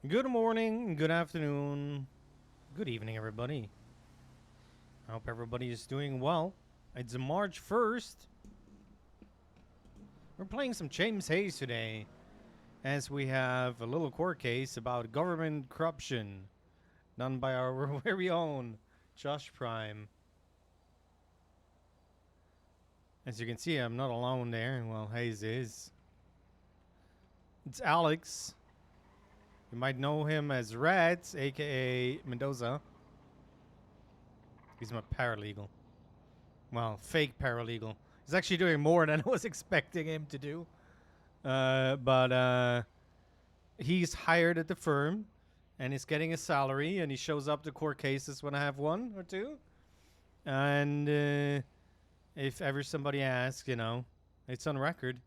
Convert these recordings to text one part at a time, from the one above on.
Good morning, good afternoon, good evening, everybody. I hope everybody is doing well. It's March 1st. We're playing some James Haze today, as we have a little court case about government corruption done by our very own Josh Prime. As you can see, I'm not alone there. Well, Haze is. It's Alex. You might know him as Rats, aka Mendoza. He's my paralegal. Well, fake paralegal. He's actually doing more than I was expecting him to do. But he's hired at the firm and he's getting a salary and he shows up to court cases when I have one or two. And if ever somebody asks, you know, it's on record.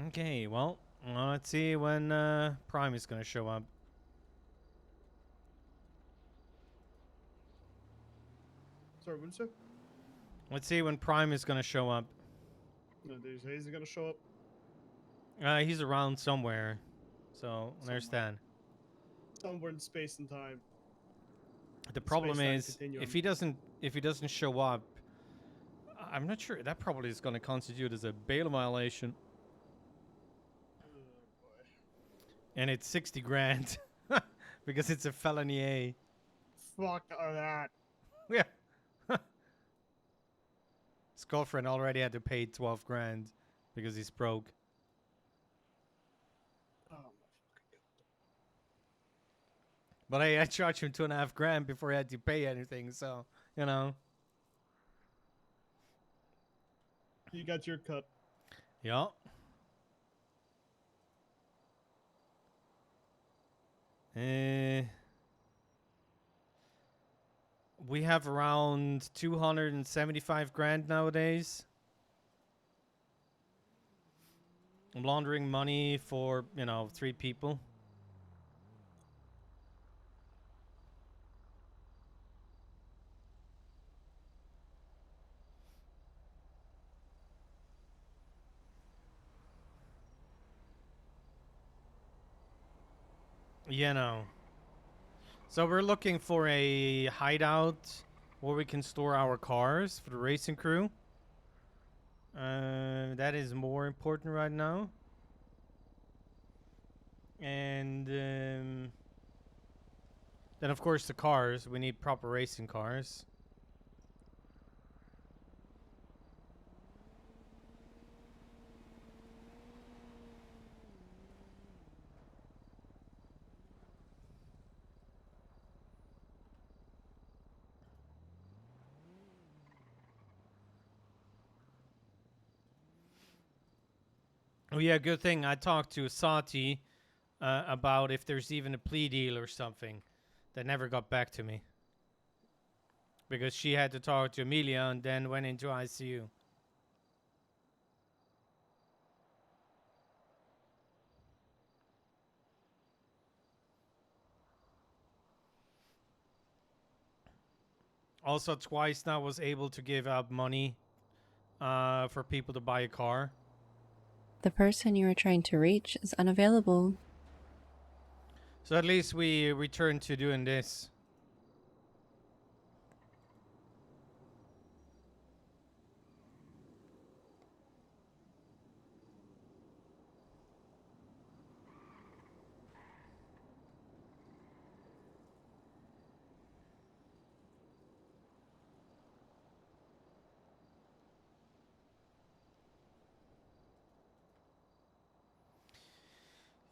Okay, well, let's see when Prime is going to show up. Sorry, what did you say? Let's see when Prime is going to show up. No, there's Haze gonna show up. He's around somewhere. So, there's that. Somewhere in space and time. The problem Space-time is, continuum. if he doesn't show up, I'm not sure. That probably is going to constitute as a bail violation, Oh boy. and it's 60 grand because it's a felony A. Fuck that. Yeah. His girlfriend already had to pay 12 grand because he's broke. Oh my fucking god. But hey, I charged him 2.5 grand before he had to pay anything, so you know. You got your cut. Yeah. We have around 275 grand nowadays. I'm laundering money for, you know, 3 people. You know. So we're looking for a hideout where we can store our cars for the racing crew. That is more important right now. And then, of course, the cars. We need proper racing cars. Oh yeah, good thing I talked to Sati about if there's even a plea deal or something. That never got back to me. Because she had to talk to Amelia and then went into ICU. Also, twice now was able to give out money for people to buy a car. The person you are trying to reach is unavailable. So at least we return to doing this.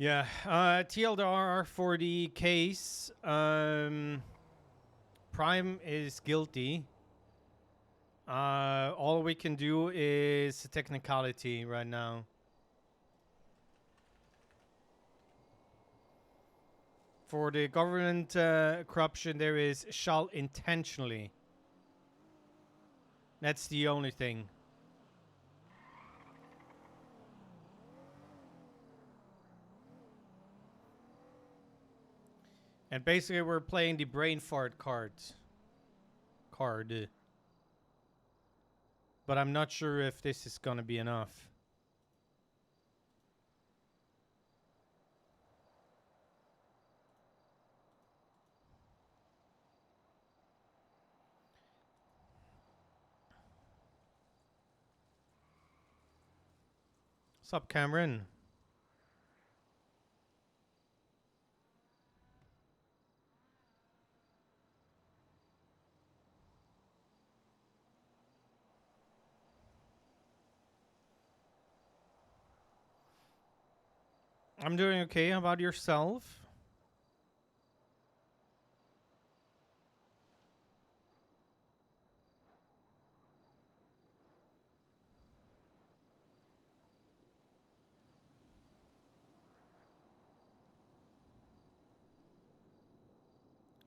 Yeah, TLDR for the case. Prime is guilty. All we can do is a technicality right now. For the government corruption, there is shall intentionally. That's the only thing. And basically, we're playing the brain fart card. But I'm not sure if this is gonna be enough. Sup, Cameron? I'm doing okay. How about yourself?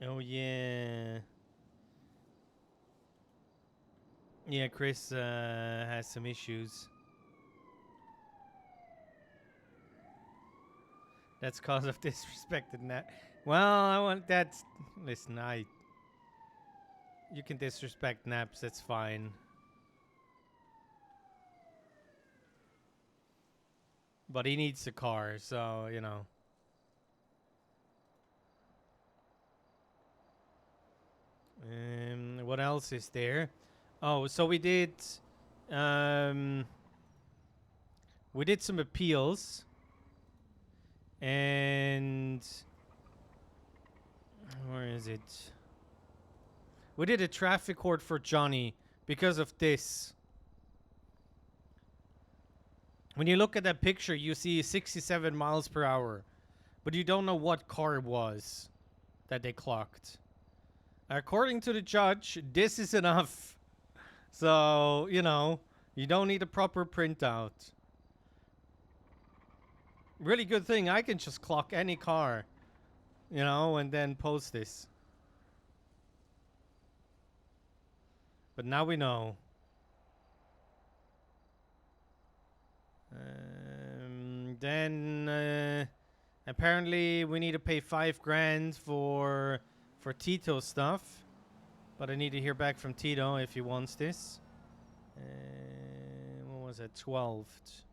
Oh yeah. Yeah, Chris has some issues. That's cause of disrespected nap. Well, I want that's listen, you can disrespect naps, that's fine. But he needs a car, so you know. What else is there? Oh, so um we did some appeals and where is it? We did a traffic court for Johnny because of this. When you look at that picture, you see 67 miles per hour, but you don't know what car it was that they clocked. According to the judge, this is enough. So, you know, you don't need a proper printout. Really good thing I can just clock any car, you know, and then post this. But now we know. Then apparently we need to pay $5,000 for Tito stuff, but I need to hear back from Tito if he wants this. What was it? 12th.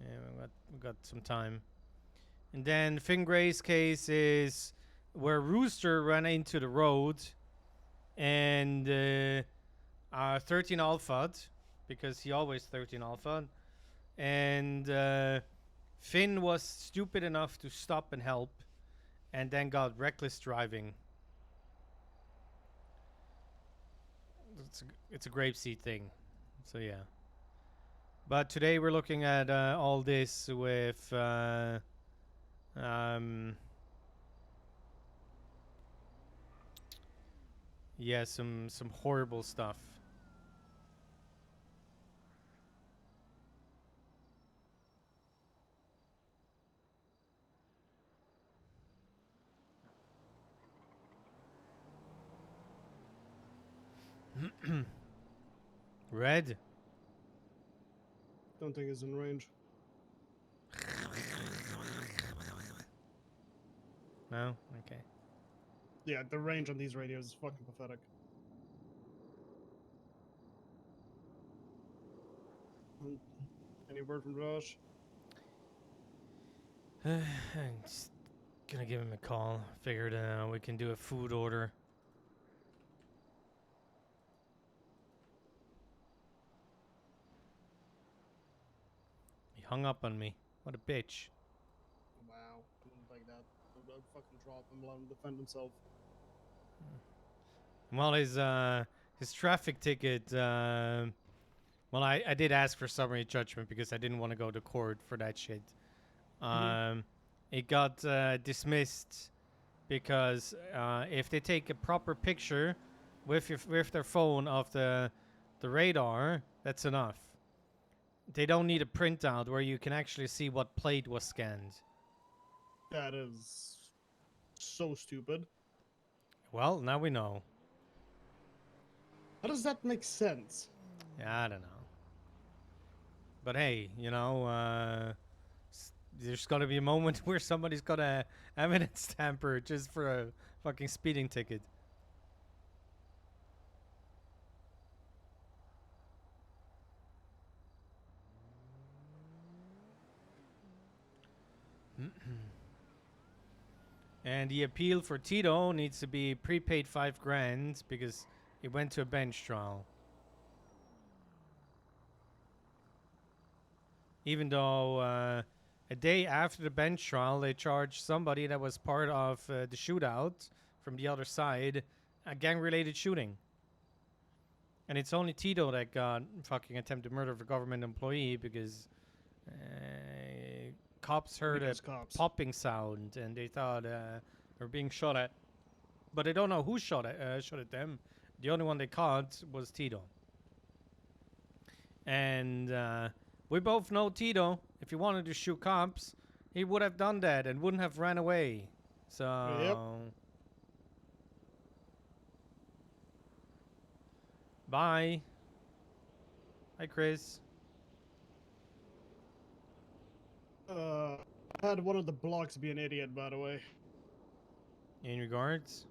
Yeah, we got some time. And then Fingray's case is where Rooster ran into the road and 13 Alpha'd, because he always 13 Alpha'd. And Finn was stupid enough to stop and help, and then got reckless driving. It's a grapeseed thing, so yeah. But today we're looking at all this with yeah, some horrible stuff. Red? Don't think it's in range. No? Okay. Yeah, the range on these radios is fucking pathetic. Any word from Josh? I'm just gonna give him a call. Figured we can do a food order. He hung up on me. What a bitch. Wow, I wouldn't like that. I'd fucking drop him, let him defend himself. Well, his traffic ticket. Well, I did ask for summary judgment because I didn't want to go to court for that shit. It got dismissed because if they take a proper picture with their phone of the radar, that's enough. They don't need a printout where you can actually see what plate was scanned. That is so stupid. Well, now we know. How does that make sense? Yeah, I don't know. But hey, you know, there's got to be a moment where somebody's got a evidence tamper just for a fucking speeding ticket. And the appeal for Tito needs to be prepaid $5,000 because it went to a bench trial. even though a day after the bench trial, they charged somebody that was part of the shootout from the other side a gang-related shooting. And it's only Tito that got fucking attempted murder of a government employee because cops heard Because a cops. popping sound and they thought they were being shot at. But they don't know who shot at them. The only one they caught was Tito. And we both know Tito. If he wanted to shoot cops, he would have done that and wouldn't have ran away. So. Yep. Bye. Hi, Chris. I had one of the blocks be an idiot, by the way. In regards?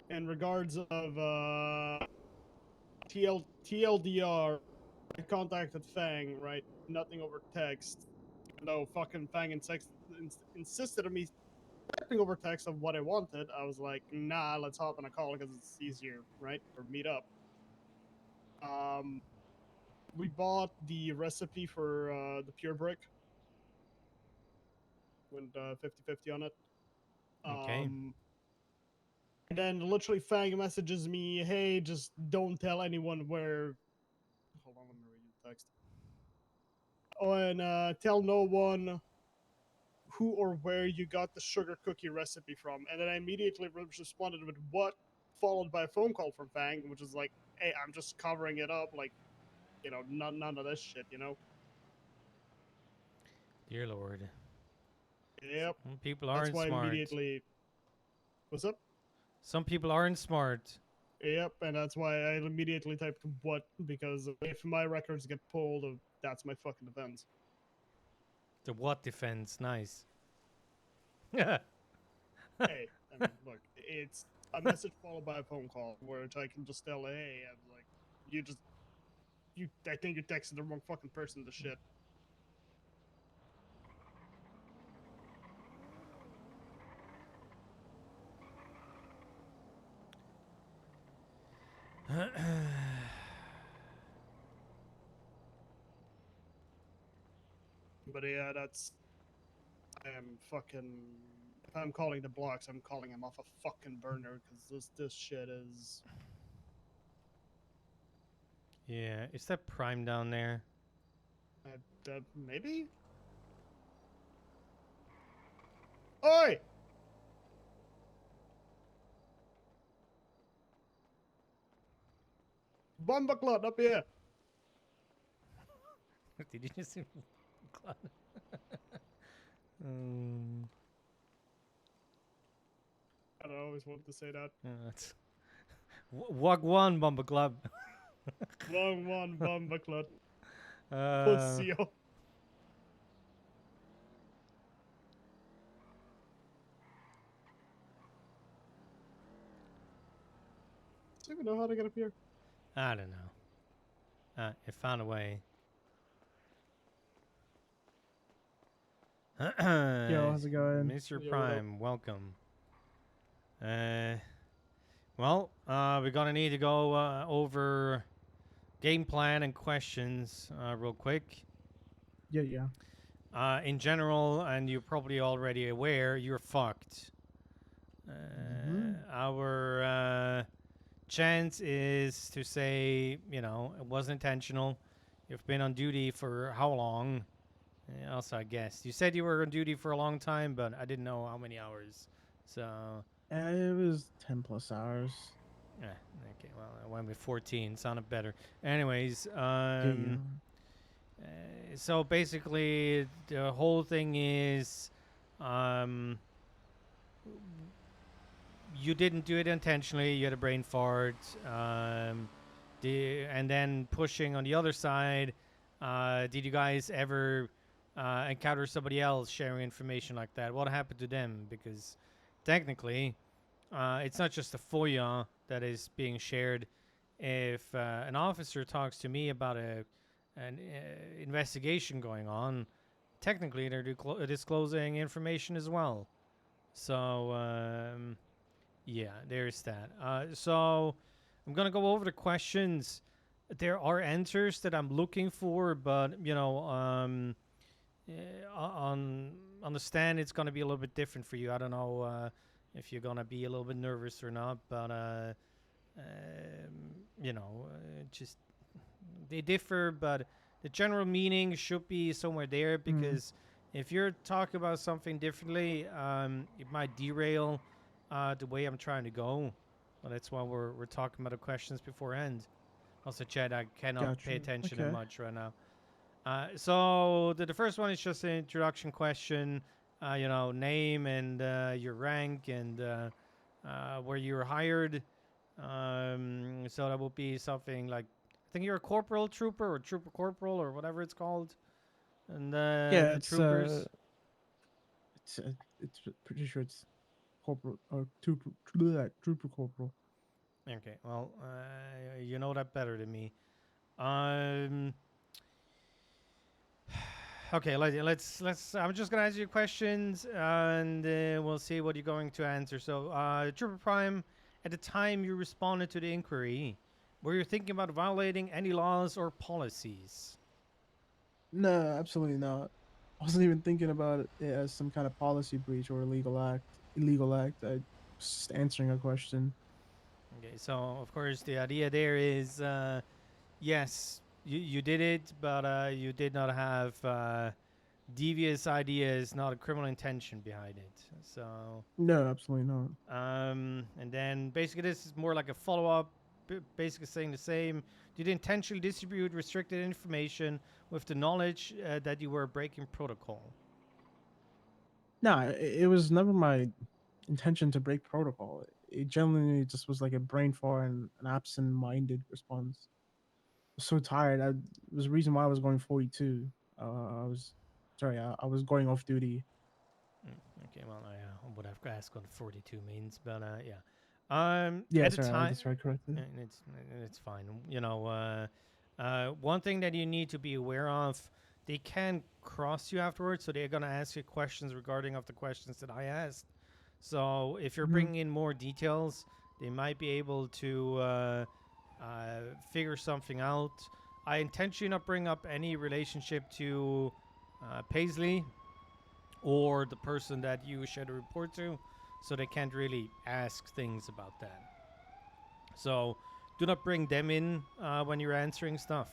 In regards of TLDR, I contacted Fang, right? Nothing over text. Even though fucking Fang insisted on me typing over text of what I wanted, I was like, nah, let's hop on a call because it's easier, right? Or meet up. We bought the recipe for the pure brick. Went 50-50 on it. Okay. And then literally Fang messages me, hey, just don't tell anyone where. Hold on, let me read the text. Oh, and tell no one who or where you got the sugar cookie recipe from. And then I immediately responded with what, followed by a phone call from Fang, which is like, hey, I'm just covering it up, like, you know, none of this shit, you know? Dear Lord. Yep. Some people That's aren't why I smart. immediately. What's up? Some people aren't smart. Yep, and that's why I immediately typed what, because if my records get pulled, that's my fucking defense. The what defense? Nice. Yeah. Hey, I mean, look, it's a message followed by a phone call, where I can just tell, hey, I'm like, I think you texted the wrong fucking person to shit. But yeah, that's. I'm fucking. If I'm calling the blocks, I'm calling him off a fucking burner because this shit is. Yeah. Is that Prime down there? Maybe. Oi! Bomba clot up here. Did you just see? I don't always want to say that. That's Wagwan Bomba Club. Wrong one, bomba clot. Uh, Pussy. Do you even know how to get up here? I don't know. It found a way. Yo, how's it going? Mr. Yo, what up? Prime, welcome. Well, we're gonna need to go over game plan and questions real quick. Yeah. In general, and you're probably already aware, you're fucked. Our chance is to say, you know, it wasn't intentional. You've been on duty for how long? Also, I guess you said you were on duty for a long time, but I didn't know how many hours. So, It was 10 plus hours. okay. Well, I went with 14. Sounded better. Anyways, Yeah. so basically, the whole thing is, you didn't do it intentionally. You had a brain fart. And then pushing on the other side. Did you guys ever encounter somebody else sharing information like that? What happened to them? Because technically, it's not just a FOIA that is being shared. If an officer talks to me about an investigation going on, technically they're disclosing information as well. So yeah, there's that. So I'm gonna go over the questions. there are answers that I'm looking for, but you know, on the stand, it's gonna be a little bit different for you. I don't know if you're gonna be a little bit nervous or not, but you know, just they differ, but the general meaning should be somewhere there because if you're talking about something differently, it might derail the way I'm trying to go. Well, that's why we're talking about the questions beforehand. Also, Chad, I cannot pay Gotcha. attention that Okay. much right now. So the first one is just an introduction question. You know, name and your rank and where you were hired. So that would be something like I think you're a corporal trooper or trooper corporal or whatever it's called. And Yeah, the it's troopers. it's pretty sure it's corporal or trooper corporal. Okay, well, you know that better than me. Um, okay, let's. I'm just gonna ask you questions, and we'll see what you're going to answer. So, Trooper Prime, at the time you responded to the inquiry, were you thinking about violating any laws or policies? No, absolutely not. I wasn't even thinking about it as some kind of policy breach or illegal act. Illegal act. I was just answering a question. Okay, so of course the idea there is, yes, you did it, but you did not have devious ideas, not a criminal intention behind it. So. No, absolutely not. And then basically this is more like a follow-up, basically saying the same. Did you intentionally distribute restricted information with the knowledge that you were breaking protocol? No, it was never my intention to break protocol. It genuinely just was like a brain fart and an absent-minded response. I was so tired. It was the reason why I was going 42. I was sorry. I was going off duty. Okay, well, I would have asked what 42 means, but yeah. Yeah, At the sorry. time, That's right. Correctly. it's fine. You know, one thing that you need to be aware of, they can cross you afterwards, so they're gonna ask you questions regarding of the questions that I asked. So if you're Hmm. bringing in more details, they might be able to figure something out. I intentionally not bring up any relationship to Paisley or the person that you should report to, so they can't really ask things about that. So do not bring them in when you're answering stuff.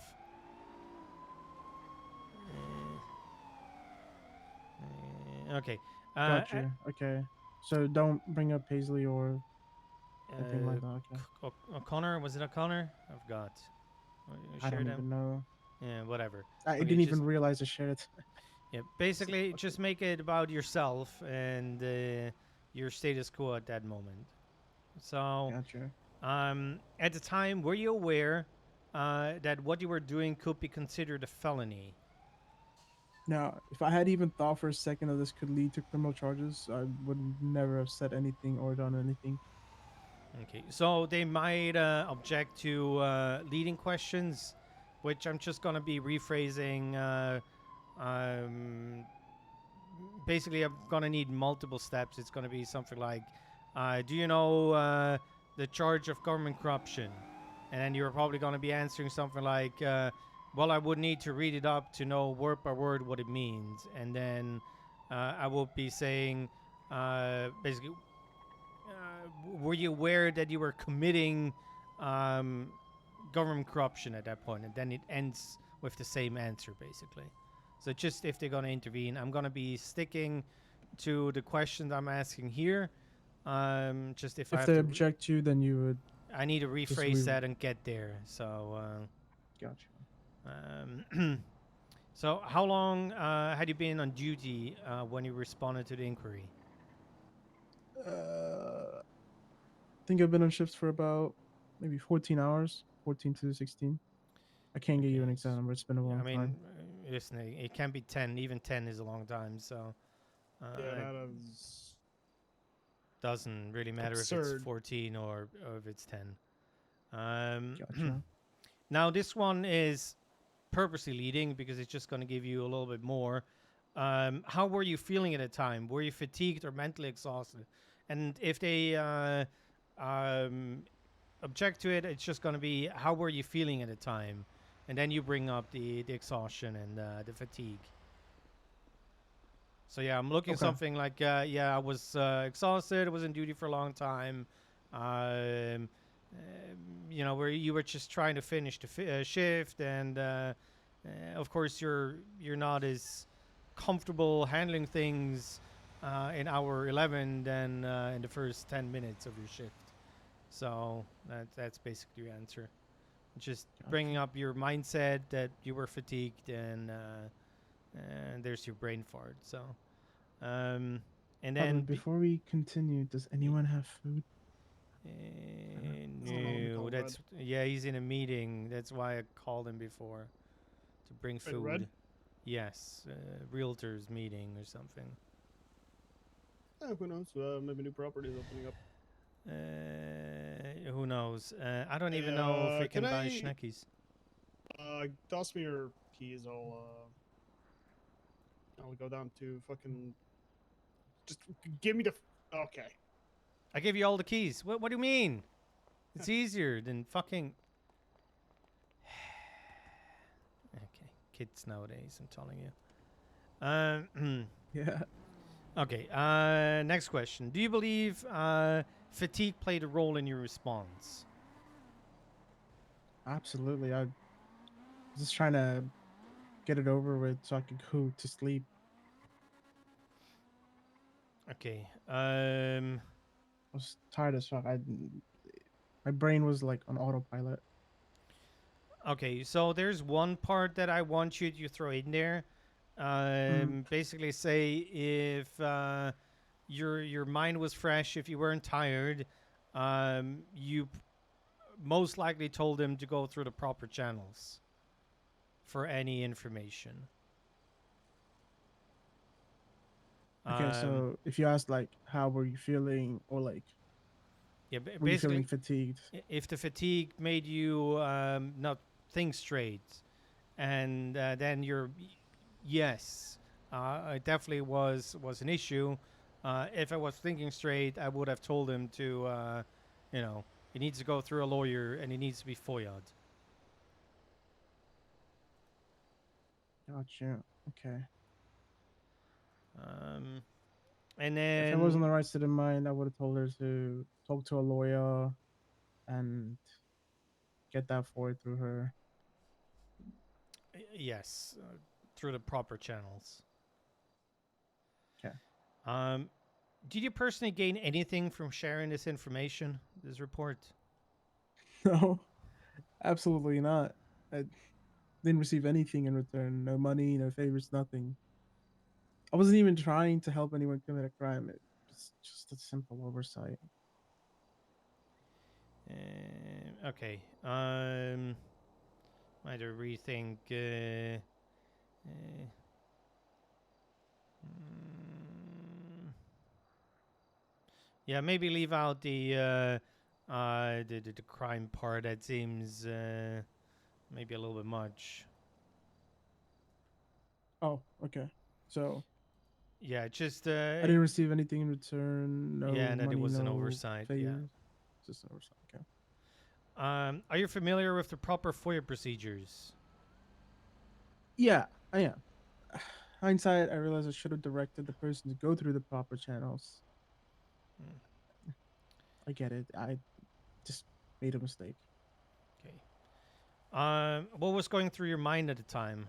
Okay. Got you. Okay. So don't bring up Paisley or anything like that. Okay. O'Connor, was it O'Connor? I forgot. You I share don't them? even know. Yeah, whatever. I Okay, didn't just even realize I shared it. yeah. Basically, Okay. just make it about yourself and your status quo at that moment. So, Gotcha. at the time, were you aware that what you were doing could be considered a felony? Now, if I had even thought for a second that this could lead to criminal charges, I would never have said anything or done anything. Okay, so they might object to leading questions, which I'm just gonna be rephrasing. Um, Basically, I'm gonna need multiple steps. It's gonna be something like, "Do you know the charge of government corruption?" And then you're probably gonna be answering something like, "Well, I would need to read it up to know word by word what it means." And then I will be saying, basically, were you aware that you were committing um, government corruption at that point? And then it ends with the same answer, basically. So just if they're gonna intervene, I'm gonna be sticking to the questions I'm asking here. Just if I If have they to, object you, then you would I need to just rephrase that and get there. So, Gotcha. so how long had you been on duty when you responded to the inquiry? I think I've been on shifts for about maybe 14 hours, 14 to 16. I can't get Okay, you an exact number. It's been a yeah, I long mean, time. listen, it can be 10. Even 10 is a long time. So Yeah, it that is doesn't really matter if it's absurd. 14 or if it's 10. Um, Gotcha. now this one is purposely leading because it's just going to give you a little bit more. How were you feeling at the time? Were you fatigued or mentally exhausted? And if they object to it, it's just going to be how were you feeling at the time, and then you bring up the exhaustion and the fatigue. So yeah, I'm looking Okay. something like yeah, I was exhausted. I was in duty for a long time. Um, you know, where you were just trying to finish the shift, and of course you're not as comfortable handling things in hour 11 than in the first 10 minutes of your shift. So that's basically your answer. Just bringing Gotcha. up your mindset that you were fatigued, and there's your brain fart. So, and then But before we continue, does anyone have food? It's not no, called that's yeah. He's in a meeting. That's why I called him before to bring Wait, food. Red? Yes, realtors meeting or something. Who knows? Maybe new properties opening up. Who knows? I don't Hey, even know if we can can buy I- schneckies. Toss me your keys. I'll go down to fucking. Just give me the. Okay. I gave you all the keys. What do you mean? It's easier than fucking. Okay, kids nowadays. I'm telling you. Yeah. Okay. Next question. Do you believe fatigue played a role in your response? Absolutely. I was just trying to get it over with so I could go to sleep. Okay. I was tired as fuck. My brain was like on autopilot. Okay, so there's one part that I want you to throw in there. Basically, say if your mind was fresh, if you weren't tired, you most likely told him to go through the proper channels for any information. Okay, so if you asked like how were you feeling or like yeah, were you feeling basically, fatigued? if the fatigue made you not think straight, and then you're yes, it definitely was an issue. If I was thinking straight, I would have told him to, you know, he needs to go through a lawyer and he needs to be FOIA'd. Gotcha. Okay. Um, and If I was in then the right state of mind, I would have told her to talk to a lawyer and get that forward through her. yes, through the proper channels. Okay. Did you personally gain anything from sharing this information, this report? No, absolutely not. I didn't receive anything in return. No money, no favors, nothing. I wasn't even trying to help anyone commit a crime. It was just a simple oversight. Okay. Might have rethink. Yeah, maybe leave out the crime part. That seems maybe a little bit much. Oh, okay. So Yeah, just I didn't receive anything in return. No yeah, and that it money, was an no oversight. Yeah. favors. Just an oversight. Okay. Are you familiar with the proper FOIA procedures? Yeah, I am. Hindsight, I realized I should have directed the person to go through the proper channels. I get it. I just made a mistake. Okay. What was going through your mind at the time?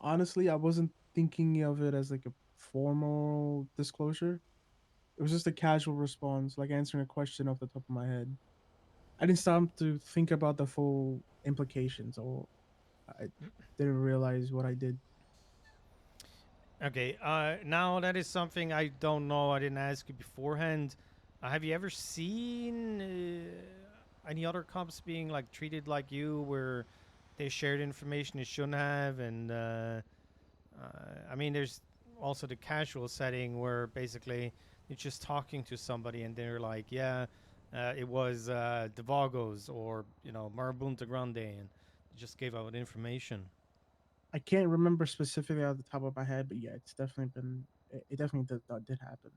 Honestly, I wasn't thinking of it as like a formal disclosure. It was just a casual response, like answering a question off the top of my head. I didn't stop to think about the full implications, or I didn't realize what I did. Okay. Now that is something I don't know. I didn't ask you beforehand. Have you ever seen any other cops being like treated like you, where they shared information they shouldn't have? And I mean, there's also the casual setting where basically you're just talking to somebody and they're like, "Yeah, it was the Vagos or Marabunta Grande," and just gave out information. I can't remember specifically off the top of my head, but yeah, it's definitely been. It definitely did happen.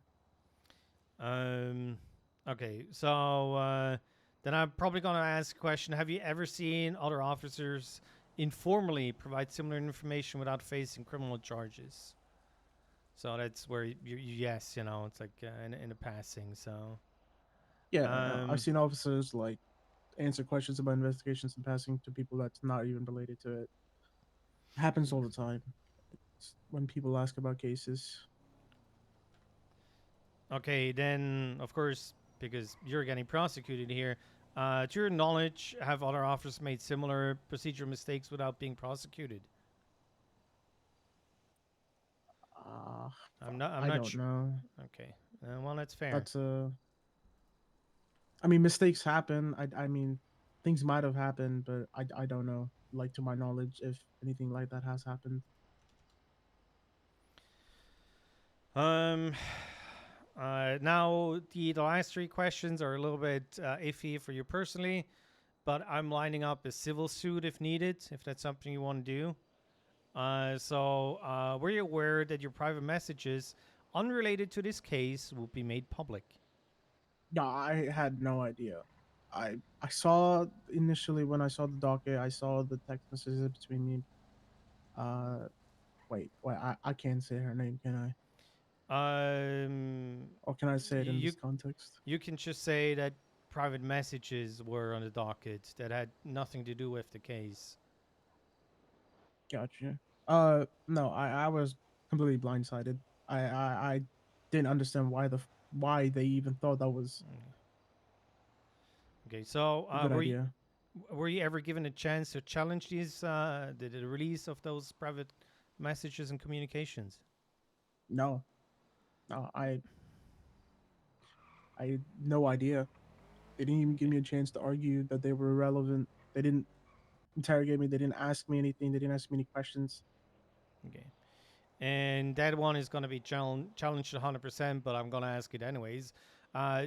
Okay, so Then I'm probably going to ask a question. Have you ever seen other officers informally provide similar information without facing criminal charges? So that's where yes, you know, it's like in a passing. So, Yeah, I've um, seen officers like answer questions about investigations in passing to people that's not even related to it. Happens all the time. When people ask about cases. okay, then of course, because you're getting prosecuted here, to your knowledge, have other officers made similar procedural mistakes without being prosecuted? Uh, I'm not. I'm I not don't sure. know. Okay, well, that's fair. That's I mean, mistakes happen. I mean, things might have happened, but I don't know. Like to my knowledge, if anything like that has happened. Um, now the last three questions are a little bit iffy for you personally, but I'm lining up a civil suit if needed, if that's something you want to do. So were you aware that your private messages unrelated to this case will be made public? Yeah, I had no idea. I saw initially when I saw the docket, I saw the text messages between me. Uh, wait, I can't say her name, can I? Um, Or can I say it in you this context? you can just say that private messages were on the docket that had nothing to do with the case. Gotcha. No, I was completely blindsided. I didn't understand why they even thought that was Okay, so a good idea. were you ever given a chance to challenge these the release of those private messages and communications? No, no, I had no idea. They didn't even give Okay, me a chance to argue that they were irrelevant. They didn't interrogate me. They didn't ask me anything. They didn't ask me any questions. okay. And that one is going to be challenged 100%, but I'm going to ask it anyways.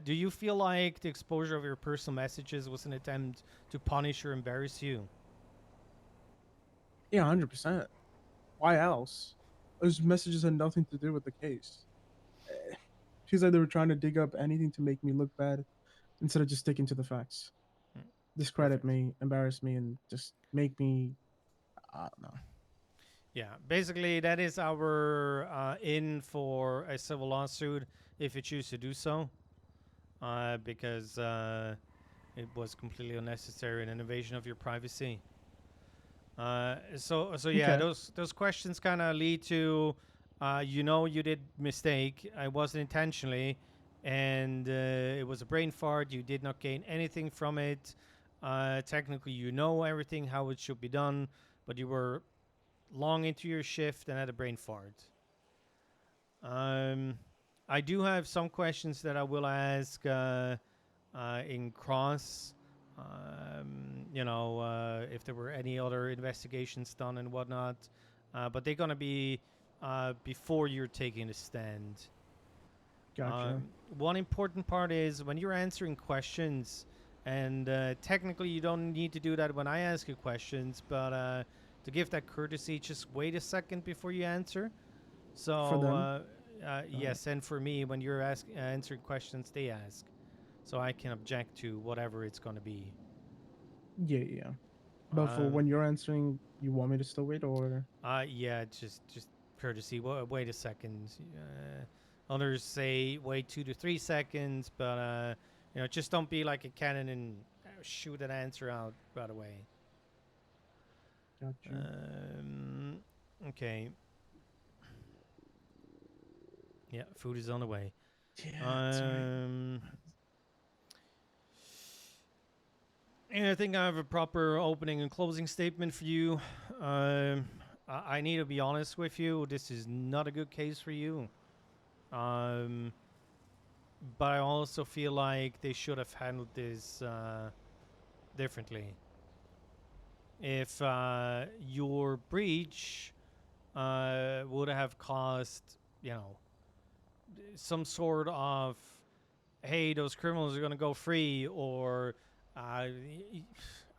Do you feel like the exposure of your personal messages was an attempt to punish or embarrass you? Yeah, 100%. Why else? Those messages had nothing to do with the case. Feels like they were trying to dig up anything to make me look bad instead of just sticking to the facts. Mm, Discredit perfect. me, embarrass me, and just make me. I don't know. Yeah, basically that is our in for a civil lawsuit if you choose to do so, because it was completely unnecessary and an invasion of your privacy. So yeah, Okay, those questions kind of lead to, you know, you did mistake. I wasn't intentionally, and it was a brain fart. You did not gain anything from it. Technically, you know everything how it should be done, but you were long into your shift and had a brain fart. Um, I do have some questions that I will ask in cross. You know, if there were any other investigations done and whatnot, but they're gonna be before you're taking a stand. gotcha. One important part is when you're answering questions, and technically you don't need to do that when I ask you questions, but to give that courtesy, just wait a second before you answer. For So them. yes, and for me, when you're answering questions, they ask, so I can object to whatever it's gonna be. Yeah, yeah. But for Um, when you're answering, you want me to still wait, or yeah, just courtesy. Wait a second. Others say wait 2 to 3 seconds, but you know, just don't be like a cannon and shoot an answer out right away. gotcha. Um, okay. Yeah, food is on the way. Yeah, sorry. Um, and I think I have a proper opening and closing statement for you. I need to be honest with you. This is not a good case for you. Um, but I also feel like they should have handled this differently. If your breach would have caused, you know, some sort of, hey, those criminals are gonna go free, or I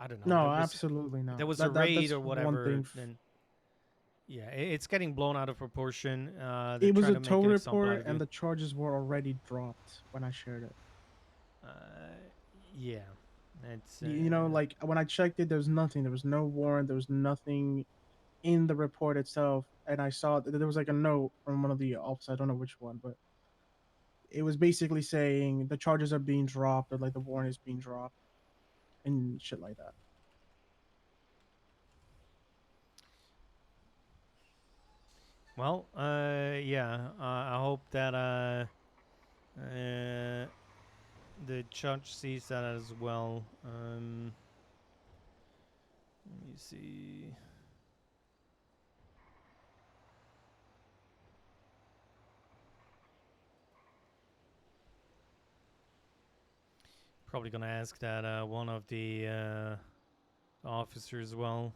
don't know, No, absolutely there not. was a That raid that's or one whatever, thing. then yeah, it's getting blown out of proportion. They're It was trying a to make tow an example out report, of and you. the charges were already dropped when I shared it. Uh, yeah. It's You know, like when I checked it, there was nothing. There was no warrant. There was nothing in the report itself. And I saw that there was like a note from one of the officers. I don't know which one, but it was basically saying the charges are being dropped or like the warrant is being dropped and shit like that. well, yeah. I hope that the judge sees that as well. Let me see. Probably gonna ask that one of the officers as well.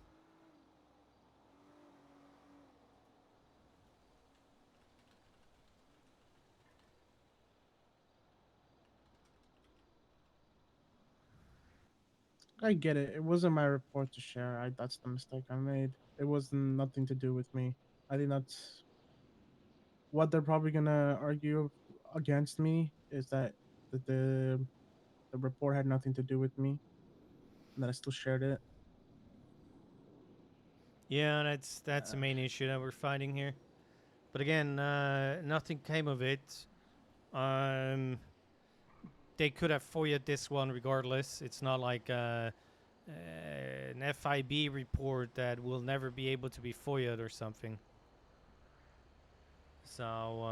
I get it. It wasn't my report to share. That's the mistake I made. It wasn't nothing to do with me. I think that's what they're probably gonna argue against me is that the report had nothing to do with me and that I still shared it. Yeah, that's the main issue that we're fighting here. But again, nothing came of it. Um, they could have FOIA'd this one regardless. It's not like an FIB report that will never be able to be FOIA'd or something. So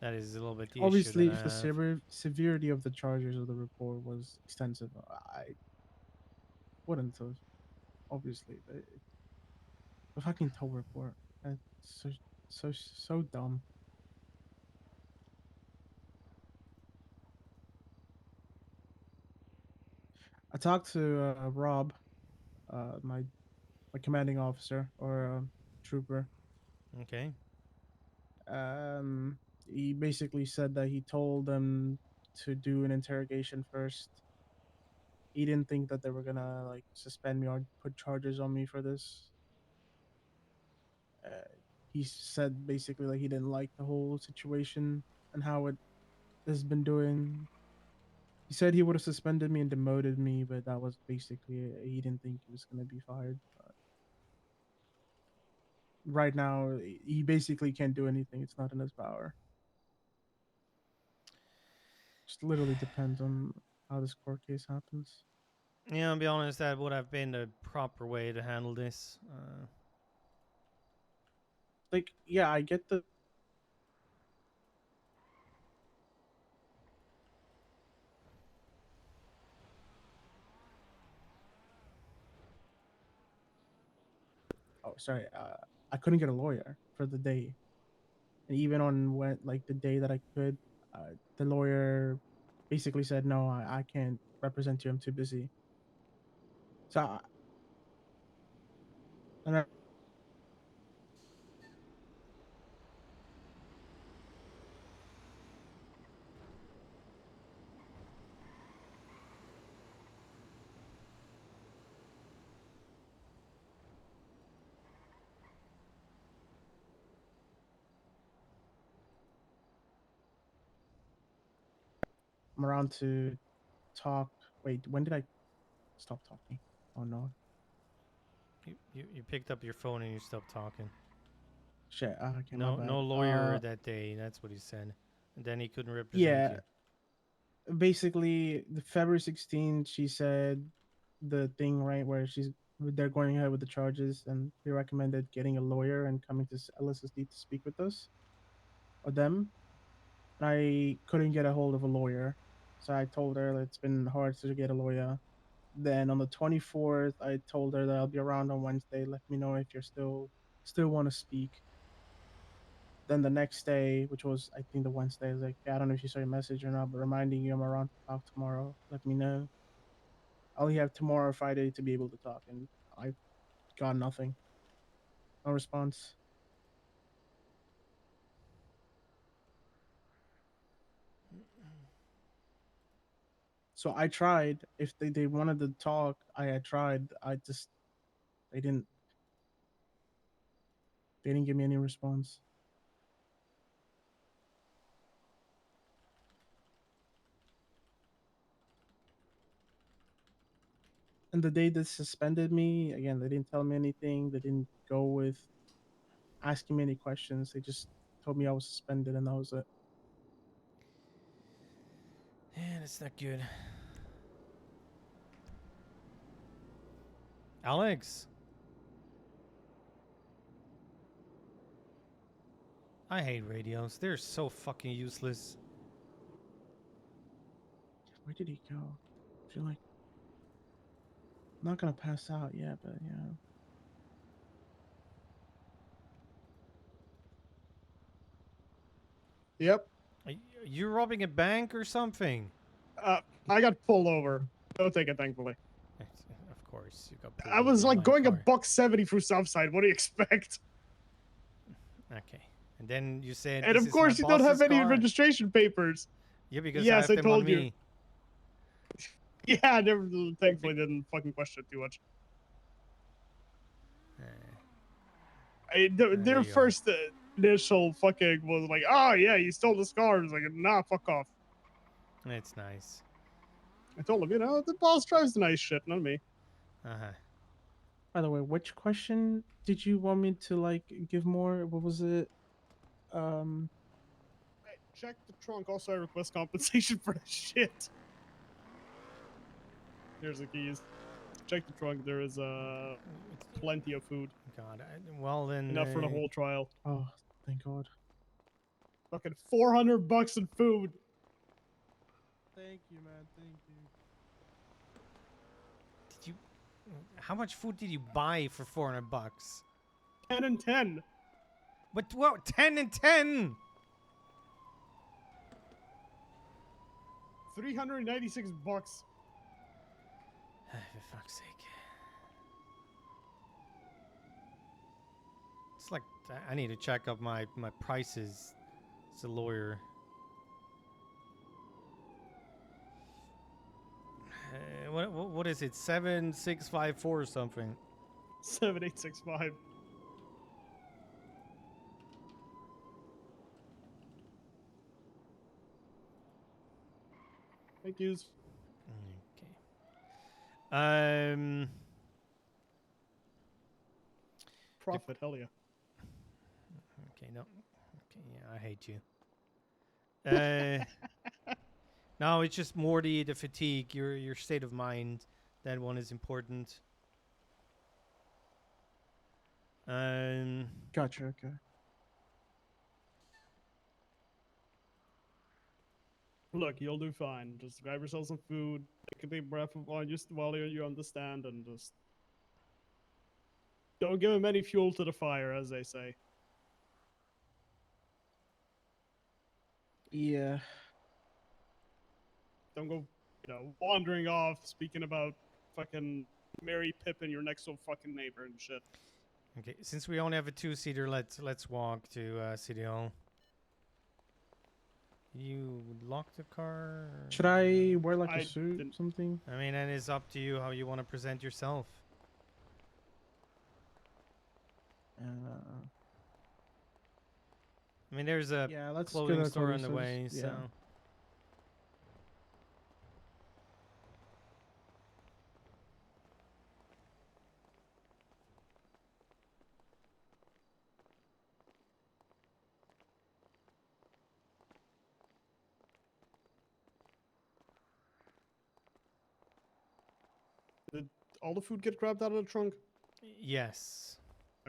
that is a little bit the issue that Obviously, I if the have. severity of the charges of the report was extensive, I wouldn't have. Obviously, the fucking tow report. That's so dumb. I talked to Rob, my commanding officer or trooper. Okay. He basically said that he told them to do an interrogation first. He didn't think that they were gonna like suspend me or put charges on me for this. Uh, he said basically like he didn't like the whole situation and how it has been doing. He said he would have suspended me and demoted me, but that was basically it. He didn't think he was gonna be fired. Right now, he basically can't do anything. It's not in his power. Just literally depends on how this court case happens. Yeah, I'll be honest, that would have been the proper way to handle this. Like, yeah, I get the oh sorry, I couldn't get a lawyer for the day, and even on when like the day that I could, the lawyer basically said no, I can't represent you. I'm too busy. So and I'm around to talk. Wait, when did I stop talking? Oh no, You picked up your phone and you stopped talking. shit. Okay, my No bad. lawyer that day. That's what he said. And then he couldn't represent Yeah, you. basically the February 16th, she said the thing right where they're going ahead with the charges, and they recommended getting a lawyer and coming to LSSD to speak with us or them. I couldn't get a hold of a lawyer, so I told her that it's been hard to get a lawyer. Then on the 24th, I told her that I'll be around on Wednesday. Let me know if you're still want to speak. Then the next day, which was I think the Wednesday, I was like, I don't know if you saw your message or not, but reminding you I'm around to talk tomorrow. Let me know. I only have tomorrow or Friday to be able to talk, and I got nothing. No response. So I tried. If they wanted to talk, I had tried. I just they didn't they didn't give me any response. And the day they suspended me, again, they didn't tell me anything. They didn't go with asking me any questions. They just told me I was suspended, and that was it. Yeah, that's not good. Alex. I hate radios. They're so fucking useless. Where did he go? I feel like I'm not gonna pass out yet, but yeah. Yep. Are you robbing a bank or something? I got pulled over. No ticket, thankfully. Of course, you got pulled I was over like by going a car. $1.70 through Southside. What do you expect? Okay. And then you said, And this of is my course, you don't have boss's any car? registration papers. Yeah, because I Yes, have I them on told you. me. Yeah, I never thankfully didn't fucking question it too much. There Their you go. first initial fucking was like, oh yeah, you stole this car. I was like, nah, fuck off. It's nice. I told him, the boss drives the nice shit, not me. Uh-huh. By the way, which question did you want me to like give more? What was it? Hey, check the trunk. Also, I request compensation for the shit. Here's the keys. Check the trunk. There is plenty of food. God. Well, then... Enough for the whole trial. Oh, thank God. Fucking $400 in food. Thank you, man. Thank you. Did you... How much food did you buy for 400 bucks? 10 and 10. But what? 10 and 10? 396 bucks. For fuck's sake. It's like, I need to check up my prices as a lawyer. What is it? 7654 or something? 7865. Thank yous. Okay. Profit, hell yeah. Okay, no. Okay, yeah, I hate you. No, it's just more the fatigue, your state of mind. That one is important. Gotcha. Okay. Look, you'll do fine. Just grab yourself some food, take a deep breath while you understand, and just don't give him any fuel to the fire, as they say. Yeah. Don't go, wandering off, speaking about fucking Mary Pippin, your next door fucking neighbor and shit. Okay, since we only have a two-seater, let's walk to City Hall. You lock the car? Should I wear like I a suit, didn't- something? I mean, and it's up to you how you want to present yourself. I mean, there's a Yeah, let's go clothing to store on the stores, way, yeah. so. Did all the food get grabbed out of the trunk? Yes.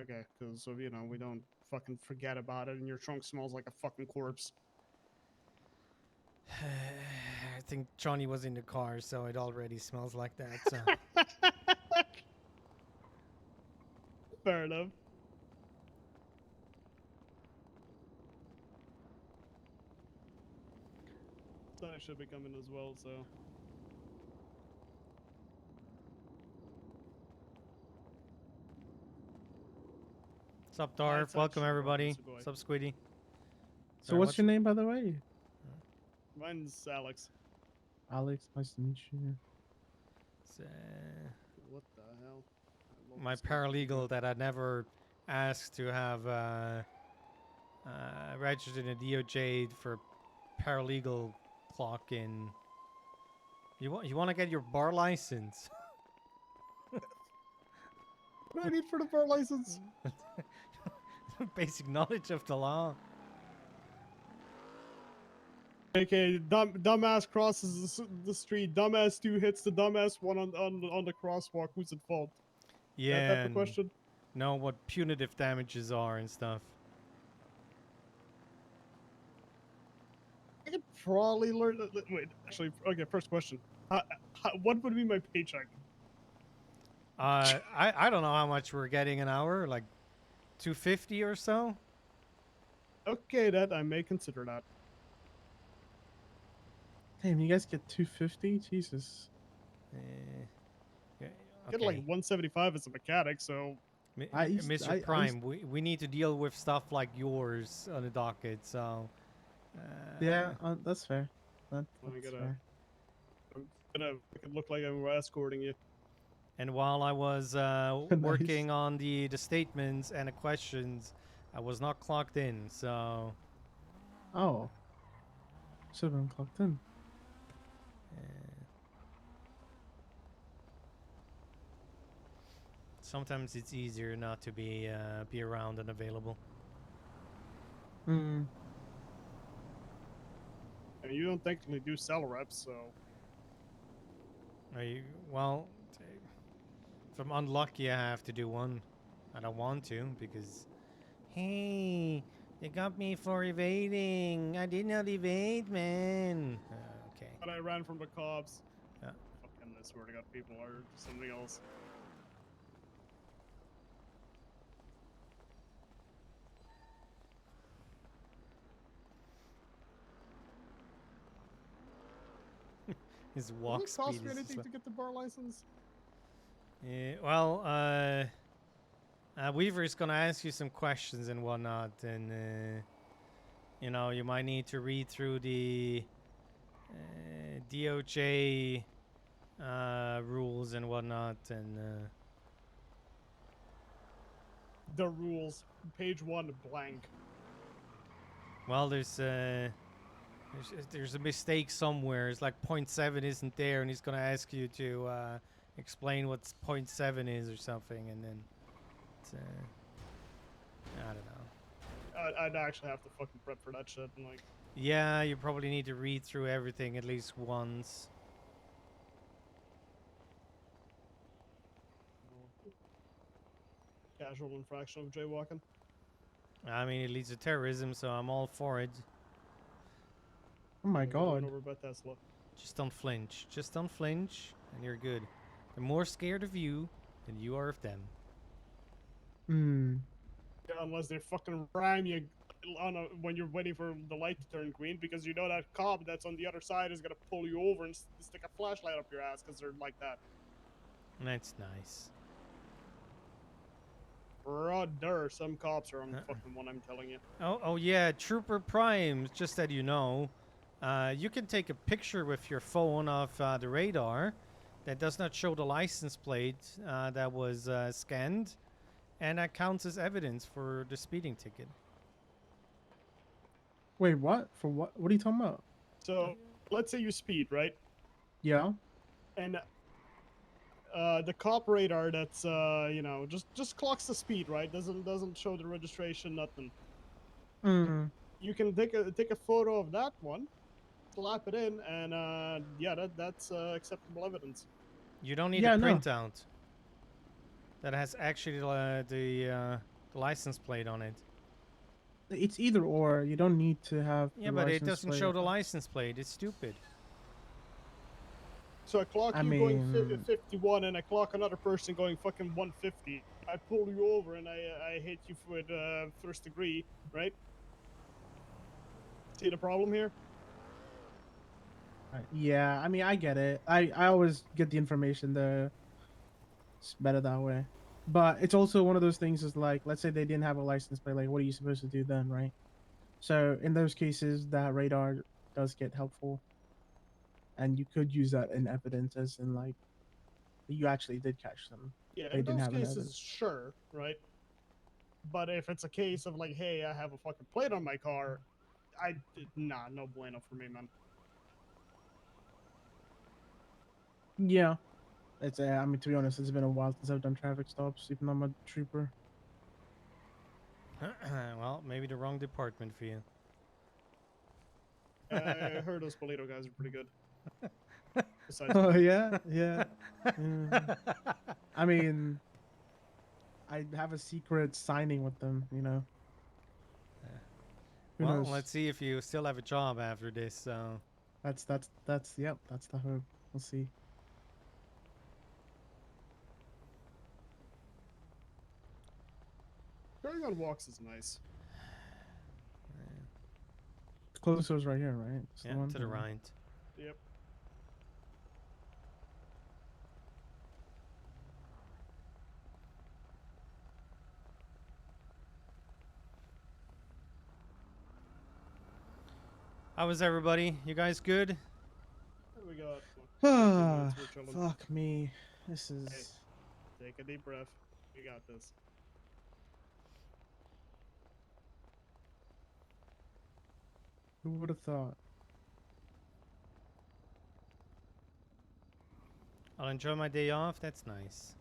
Okay, because so we don't fucking forget about it, and your trunk smells like a fucking corpse. I think Johnny was in the car, so it already smells like that. So. Fair enough. Sonny should be coming as well, so. What's up, Darth? Outside Welcome, shop, everybody. Sugoi. What's up, Squiddy? So Sorry, what's your name, by the way? Mine's Alex. Alex. Nice to meet you. It's, What the hell? I love my this guy. paralegal that I never asked to have registered in a DOJ for paralegal clock in. You want to get your bar license? What do I need for the bar license? Basic knowledge of the law. Okay, dumbass crosses the street. Dumbass 2 hits the dumbass 1 on the crosswalk. Who's at fault? Yeah. That type of and question. know what punitive damages are and stuff. I could probably learn. Wait, actually, okay. First question: what would be my paycheck? I don't know how much we're getting an hour, like 250 or so. Okay, that I may consider that. Damn, you guys get 250? Jesus. Eh, yeah, Get like okay. 175 as a mechanic, so Mr. Prime, we need to deal with stuff like yours on the docket, so. Yeah, that's fair. That's I'm fair. gonna make it look like I'm escorting you. And while I was Nice. working on the statements and the questions, I was not clocked in, so. Oh. Should have been clocked in. Sometimes it's easier not to be around and available. Hmm. I mean, you don't technically do cell reps, so Well, if I'm unlucky, I have to do one. I don't want to because, hey, they got me for evading. I did not evade, man. Okay. but I ran from the cops. Yeah. Fucking, I swear to God, people are something else. His Does walk it speed cost me is. anything to get the bar license? Yeah, well, Weaver's gonna ask you some questions and whatnot, and you might need to read through the DOJ rules and whatnot, and The rules, page 1 blank. well, there's a mistake somewhere. It's like 0.7 isn't there, and he's gonna ask you to explain what 0.7 is or something, and then it's, I don't know. I'd actually have to fucking prep for that shit. And like, Yeah, you probably need to read through everything at least once. casual infraction of jaywalking. I mean, it leads to terrorism, so I'm all for it. Oh my I'm gonna run god. over by Tesla. Just don't flinch. Just don't flinch, and you're good. They're more scared of you than you are of them. Hmm. Yeah, unless they fucking ram you when you're waiting for the light to turn green, because you know that cop that's on the other side is gonna pull you over and stick a flashlight up your ass because they're like that. That's nice. Brother, some cops are on the fucking one, I'm telling you. Oh yeah, Trooper Prime. Just that you know, you can take a picture with your phone of the radar that does not show the license plate that was scanned, and that counts as evidence for the speeding ticket. Wait, what? For what? What are you talking about? So let's say you speed, right? Yeah. And the cop radar that's just clocks the speed, right? Doesn't show the registration, nothing. Hmm. You can take a photo of that one, slap it in, and yeah, that's acceptable evidence. You don't need Yeah, a no. printout that has actually the license plate on it. It's either or. You don't need to have Yeah, the but it license doesn't plate. show the license plate. It's stupid. So I clock I you going mean- 51, and I clock another person going fucking 150. I pull you over, and I hit you with first degree, right? See the problem here? Yeah, I mean, I get it. I always get the information there. It's better that way. But it's also one of those things is like, let's say they didn't have a license plate, like, what are you supposed to do then, right? So in those cases, that radar does get helpful. And you could use that in evidence as in, like, you actually did catch them. Yeah, They in didn't those have an cases, evidence. sure, right? But if it's a case of like, hey, I have a fucking plate on my car, nah, no bueno for me, man. Yeah. It's I mean, to be honest, it's been a while since I've done traffic stops, even though I'm a trooper. Well, maybe the wrong department for you. I heard those Polito guys are pretty good. Besides, Oh yeah, yeah. Yeah. I mean, I have a secret signing with them. You know. Who Well, knows? let's see if you still have a job after this. So That's yep. That's the hope. We'll see. going on walks is nice. The closest was right here, right? It's yeah, one to the or- right. Yep. How was everybody? You guys good? What do we got? What, 13 Ah, minutes, we're chilling. fuck me. This is. Take a deep breath. You got this. Who would have thought? I'll enjoy my day off. That's nice.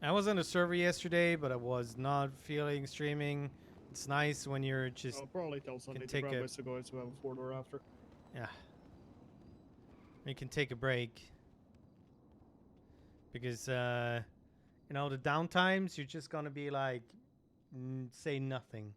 I was on a server yesterday, but I was not feeling streaming. It's nice when you're just I'll probably tell Sunday to take grab a- my cigars to have a 4-door after. yeah. You can take a break because you know the downtimes you're just gonna be like say nothing.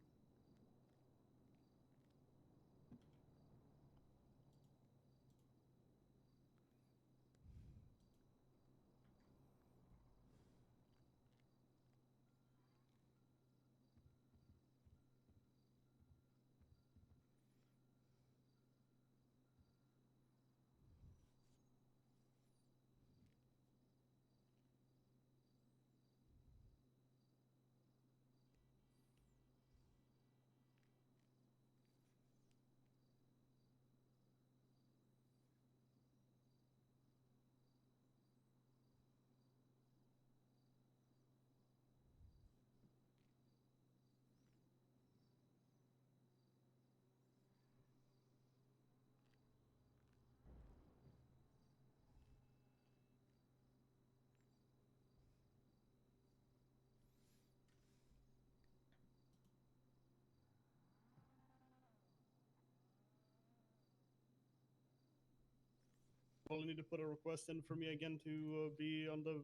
Will you need to put a request in for me again to be on the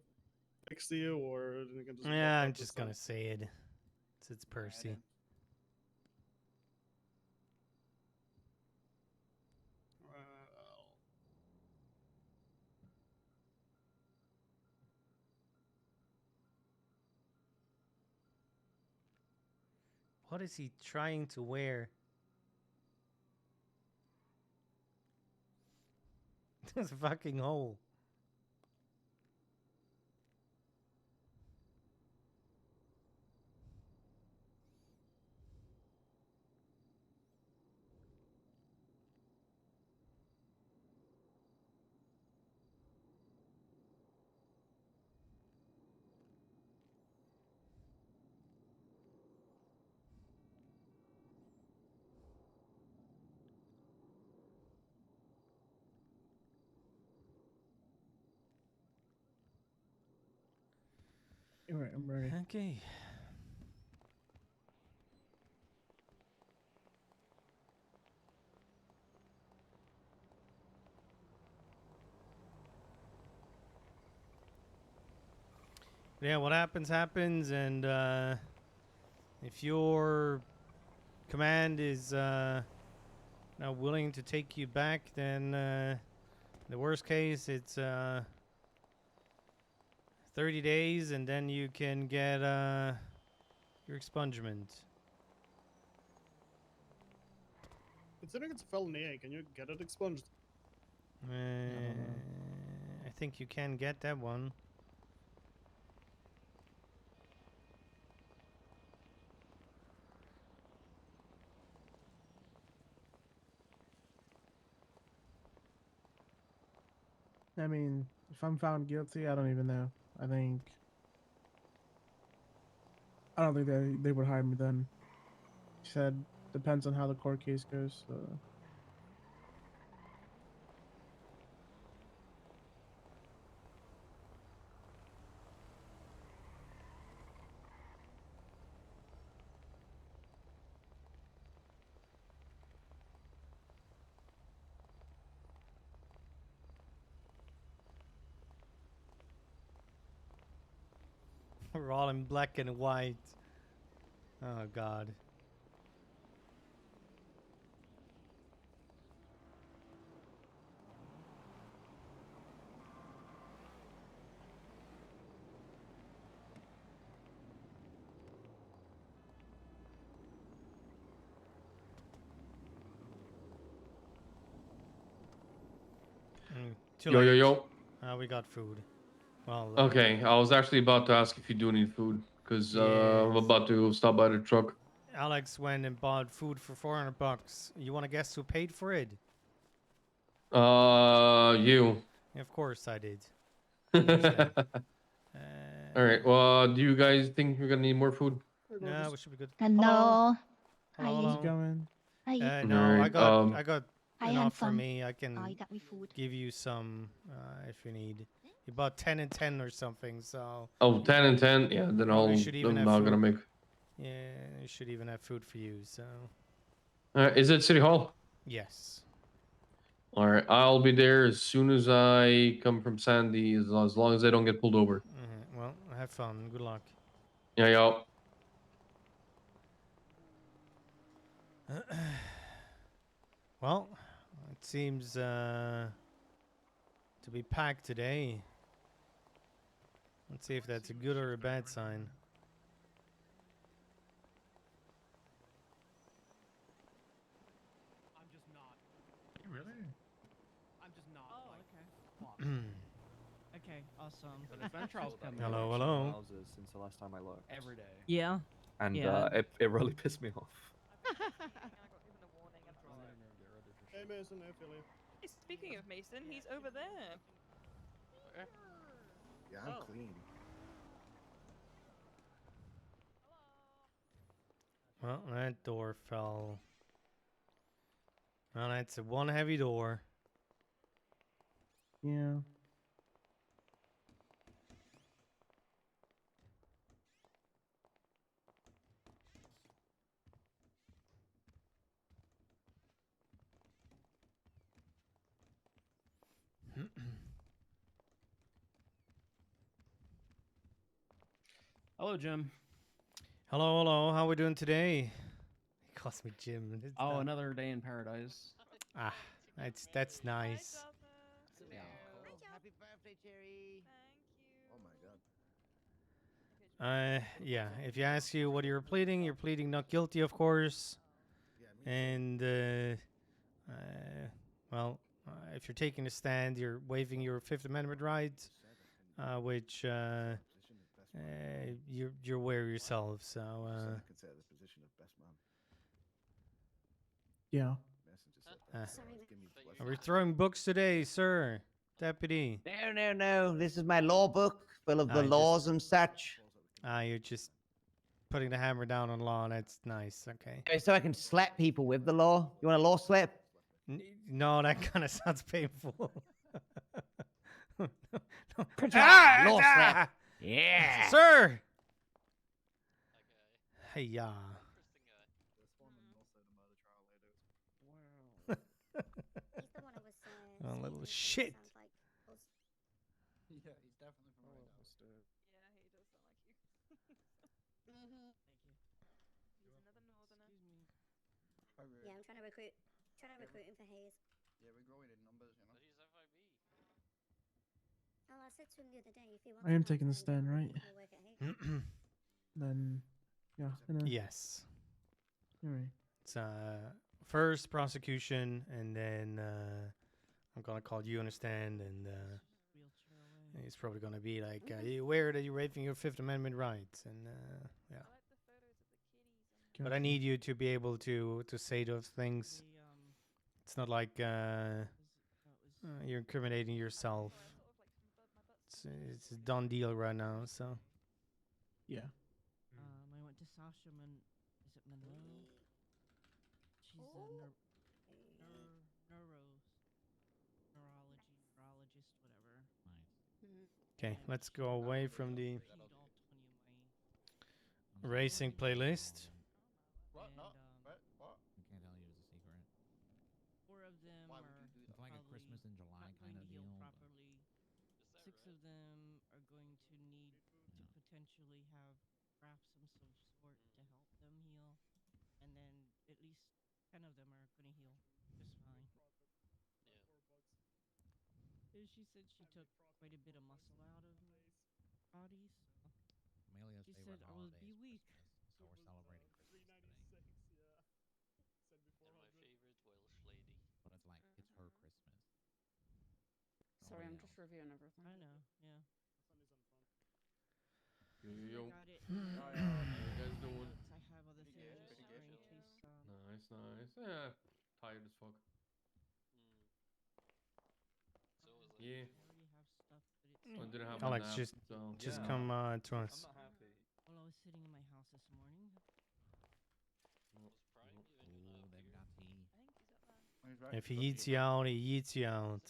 next to you, or you can just Yeah, walk I'm up this just time? gonna say it. It's Percy. Alright, well, What is he trying to wear? There's a fucking hole. Alright, I'm ready. Okay. Yeah, what happens happens, and if your command is not willing to take you back, then the worst case it's 30 days, and then you can get your expungement. considering it's a felony, can you get it expunged? I think you can get that one. I mean, if I'm found guilty, I don't even know. I don't think they would hire me then. He said depends on how the court case goes. So. We're all in black and white. Oh God. Too Yo, yo, late. yo. We got food. Well. Okay, I was actually about to ask if you do need food, because I'm Yes. about to stop by the truck. Alex went and bought food for $400. You want to guess who paid for it? You. Of course I did. Alright, well, do you guys think we're gonna need more food? No, we should be good. Hello. Hello, Hi. How's hello. it going? Hi. No, Alright, I got Hi, enough for handsome. me. I can Oh, you got me food. give you some if you need. You bought 10 and 10 or something, so oh, 10 and 10? Yeah, then Oh, we should even I'm have not gonna food. make... yeah, you should even have food for you. So Is it City Hall? yes. Alright, I'll be there as soon as I come from Sandy, as long as I don't get pulled over. Well, have fun. Good luck. Yeah, yo. Well, it seems to be packed today. Let's see if that's a good or a bad sign. I'm just not. Really? I'm just not. Oh, like, okay. fuck. Okay, awesome. But if Ventral's coming Hello, hello. houses since the last time I looked. every day. Yeah. And Yeah. it really pissed me off. Hey Mason, hey Philly. Speaking of Mason, he's over there. Yeah, I'm clean. Well, that door fell. Well, that's one heavy door. Yeah. Hello, Jim. Hello, hello. How we doing today? He calls me Jim. It's Oh, not- another day in paradise. Ah, that's nice. Yeah. Happy birthday, Cherry. Oh my god. Yeah. If you ask you what you're pleading not guilty, of course. Yeah, me And well, if you're taking a stand, you're waiving your Fifth Amendment rights, which you're aware yourself. So I consider this position of best man. Yeah. Mason just said, give me the we're throwing books today, sir, deputy. No, no, no. This is my law book full of Ah, the you just- laws and such. You're just putting the hammer down on law. That's nice. Okay. So I can slap people with the law. You want a law slap? No, that kind of sounds painful. No. Law slap. Yeah. Sir. Hey, yeah. A little shit. Yeah, he's definitely from right now. Yeah, he does sound like you. Thank you. He's another northerner. Yeah, I'm trying to recruit him for Haze. Yeah, we're growing in numbers, you know. Oh, I said to him the other day, if he wants I am to taking the part-time stand, job, right? he'll work at Haze. Then, yeah. Yes. All right. It's first prosecution, and then I'm gonna call you on a stand, and Wheelchair away. he's probably gonna be like, "Are you aware that you're waiving your Fifth Amendment rights?" And yeah. I like the photos of the kitties. But I need you to be able to say those things. The, It's not like that was you're incriminating yourself. It's a done deal right now. So Yeah. I went to Sasham and is it Monroe? She's a neurologist, whatever. Mhm. Okay, And let's she go away from the repeated all 20 of my racing playlist. What? and No. What? What? I can't tell you it's a secret. 4 of them Why would are you do It's that? like a probably Christmas in July not kind going of to heal deal. But properly. 6 of them are going to need to Yeah. potentially have grafts of some sort to help them heal, and then at least 10 of them are going to heal just fine. And she said she took quite a bit of muscle out of my body, so Amelia's she favorite said I would holiday be is weak. Christmas, so we're celebrating Christmas today. Yeah. Said before. And my favorite Welsh lady. But it's like it's her Christmas. Sorry, Nobody I'm else. just reviewing everything. I know, yeah. Sun is on front. Yo, I yo, yo. got it. How you guys doing? I have other Pretty good, things pretty for good. in case. Nice, nice. Yeah, tired as fuck. So was I. Yeah. I already have stuff, but it's I not didn't have ready. my Alex, nap, just so Yeah. come to I'm us. not happy. Well, I was sitting in my house this morning. Was Prime even Ooh, gonna they've appear? got tea. I think he's up there. He's right. If he eats you out, he eats you out.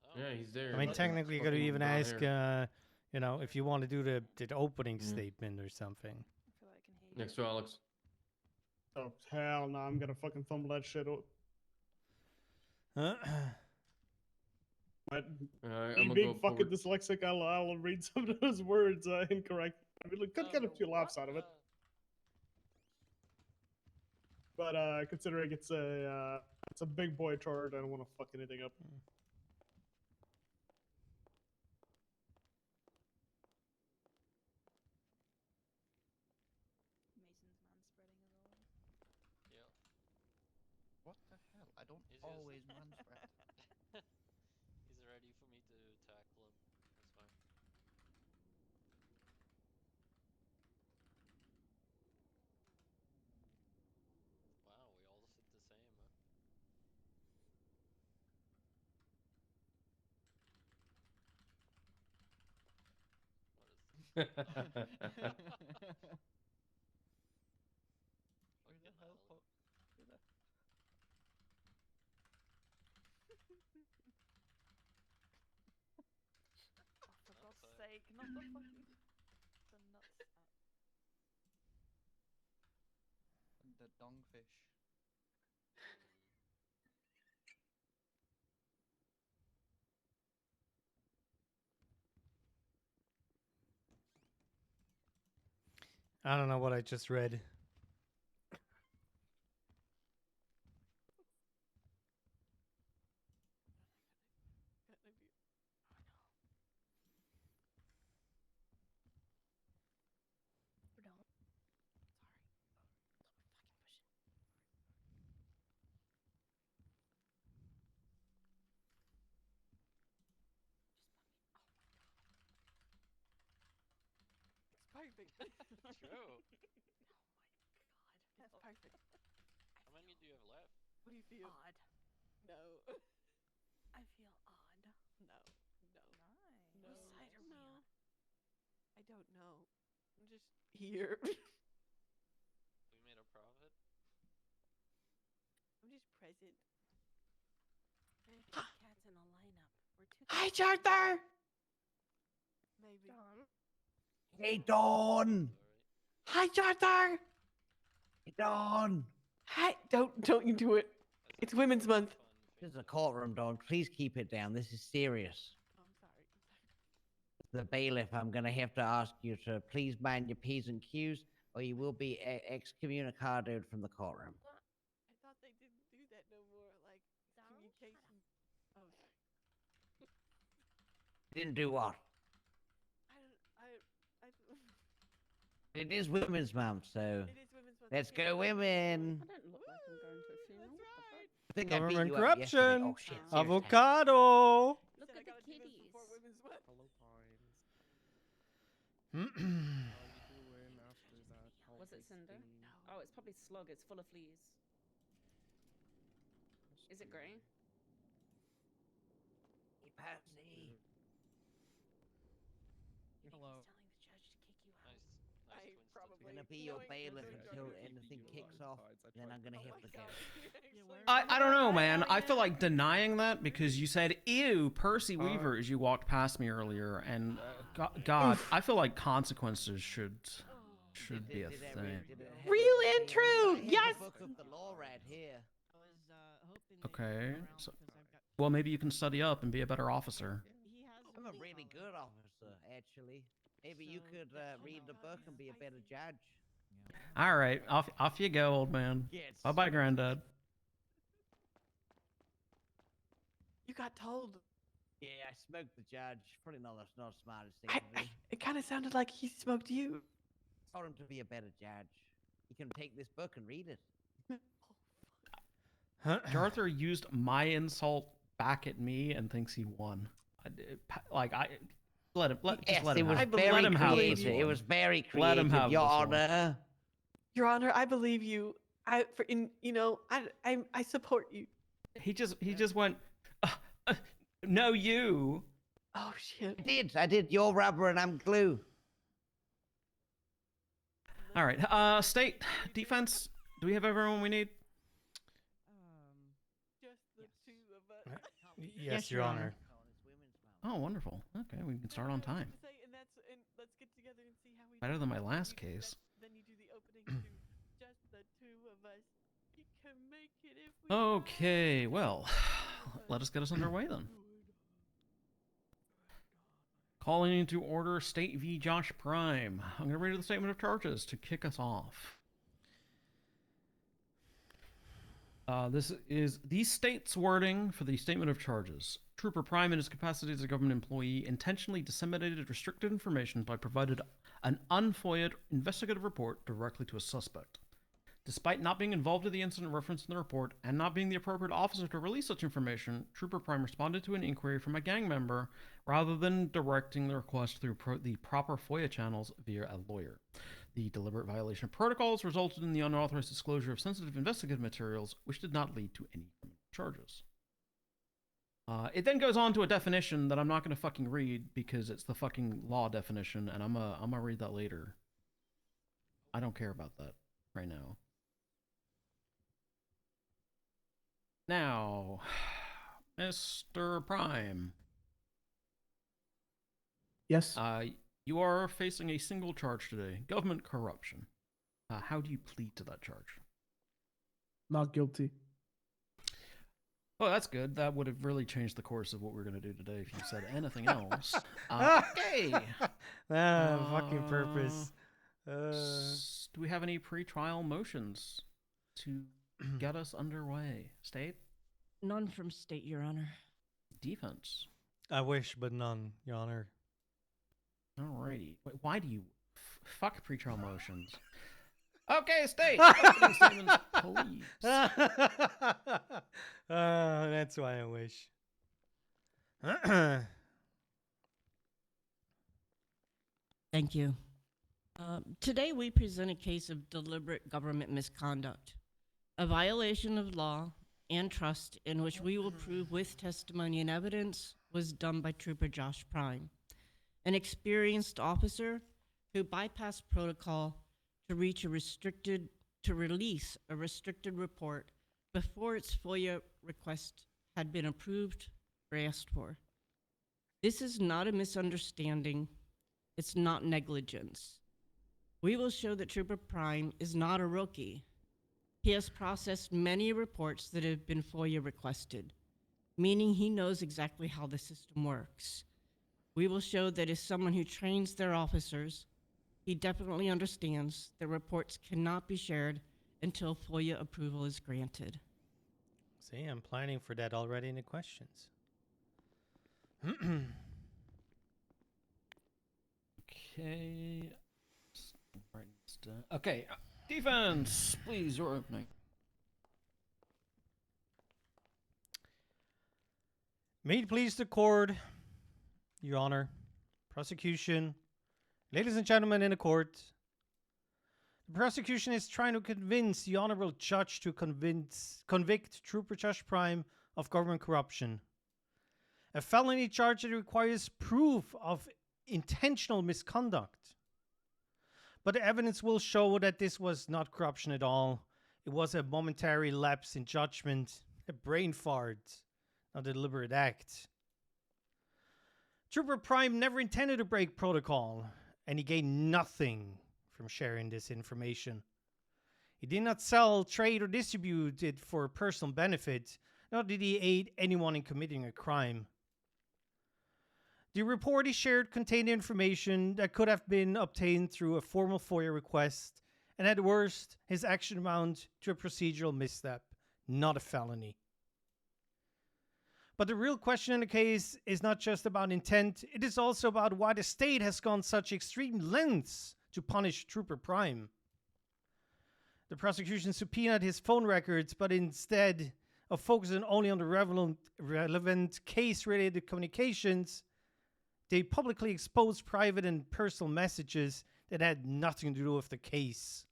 Oh, yeah, he's there. I mean, but technically, you it's could fucking even down ask, here. you know, if you want to do the opening Yeah. statement or something. I feel like I can hear Next you. to Alex. Oh hell no! I'm gonna fucking thumb that shit up. But I'm being gonna being go fucking forward. dyslexic, I'll read some of those words incorrect. I mean, could get a few laughs out of it. But considering it's a big boy chart, I don't want to fuck anything up. Mason's man spreading as always. Yeah. What the hell? I don't He's always just- man spread. He's ready for me to tackle him. That's fine. Wow, we all sit the same, huh? What is this? Where the Fucking hell? hell. Where the... Oh, for God's That's sake, not the fucking... the nuts. The dongfish. I don't know what I just read. Perfect. True. That's perfect. How many do you have left? What do you feel? Odd. No. I feel odd. No. No. Nice. No. What side are we on? I don't know. I'm just here. We made a profit? I'm just present. There's two cats in a lineup. We're two Hi, cats in a lineup. Charter. Maybe. Hey, Dawn. Hi, Charter. Hey, Dawn. Hi. Don't you do it. It's Women's Month. This is a courtroom, Dawn. Please keep it down. This is serious. Oh, I'm sorry. The bailiff, I'm going to have to ask you to please mind your P's and Q's, or you will be excommunicated from the courtroom. I thought they didn't do that no more. Like communication. Oh, sorry. Didn't do what? I It is Women's Month, so It is Women's Month. let's I can't go, do it. women. I don't look like I'm going to a funeral. What the fuck? I think I beat Government you up yesterday. corruption. Oh, shit. Seriously. Avocado. He Look said I at the gotta do this kitties. before Women's Month. Hello, Pines. Hmm. How you doing after that? Was it Cinder? harvesting? Oh, it's probably slug. It's full of fleas. Is it grey? Hey, Patsy. Hello. He's telling the judge to kick you out. Nice. I Nice twins. probably Gonna be your bailiff until anything kicks off. Then I'm gonna have to go. I don't know, man. I feel like denying that because you said, ew, Percy Weaver as you walked past me earlier. And God, I feel like consequences should be a thing. Real and true. Yes. The book of the law right here. Okay. So, well, maybe you can study up and be a better officer. I'm a really good officer, actually. Maybe you could read the book and be a better judge. All right, off you go, old man. Yes. Bye bye, granddad. You got told. Yeah, I smoked the judge. Probably not the smartest thing to do. It kind of sounded like he smoked you. I told him to be a better judge. He can take this book and read it. Arthur used my insult back at me and thinks he won. Let him. Yes, Let it him was have, very let him have this creative. It one. was very creative, Let him have Your this one. Honor. Your Honor, I believe you. I support you. He just went. No, you. Oh shit. I did. You're rubber and I'm glue. All right. State defense. Do we have everyone we need? Just the two of us. Yes, Your Honor. Oh, wonderful. Okay, we can start on time. And let's get together and see how we Better than my last case. Then you do the opening to just the two of us. We can make it if we Okay, well, let us get us underway then. Calling into order State v. Josh Prime. I'm going to read the statement of charges to kick us off. This is the state's wording for the statement of charges. Trooper Prime, in his capacity as a government employee, intentionally disseminated restricted information by providing an unfoiled investigative report directly to a suspect. Despite not being involved in the incident referenced in the report and not being the appropriate officer to release such information, Trooper Prime responded to an inquiry from a gang member rather than directing the request through the proper FOIA channels via a lawyer. The deliberate violation of protocols resulted in the unauthorized disclosure of sensitive investigative materials, which did not lead to any criminal charges. It then goes on to a definition that I'm not going to fucking read because it's the fucking law definition, and I'm gonna read that later. I don't care about that right now. Now, Mr. Prime. Yes. You are facing a single charge today, government corruption. How do you plead to that charge? Not guilty. Oh, that's good. That would have really changed the course of what we're going to do today if you said anything else. Okay. Fucking purpose. Do we have any pre-trial motions to get us underway? State? None from state, Your Honor. Defense? I wish, but none, Your Honor. Alrighty. Wait, why do you fuck pre-trial motions? Okay, state. Opening statements, please. That's why I wish. Thank you. Today we present a case of deliberate government misconduct, a violation of law and trust in which we will prove with testimony and evidence was done by Trooper Josh Prime, an experienced officer who bypassed protocol to release a restricted report before its FOIA request had been approved or asked for. This is not a misunderstanding. It's not negligence. We will show that Trooper Prime is not a rookie. He has processed many reports that have been FOIA requested, meaning he knows exactly how the system works. We will show that as someone who trains their officers, he definitely understands that reports cannot be shared until FOIA approval is granted. See, I'm planning for that already in the questions. Okay. Okay, defense, please, your opening. May it please the court, Your Honor, prosecution, ladies and gentlemen in the court. The prosecution is trying to convince the honorable judge to convict Trooper Josh Prime of government corruption. A felony charge that requires proof of intentional misconduct. But the evidence will show that this was not corruption at all. It was a momentary lapse in judgment, a brain fart, not a deliberate act. Trooper Prime never intended to break protocol, and he gained nothing from sharing this information. He did not sell, trade, or distribute it for personal benefit, nor did he aid anyone in committing a crime. The report he shared contained information that could have been obtained through a formal FOIA request, and at worst, his action amounted to a procedural misstep, not a felony. But the real question in the case is not just about intent, it is also about why the state has gone such extreme lengths to punish Trooper Prime. The prosecution subpoenaed his phone records, but instead of focusing only on the relevant case-related communications, they publicly exposed private and personal messages that had nothing to do with the case.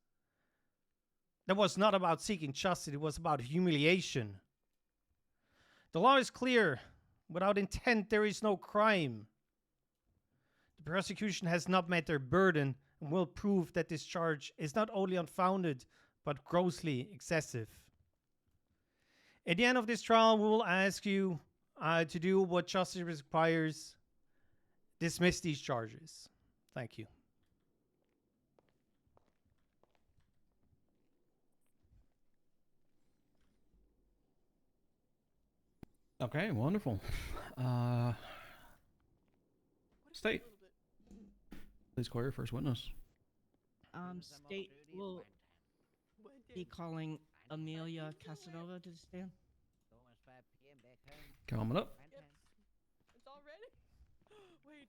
That was not about seeking justice, it was about humiliation. The law is clear. Without intent, there is no crime. The prosecution has not met their burden and will prove that this charge is not only unfounded, but grossly excessive. At the end of this trial, we will ask you to do what justice requires. Dismiss these charges. Thank you. Okay, wonderful. State. Please call your first witness. State will be calling Amelia Casanova to the stand. Almost 5 p.m. back home. Coming up. It's already? Wait.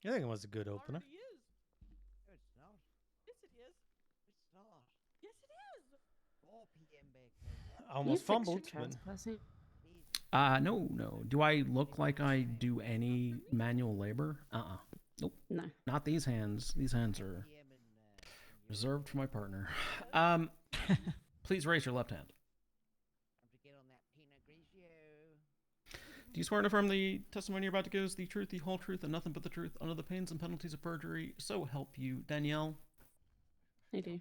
I think it was a good opener. Already is. No, it's not. Yes, it is. It's not. Yes, it is. 4 p.m. back home. I almost fumbled. No. Do I look like I do any manual labor? Nope. No. Not these hands. These hands are reserved for my partner. Please raise your left hand. Time to get on that Pinot Grigio. Do you swear and affirm the testimony you're about to give is the truth, the whole truth, and nothing but the truth under the pains and penalties of perjury? So help you, Danielle. I do.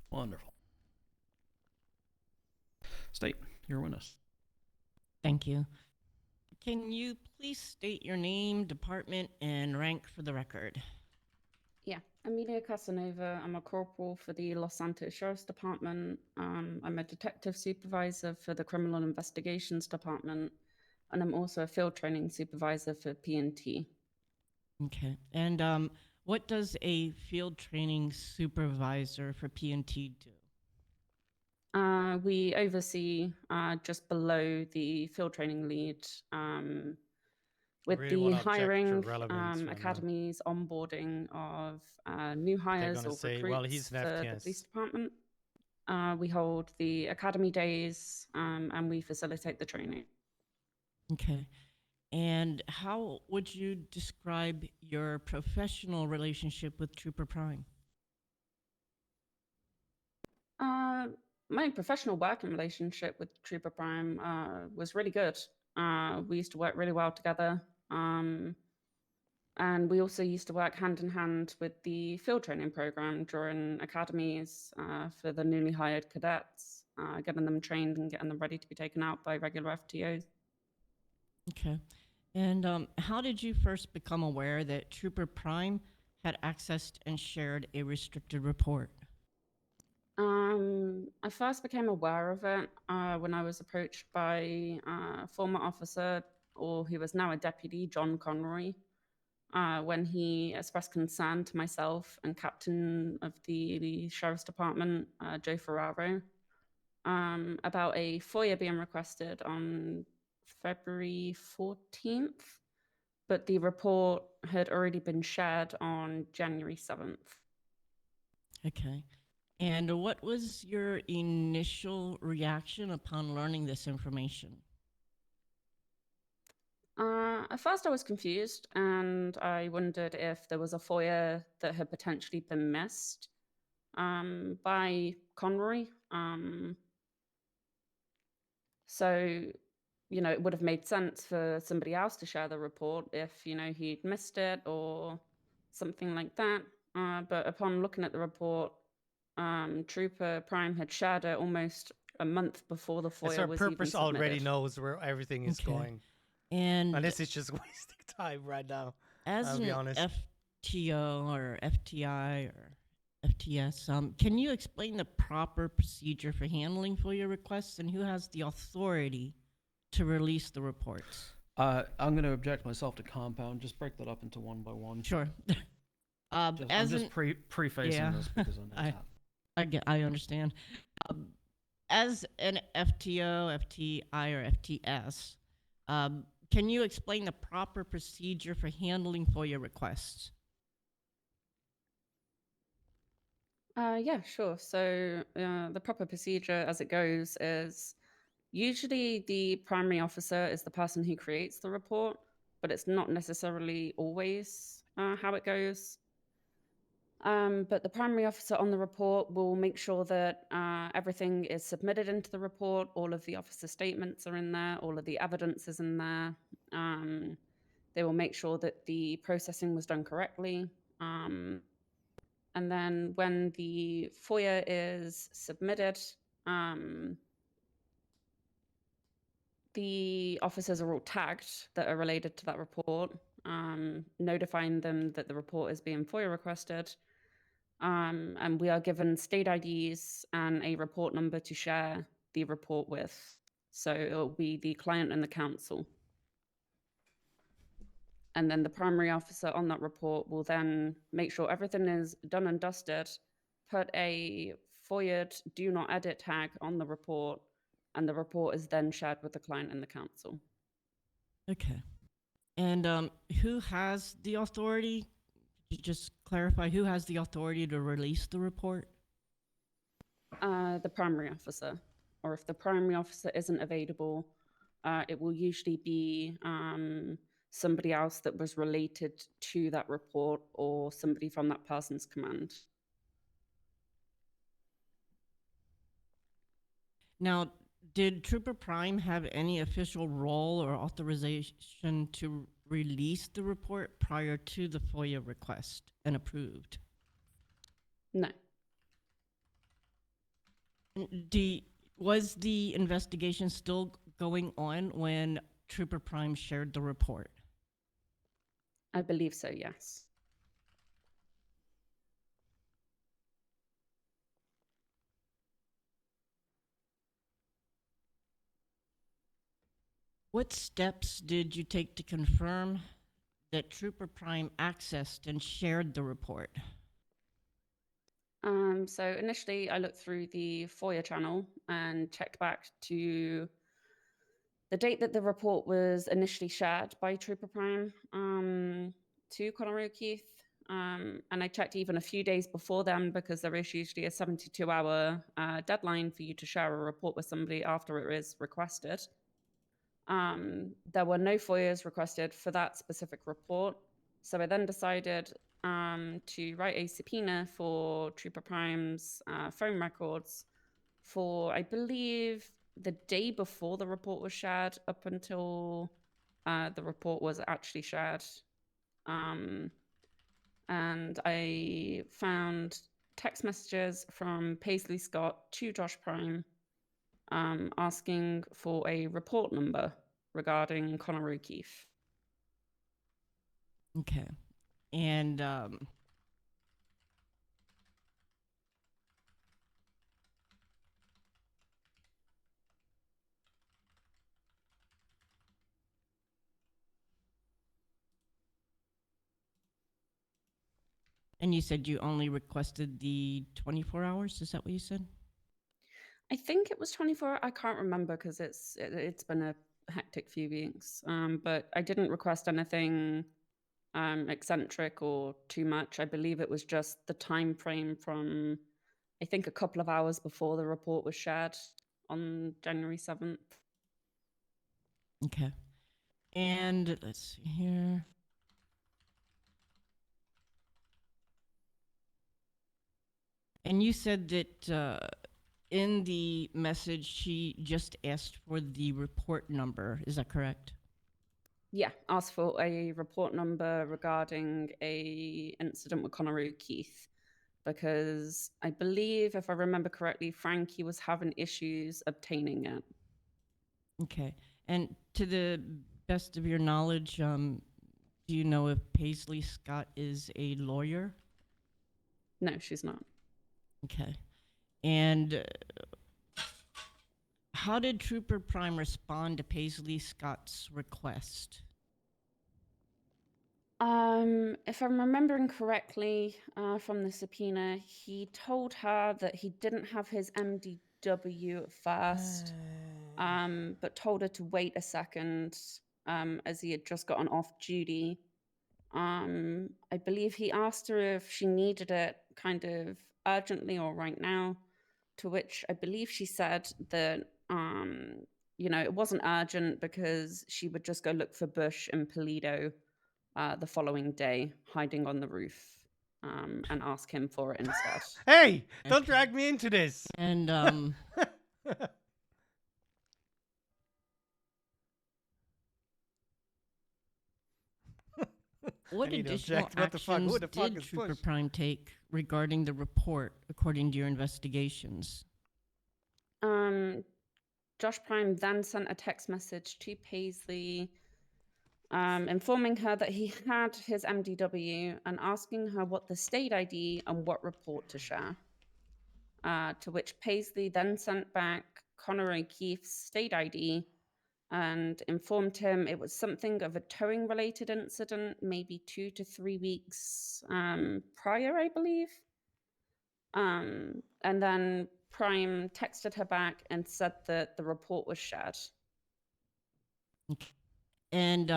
Wonderful. State, you're a witness. Thank you. Can you please state your name, department, and rank for the record? Yeah, Amelia Casanova. I'm a corporal for the Los Santos Sheriff's Department. I'm a detective supervisor for the Criminal Investigations Department, and I'm also a field training supervisor for P&T. Okay. And what does a field training supervisor for P&T do? We oversee just below the field training lead with really the wanna object for hiring, relevance right now. academies, onboarding of new hires gonna or say, recruits well, he's an for the FTS. police department. We hold the academy days and we facilitate the training. Okay. And how would you describe your professional relationship with Trooper Prime? My professional working relationship with Trooper Prime was really good. We used to work really well together. And we also used to work hand in hand with the field training program during academies for the newly hired cadets, getting them trained and getting them ready to be taken out by regular FTOs. Okay. And how did you first become aware that Trooper Prime had accessed and shared a restricted report? I first became aware of it when I was approached by former officer, or who is now a deputy, John Conroy, when he expressed concern to myself and captain of the Sheriff's Department, Joe Ferraro, about a FOIA being requested on February 14th, but the report had already been shared on January 7th. Okay. And what was your initial reaction upon learning this information? At first I was confused and I wondered if there was a FOIA that had potentially been missed by Conroy. So it would have made sense for somebody else to share the report if, he'd missed it or something like that. But upon looking at the report, Trooper Prime had shared it almost a month before the It's FOIA our was even purpose submitted. already knows where everything is Okay. going. And And this is just wasting time right now. as I'll an be honest. FTO or FTI or FTS, can you explain the proper procedure for handling FOIA requests and who has the authority to release the reports? I'm going to object myself to compound. Just break that up into one by one. Sure. I'm just an- prefacing yeah, this because I know it's I understand. As an FTO, FTI, or FTS, can you explain the proper procedure for handling FOIA requests? Yeah, sure. So the proper procedure as it goes is usually the primary officer is the person who creates the report, but it's not necessarily always how it goes. But the primary officer on the report will make sure that everything is submitted into the report. All of the officer statements are in there. All of the evidence is in there. They will make sure that the processing was done correctly. And then when the FOIA is submitted, the officers are all tagged that are related to that report, notifying them that the report is being FOIA requested. And we are given state IDs and a report number to share the report with. So it'll be the client and the counsel. And then the primary officer on that report will then make sure everything is done and dusted, put a FOIA'd do not edit tag on the report, and the report is then shared with the client and the counsel. Okay. And who has the authority? Could you just clarify who has the authority to release the report? The primary officer, or if the primary officer isn't available, it will usually be somebody else that was related to that report or somebody from that person's command. Now, did Trooper Prime have any official role or authorization to release the report prior to the FOIA request and approved? No. Was the investigation still going on when Trooper Prime shared the report? I believe so, yes. What steps did you take to confirm that Trooper Prime accessed and shared the report? So initially I looked through the FOIA channel and checked back to the date that the report was initially shared by Trooper Prime to Conor O'Keefe. And I checked even a few days before then because there is usually a 72-hour deadline for you to share a report with somebody after it is requested. There were no FOIAs requested for that specific report. So I then decided to write a subpoena for Trooper Prime's phone records for, I believe, the day before the report was shared up until the report was actually shared. And I found text messages from Paisley Scott to Josh Prime asking for a report number regarding Conor O'Keefe. Okay. And you said you only requested the 24 hours? Is that what you said? I think it was 24. I can't remember because it's been a hectic few weeks. But I didn't request anything eccentric or too much. I believe it was just the time frame from, I think, a couple of hours before the report was shared on January 7th. Okay. And let's see here. And you said that in the message, she just asked for the report number. Is that correct? Yeah, asked for a report number regarding a incident with Connor O'Keefe, because I believe, if I remember correctly, Frankie was having issues obtaining it. Okay. And to the best of your knowledge, do you know if Paisley Scott is a lawyer? No, she's not. Okay. And how did Trooper Prime respond to Paisley Scott's request? If I'm remembering correctly from the subpoena, he told her that he didn't have his MDW at first, but told her to wait a second as he had just gotten off duty. I believe he asked her if she needed it kind of urgently or right now, to which I believe she said that, it wasn't urgent because she would just go look for Bush and Pulido the following day, hiding on the roof, and ask him for it instead. Hey, don't drag me into this. And what I need to additional object. What the fuck? actions Who the fuck did is Trooper Bush? Prime take regarding the report, according to your investigations? Josh Prime then sent a text message to Paisley, informing her that he had his MDW and asking her what the state ID and what report to share. To which Paisley then sent back Connor O'Keefe's state ID and informed him it was something of a towing related incident, maybe 2 to 3 weeks prior, I believe. And then Prime texted her back and said that the report was shared. And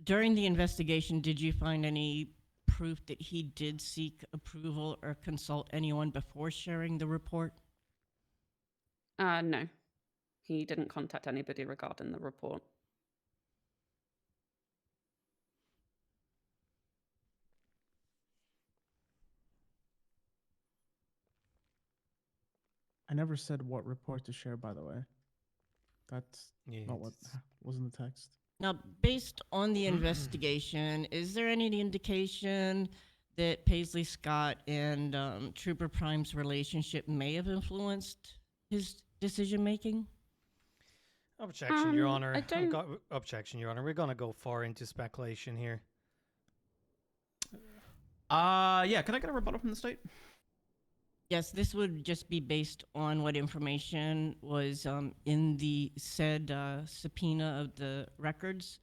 during the investigation, did you find any proof that he did seek approval or consult anyone before sharing the report? No, he didn't contact anybody regarding the report. I never said what report to share, by the way. That's not what was in the text. Now, based on the investigation, is there any indication that Paisley Scott and Trooper Prime's relationship may have influenced his decision making? Objection, Your Honor. I don't- Objection, Your Honor. We're gonna go far into speculation here. Yeah, can I get a rebuttal from the state? Yes, this would just be based on what information was in the said subpoena of the records.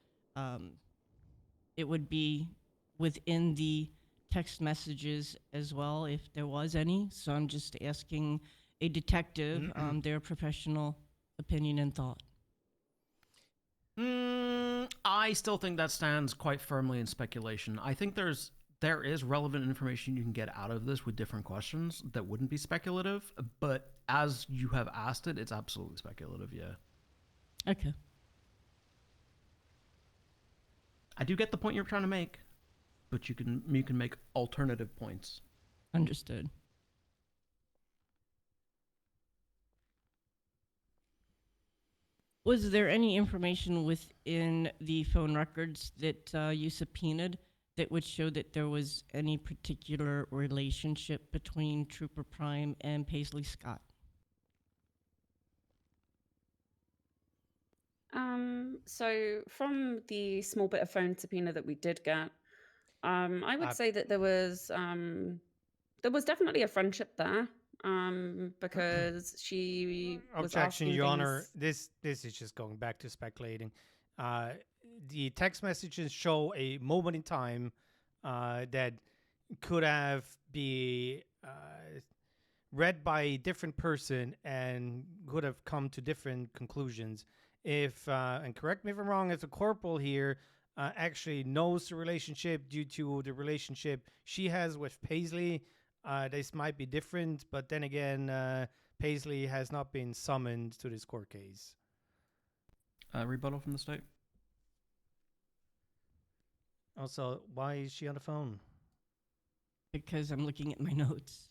It would be within the text messages as well, if there was any. So I'm just asking a detective their professional opinion and thought. I still think that stands quite firmly in speculation. I think there is relevant information you can get out of this with different questions that wouldn't be speculative, but as you have asked it, it's absolutely speculative, yeah. Okay. I do get the point you're trying to make, but you can make alternative points. Understood. Was there any information within the phone records that you subpoenaed that would show that there was any particular relationship between Trooper Prime and Paisley Scott? So from the small bit of phone subpoena that we did get, I would Uh, say that there was definitely a friendship there, because she was Objection, asking Your Honor. things- This is just going back to speculating. The text messages show a moment in time that could have been read by a different person and could have come to different conclusions. If and correct me if I'm wrong, if the corporal here actually knows the relationship due to the relationship she has with Paisley, this might be different. But then again, Paisley has not been summoned to this court case. Rebuttal from the state? Also, why is she on the phone? Because I'm looking at my notes.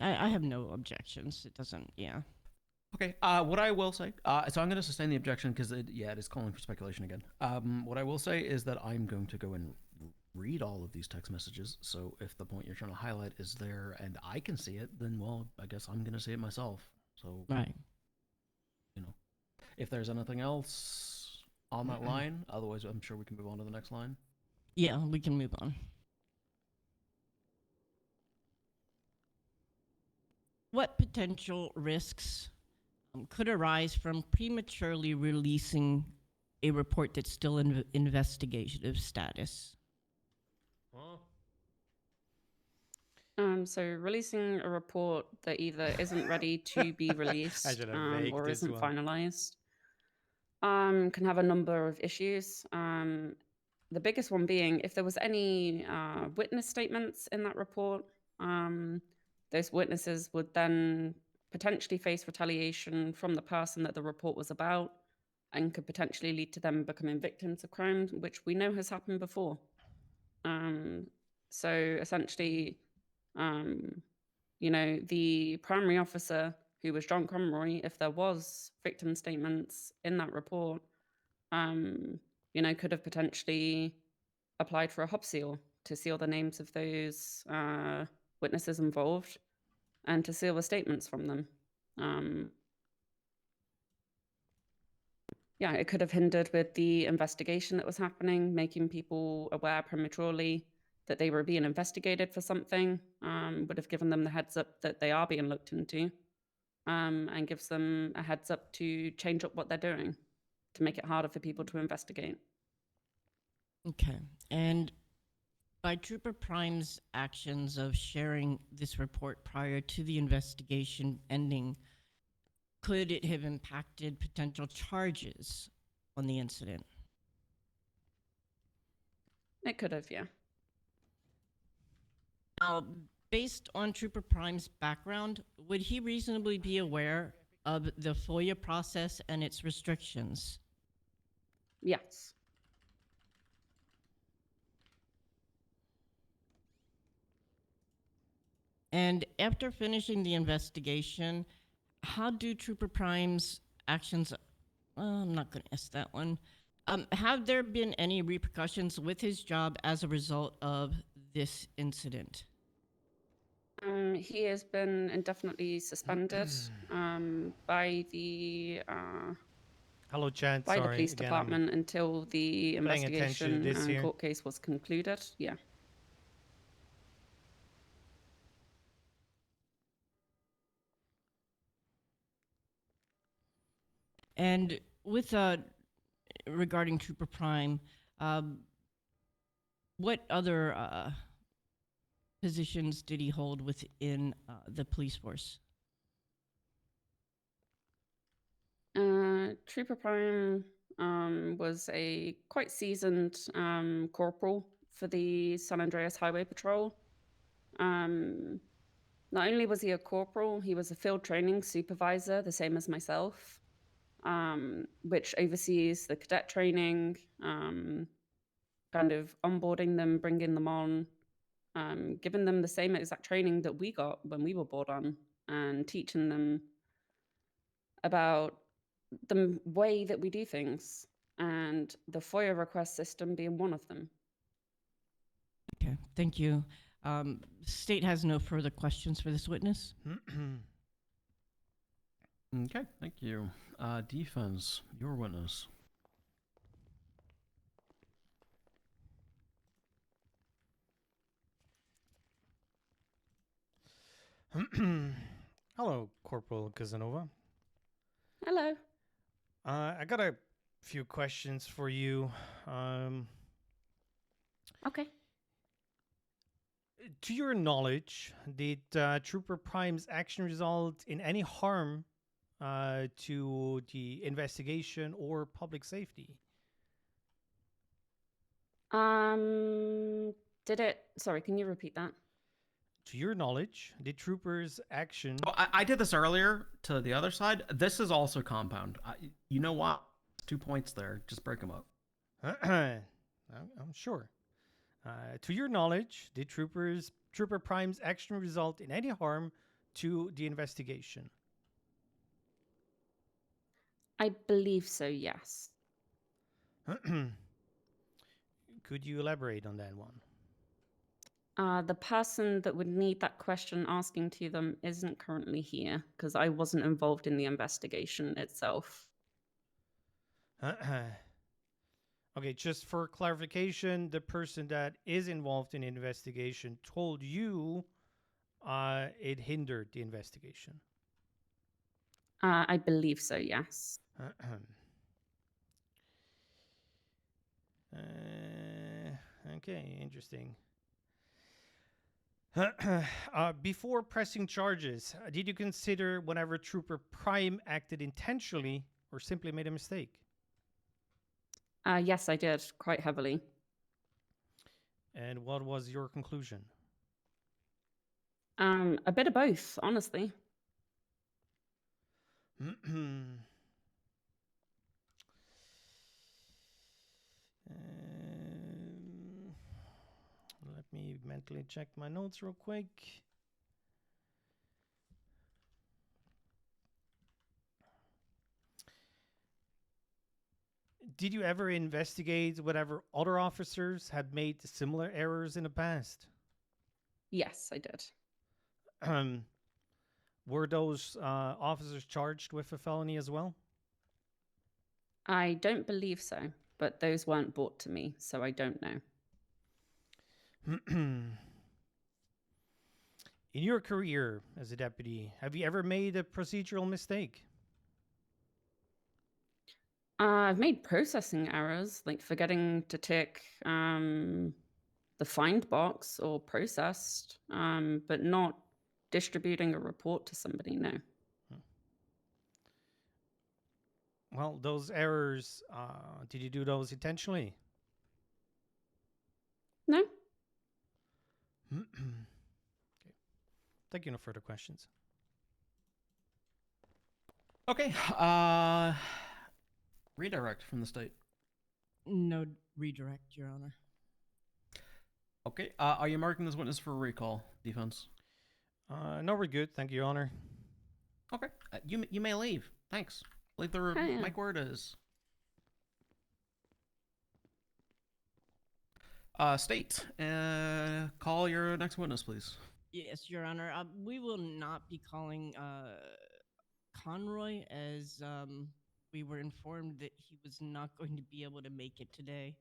I have no objections. It doesn't. Yeah. Okay. What I will say, so I'm going to sustain the objection because it is calling for speculation again. What I will say is that I'm going to go and read all of these text messages. So if the point you're trying to highlight is there and I can see it, then well, I guess I'm going to see it myself. So Right. you know, if there's anything else on that line, otherwise I'm sure we can move on to the next line. Yeah, we can move on. What potential risks could arise from prematurely releasing a report that's still in investigative status? So releasing a report that either isn't ready to be released should have faked or this isn't one. finalized can have a number of issues. The biggest one being if there was any witness statements in that report, those witnesses would then potentially face retaliation from the person that the report was about and could potentially lead to them becoming victims of crime, which we know has happened before. So essentially, the primary officer who was John Conroy, if there was victim statements in that report, could have potentially applied for a hub seal to seal the names of those witnesses involved and to seal the statements from them. It could have hindered with the investigation that was happening, making people aware prematurely that they were being investigated for something, would have given them the heads up that they are being looked into, and gives them a heads up to change up what they're doing to make it harder for people to investigate. Okay. And by Trooper Prime's actions of sharing this report prior to the investigation ending, could it have impacted potential charges on the incident? It could have, yeah. Now, based on Trooper Prime's background, would he reasonably be aware of the FOIA process and its restrictions? Yes. And after finishing the investigation, how do Trooper Prime's actions, I'm not going to ask that one. Have there been any repercussions with his job as a result of this incident? He has been indefinitely suspended by the Hello, Chad. by Sorry, the police again, department until the paying attention to investigation this and here. court case was concluded. Yeah. And with regarding Trooper Prime, what other positions did he hold within the police force? Trooper Prime was a quite seasoned corporal for the San Andreas Highway Patrol. Not only was he a corporal, he was a field training supervisor, the same as myself, which oversees the cadet training, kind of onboarding them, bringing them on, giving them the same exact training that we got when we were brought on, and teaching them about the way that we do things, and the FOIA request system being one of them. Okay, thank you. State has no further questions for this witness. Okay, thank you. Defense, your witness. Hello, Corporal Casanova. Hello. I got a few questions for you. Okay. To your knowledge, did Trooper Prime's action result in any harm to the investigation or public safety? Did it? Sorry, can you repeat that? To your knowledge, did Trooper's action... Oh, I did this earlier to the other side. This is also compound. You know what? 2 points there. Just break them up. I'm sure. To your knowledge, did Trooper Prime's action result in any harm to the investigation? I believe so, yes. Could you elaborate on that one? The person that would need that question asking to them isn't currently here because I wasn't involved in the investigation itself. Okay, just for clarification, the person that is involved in the investigation told you it hindered the investigation. I believe so, yes. Okay, interesting. Before pressing charges, did you consider whenever Trooper Prime acted intentionally or simply made a mistake? Yes, I did, quite heavily. And what was your conclusion? A bit of both, honestly. Let me mentally check my notes real quick. Did you ever investigate whatever other officers had made similar errors in the past? Yes, I did. Were those officers charged with a felony as well? I don't believe so, but those weren't brought to me, so I don't know. In your career as a deputy, have you ever made a procedural mistake? I've made processing errors, like forgetting to tick the find box or processed, but not distributing a report to somebody, no. Well, those errors, did you do those intentionally? No. Okay. Thank you. No further questions. Okay. Redirect from the state. No redirect, Your Honor. Okay. Are you marking this witness for recall, defense? No, we're good. Thank you, Your Honor. Okay. You may leave. Thanks. Leave the room. Oh, yeah. Mike, where it is. State. Call your next witness, please. Yes, Your Honor. We will not be calling Conroy as we were informed that he was not going to be able to make it today,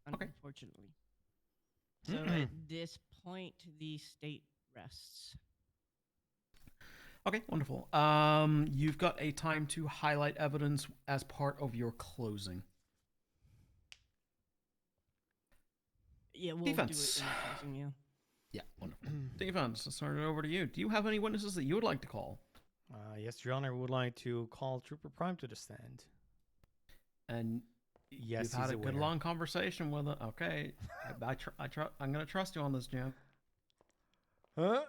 unfortunately. So at this point, the state rests. Okay, wonderful. You've got a time to highlight evidence as part of your closing. Yeah, we'll Defense. do it in the closing, yeah. Yeah, wonderful. Defense, let's turn it over to you. Do you have any witnesses that you would like to call? Yes, Your Honor, we would like to call Trooper Prime to the stand. And yes, you've had a aware. good long conversation with it. Okay, I'm gonna trust you on this, Jim. All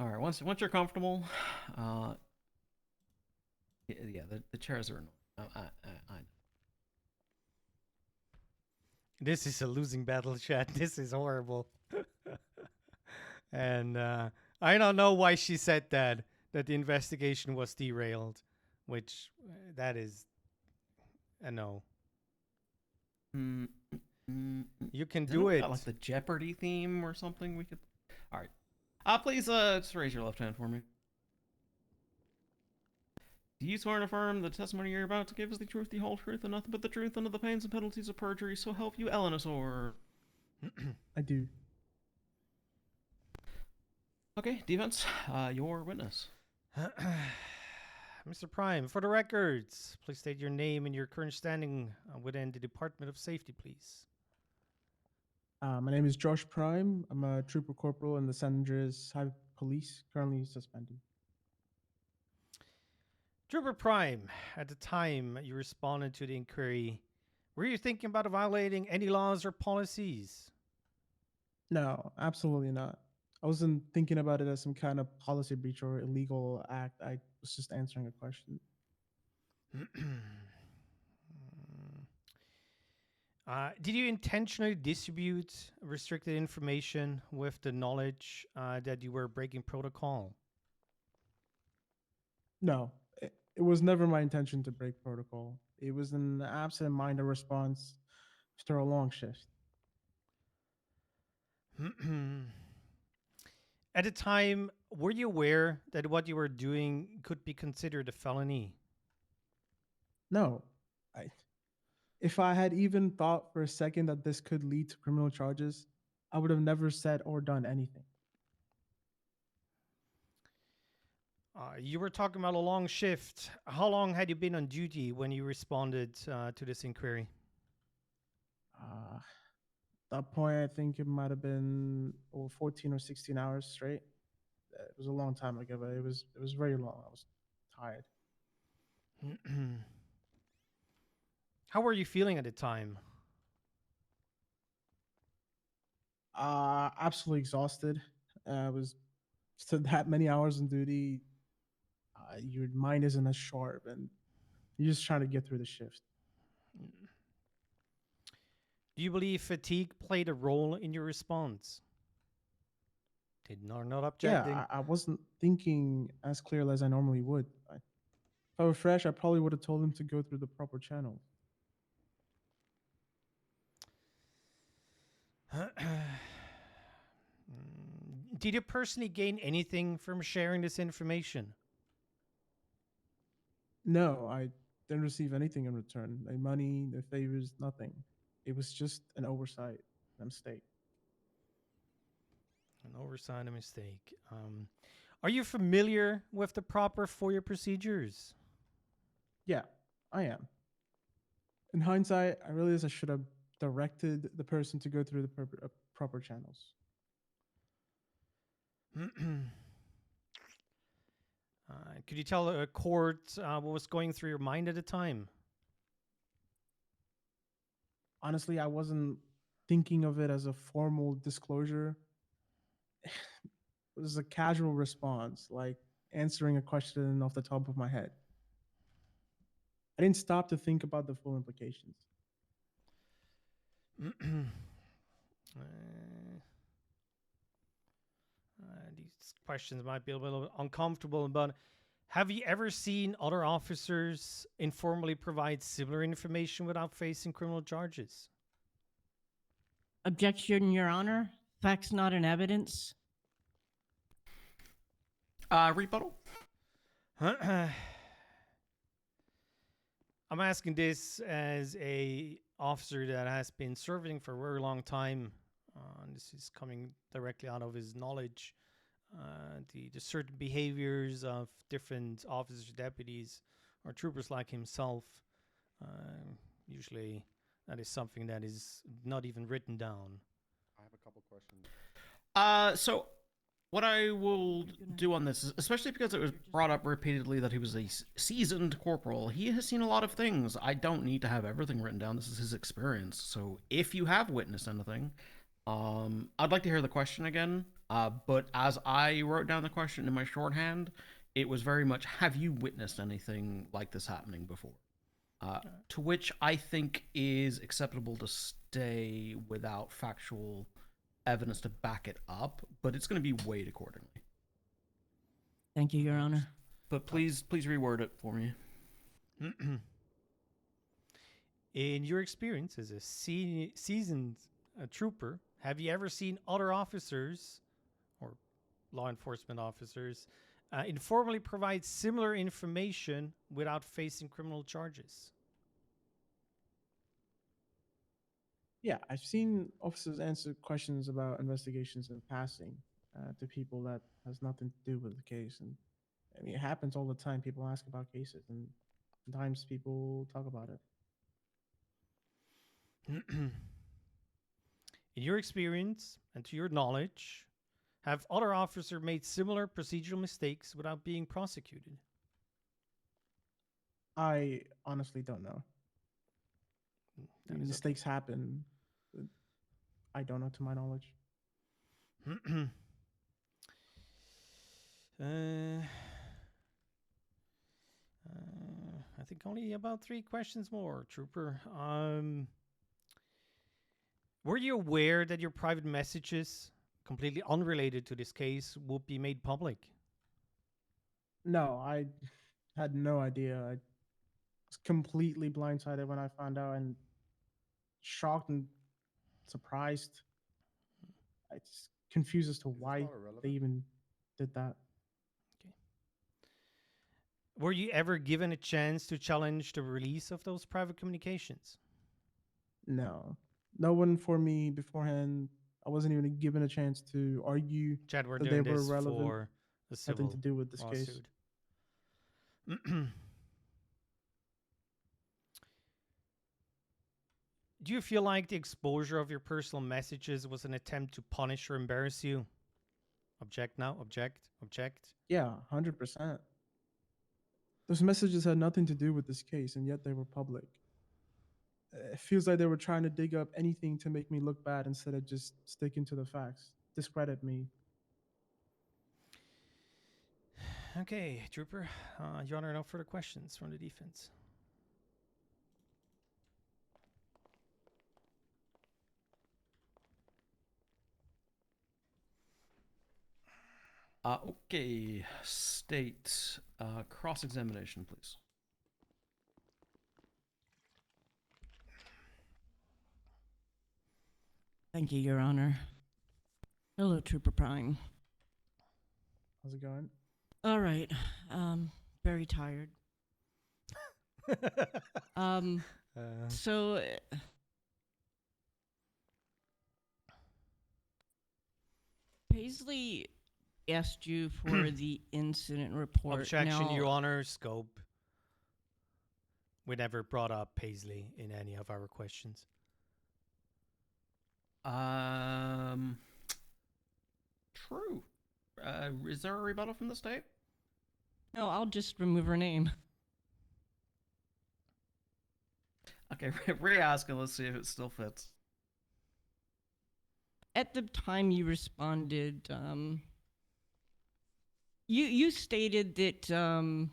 right, once you're comfortable, yeah, the chairs are annoying. I know. This is a losing battle, chat. This is horrible. And I don't know why she said that the investigation was derailed, which that is a no. You can do it. Like the Jeopardy theme or something. We could. All right. Please, just raise your left hand for me. Do you swear and affirm the testimony you're about to give is the truth, the whole truth, and nothing but the truth under the pains and penalties of perjury? So help you, Eleanor. I do. Okay, defense, your witness. Mr. Prime, for the records, please state your name and your current standing within the Department of Safety, please. My name is Josh Prime. I'm a trooper corporal in the San Andreas High Police, currently suspended. Trooper Prime, at the time you responded to the inquiry, were you thinking about violating any laws or policies? No, absolutely not. I wasn't thinking about it as some kind of policy breach or illegal act. I was just answering a question. Did you intentionally distribute restricted information with the knowledge that you were breaking protocol? No, it was never my intention to break protocol. It was an absent-minded response after a long shift. At the time, were you aware that what you were doing could be considered a felony? No, if I had even thought for a second that this could lead to criminal charges, I would have never said or done anything. You were talking about a long shift. How long had you been on duty when you responded to this inquiry? At that point, I think it might have been over 14 or 16 hours straight. It was a long time ago, but it was very long. I was tired. How were you feeling at the time? Absolutely exhausted. I was so that many hours on duty. Your mind isn't as sharp, and you're just trying to get through the shift. Do you believe fatigue played a role in your response? Did not objecting. Yeah, I wasn't thinking as clearly as I normally would. If I were fresh, I probably would have told him to go through the proper channels. Did you personally gain anything from sharing this information? No, I didn't receive anything in return. No money, no favors, nothing. It was just an oversight, a mistake. An oversight, a mistake. Are you familiar with the proper FOIA procedures? Yeah, I am. In hindsight, I realize I should have directed the person to go through the proper channels. Could you tell a court what was going through your mind at the time? Honestly, I wasn't thinking of it as a formal disclosure. It was a casual response, like answering a question off the top of my head. I didn't stop to think about the full implications. These questions might be a little uncomfortable, but have you ever seen other officers informally provide similar information without facing criminal charges? Objection, Your Honor. Facts not in evidence. Rebuttal? I'm asking this as a officer that has been serving for a very long time. This is coming directly out of his knowledge. The certain behaviors of different officers, deputies, or troopers like himself. Usually, that is something that is not even written down. I have a couple questions. So what I will do on this is, especially because it was brought up repeatedly that he was a seasoned corporal, he has seen a lot of things. I don't need to have everything written down. This is his experience. So if you have witnessed anything, I'd like to hear the question again. But as I wrote down the question in my shorthand, it was very much, have you witnessed anything like this happening before? To which I think is acceptable to stay without factual evidence to back it up, but it's going to be weighed accordingly. Thank you, Your Honor. But please reword it for me. In your experience as a seasoned trooper, have you ever seen other officers or law enforcement officers informally provide similar information without facing criminal charges? Yeah, I've seen officers answer questions about investigations in passing to people that has nothing to do with the case. And I mean, it happens all the time. People ask about cases, and sometimes people talk about it. In your experience and to your knowledge, have other officers made similar procedural mistakes without being prosecuted? I honestly don't know. That is Mistakes happen. But I don't know to my knowledge. I think only about 3 questions more, Trooper. Were you aware that your private messages, completely unrelated to this case, would be made public? No, I had no idea. I was completely blindsided when I found out, and shocked and surprised. It's confused as to why they even did that. Were you ever given a chance to challenge the release of those private communications? No, no one for me beforehand. I wasn't even given a chance to argue Chad, we're that doing they were this relevant. for a Nothing civil to do with this case. lawsuit. Do you feel like the exposure of your personal messages was an attempt to punish or embarrass you? Object now. Object. Object. Yeah, 100%. Those messages had nothing to do with this case, and yet they were public. It feels like they were trying to dig up anything to make me look bad instead of just sticking to the facts, discredit me. Okay, Trooper. Your Honor, no further questions from the defense. Okay, state cross-examination, please. Thank you, Your Honor. Hello, Trooper Prime. How's it going? All right. Very tired. So Paisley asked you for the incident report. Objection, Now, Your Honor. Scope. We never brought up Paisley in any of our questions. True. Is there a rebuttal from the state? no, I'll just remove her name. Okay, re-ask and let's see if it still fits. At the time you responded, you stated that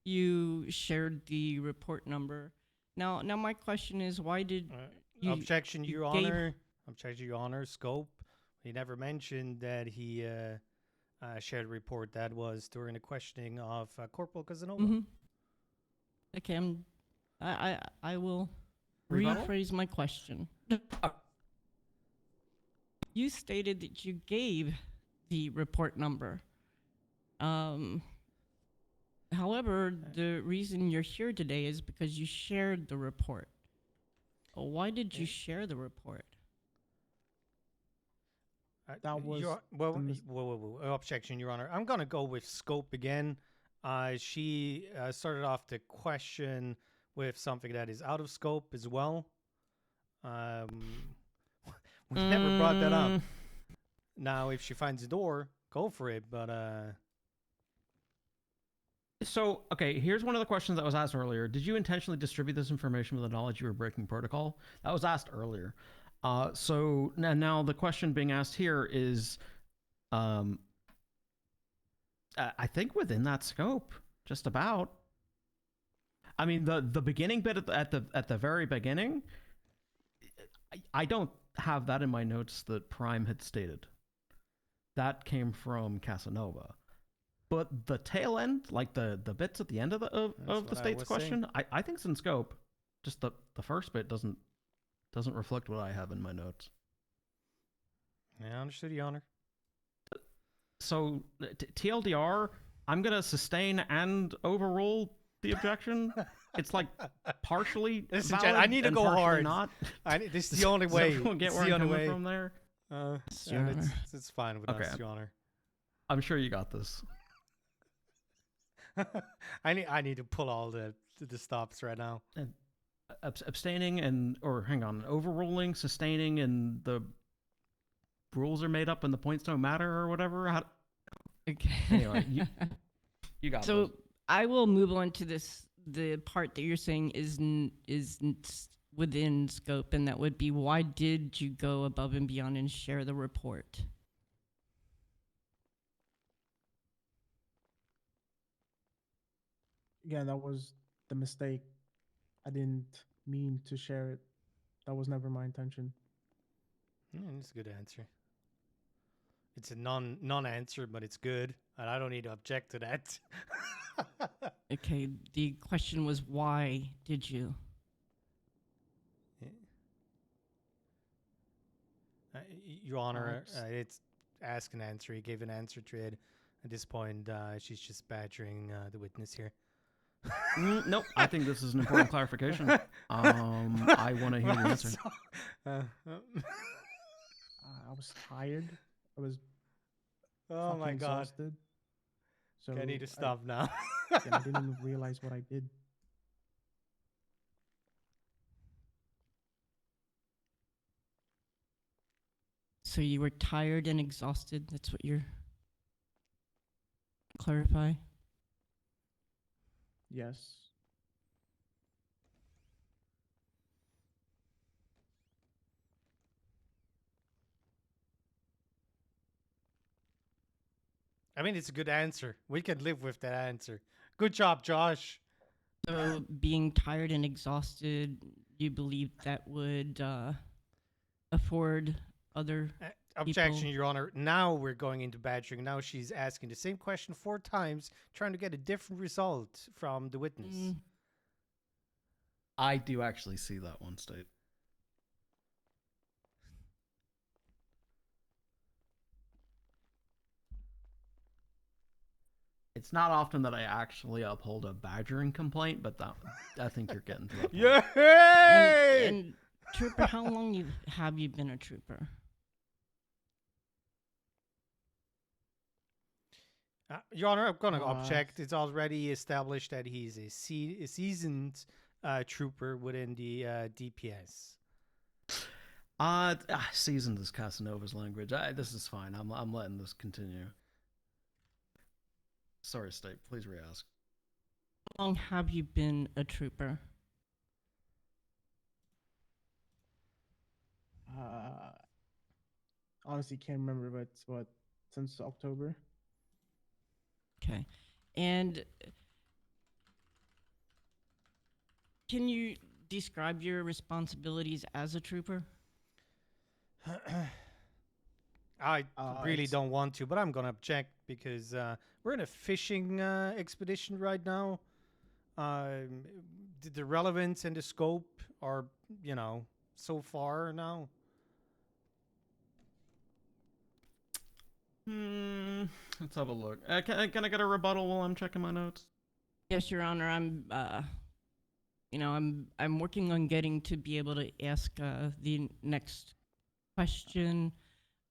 you shared the report number. Now my question is, why did you Objection, you Your gave- Honor. Objection, Your Honor. Scope. He never mentioned that he shared a report. That was during the questioning of Corporal Casanova. Mhm. Okay, I will Rebuttal? rephrase my question. You stated that you gave the report number. However, the reason you're here today is because you shared the report. Why did you share the report? That was Whoa, whoa. Objection, Your Honor. I'm gonna go with Scope again. She started off the question with something that is out of scope as well. We never brought that up. Now, if she finds a door, go for it. But So, okay, here's one of the questions that was asked earlier. Did you intentionally distribute this information with the knowledge you were breaking protocol? That was asked earlier. So now the question being asked here is, I think within that scope, just about. I mean, the beginning bit at the very beginning, I don't have that in my notes that Prime had stated. That came from Casanova. But the tail end, like the bits at the end of the state's question, I think it's in scope. Just the first bit doesn't reflect what I have in my notes. yeah, understood, Your Honor. So TLDR, I'm gonna sustain and overrule the objection. It's like partially Listen, valid Chad, I need to and go partially hard. Not. This is the only Does way. everyone get It's where the I'm only coming way. from there? Your Honor. It's fine with Okay. us, Your Honor. I'm sure you got this. I need to pull all the stops right now. And abstaining and overruling, sustaining, and the rules are made up and the points don't matter or whatever. Okay. Anyway, you got So this. I will move on to the part that you're saying is within scope, and that would be, why did you go above and beyond and share the report? Again, that was the mistake. I didn't mean to share it. That was never my intention. It's a good answer. It's a non-answer, but it's good, and I don't need to object to that. Okay, the question was why did you? Your Honor, it's- it's ask and answer. He gave an answer to it. At this point, she's just badgering the witness here. Nope. I think this is an important clarification. I want to hear the answer. I was tired. I was Oh my fucking god. exhausted. So I need to stop now. and I didn't even realize what I did. So you were tired and exhausted. That's what you're clarify. Yes. I mean, it's a good answer. We can live with that answer. Good job, Josh. So being tired and exhausted, you believe that would afford other Objection, people? Your Honor. Now we're going into badgering. Now she's asking the same question 4 times, trying to get a different result from the witness. I do actually see that one, State. It's not often that I actually uphold a badgering complaint, but that I think you're getting to that point. Yay! And trooper, how long have you been a trooper? Your Honor, I'm going to object. It's already established that he's a seasoned trooper within the DPS. Seasoned is Casanova's language. This is fine. I'm letting this continue. Sorry, State. Please re-ask. How long have you been a trooper? Honestly, can't remember, but it's what, since October. Okay, and can you describe your responsibilities as a trooper? I really don't want to, but I'm going to object because we're in a fishing expedition right now. The relevance and the scope are, so far now. Let's have a look. Can I get a rebuttal while I'm checking my notes? Yes, Your Honor. I'm working on getting to be able to ask the next question,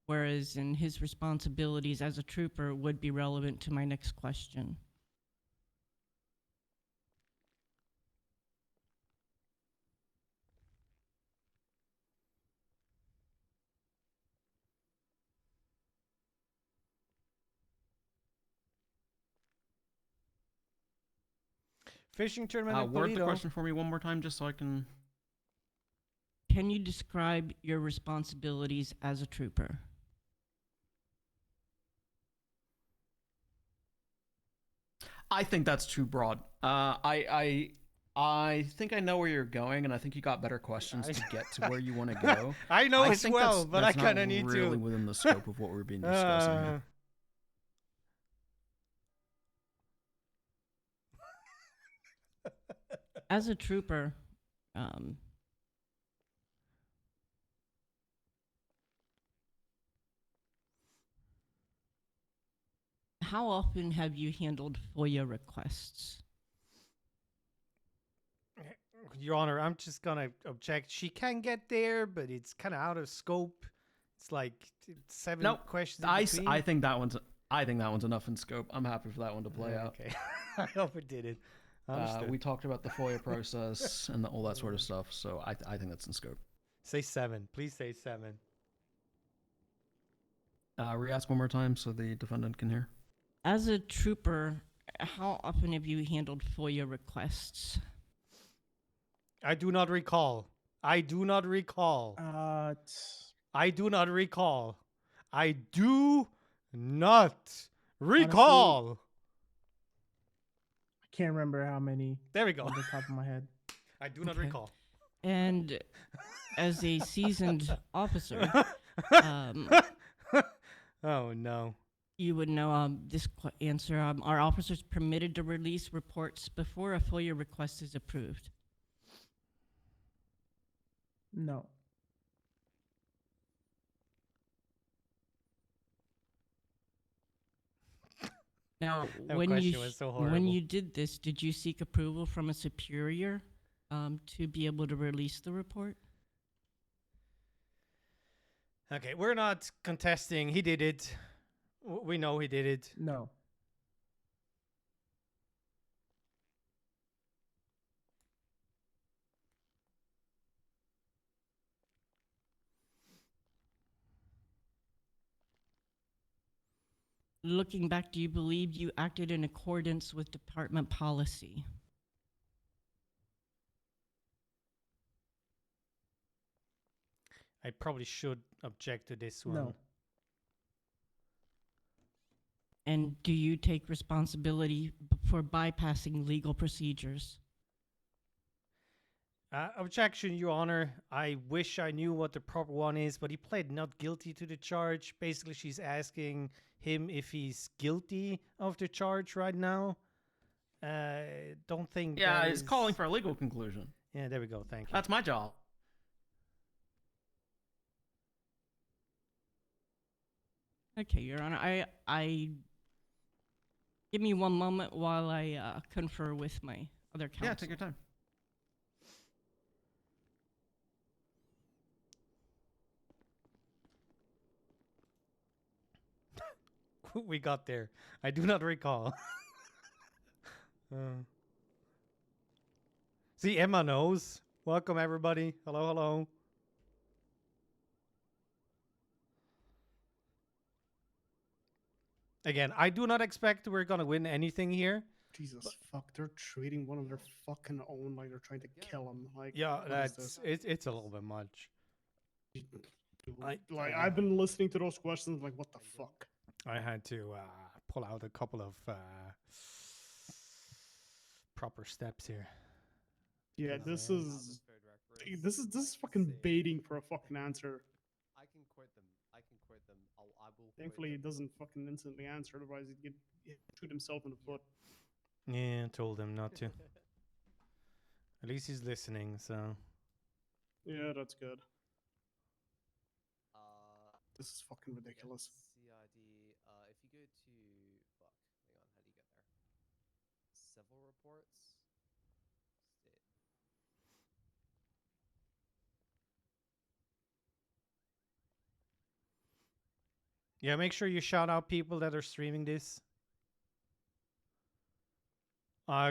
whereas in his responsibilities as a trooper would be relevant to my next question. Fishing tournament in Word the Toledo. question for me one more time, just so I can. Can you describe your responsibilities as a trooper? I think that's too broad. I think I know where you're going, and I think you got better questions to get to where you want to go. I know as think well, but that's I kind of not need to. really within the scope of what we're being discussing here. As a trooper, how often have you handled FOIA requests? Your Honor, I'm just gonna object. She can get there, but it's kind of out of scope. It's like 7 questions. I think that one's enough in scope. I'm happy for that one to play out. Okay, I hope it did it. We talked about the FOIA process and all that sort of stuff, so I think that's in scope. Say 7. Please say 7. Re-ask one more time so the defendant can hear. As a trooper, how often have you handled FOIA requests? I do not recall. I do not recall. I do not recall. I do not recall. Honestly, I can't remember how many. There we go. On the top of my head. I do not recall. And as a seasoned officer, oh no. you would know this answer. Are officers permitted to release reports before a FOIA request is approved? No. Now, That when question was so when horrible. you did this, did you seek approval from a superior to be able to release the report? Okay, we're not contesting. He did it. We know he did it. No. Looking back, do you believe you acted in accordance with department policy? I probably should object to this one. No. And do you take responsibility for bypassing legal procedures? Objection, Your Honor. I wish I knew what the proper one is, but he pled not guilty to the charge. Basically, she's asking him if he's guilty of the charge right now. Don't think. Yeah, that he's is- calling for a legal conclusion. Yeah, there we go. Thank you. That's my job. Okay, Your Honor. I give me one moment while I confer with my other counsel. Yeah, take your time. We got there. I do not recall. See, Emma knows. Welcome, everybody. Hello, hello. Again, I do not expect we're gonna win anything here. Jesus fuck, they're treating one of their fucking own like they're trying to kill him. Like, Yeah, what is that's this? it's a little bit much. Like, I've been listening to those questions. Like, what the fuck? I had to pull out a couple of proper steps here. Yeah, this is fucking baiting for a fucking answer. I can quit them. I can quit them. I will. Thankfully, he doesn't fucking instantly answer. Otherwise, he'd shoot himself in the foot. Yeah, I told him not to. At least he's listening, so. Yeah, that's good. This is fucking ridiculous. CID. If you go to fuck, hang on, how do you get there? Civil reports. State. Yeah, make sure you shout out people that are streaming this.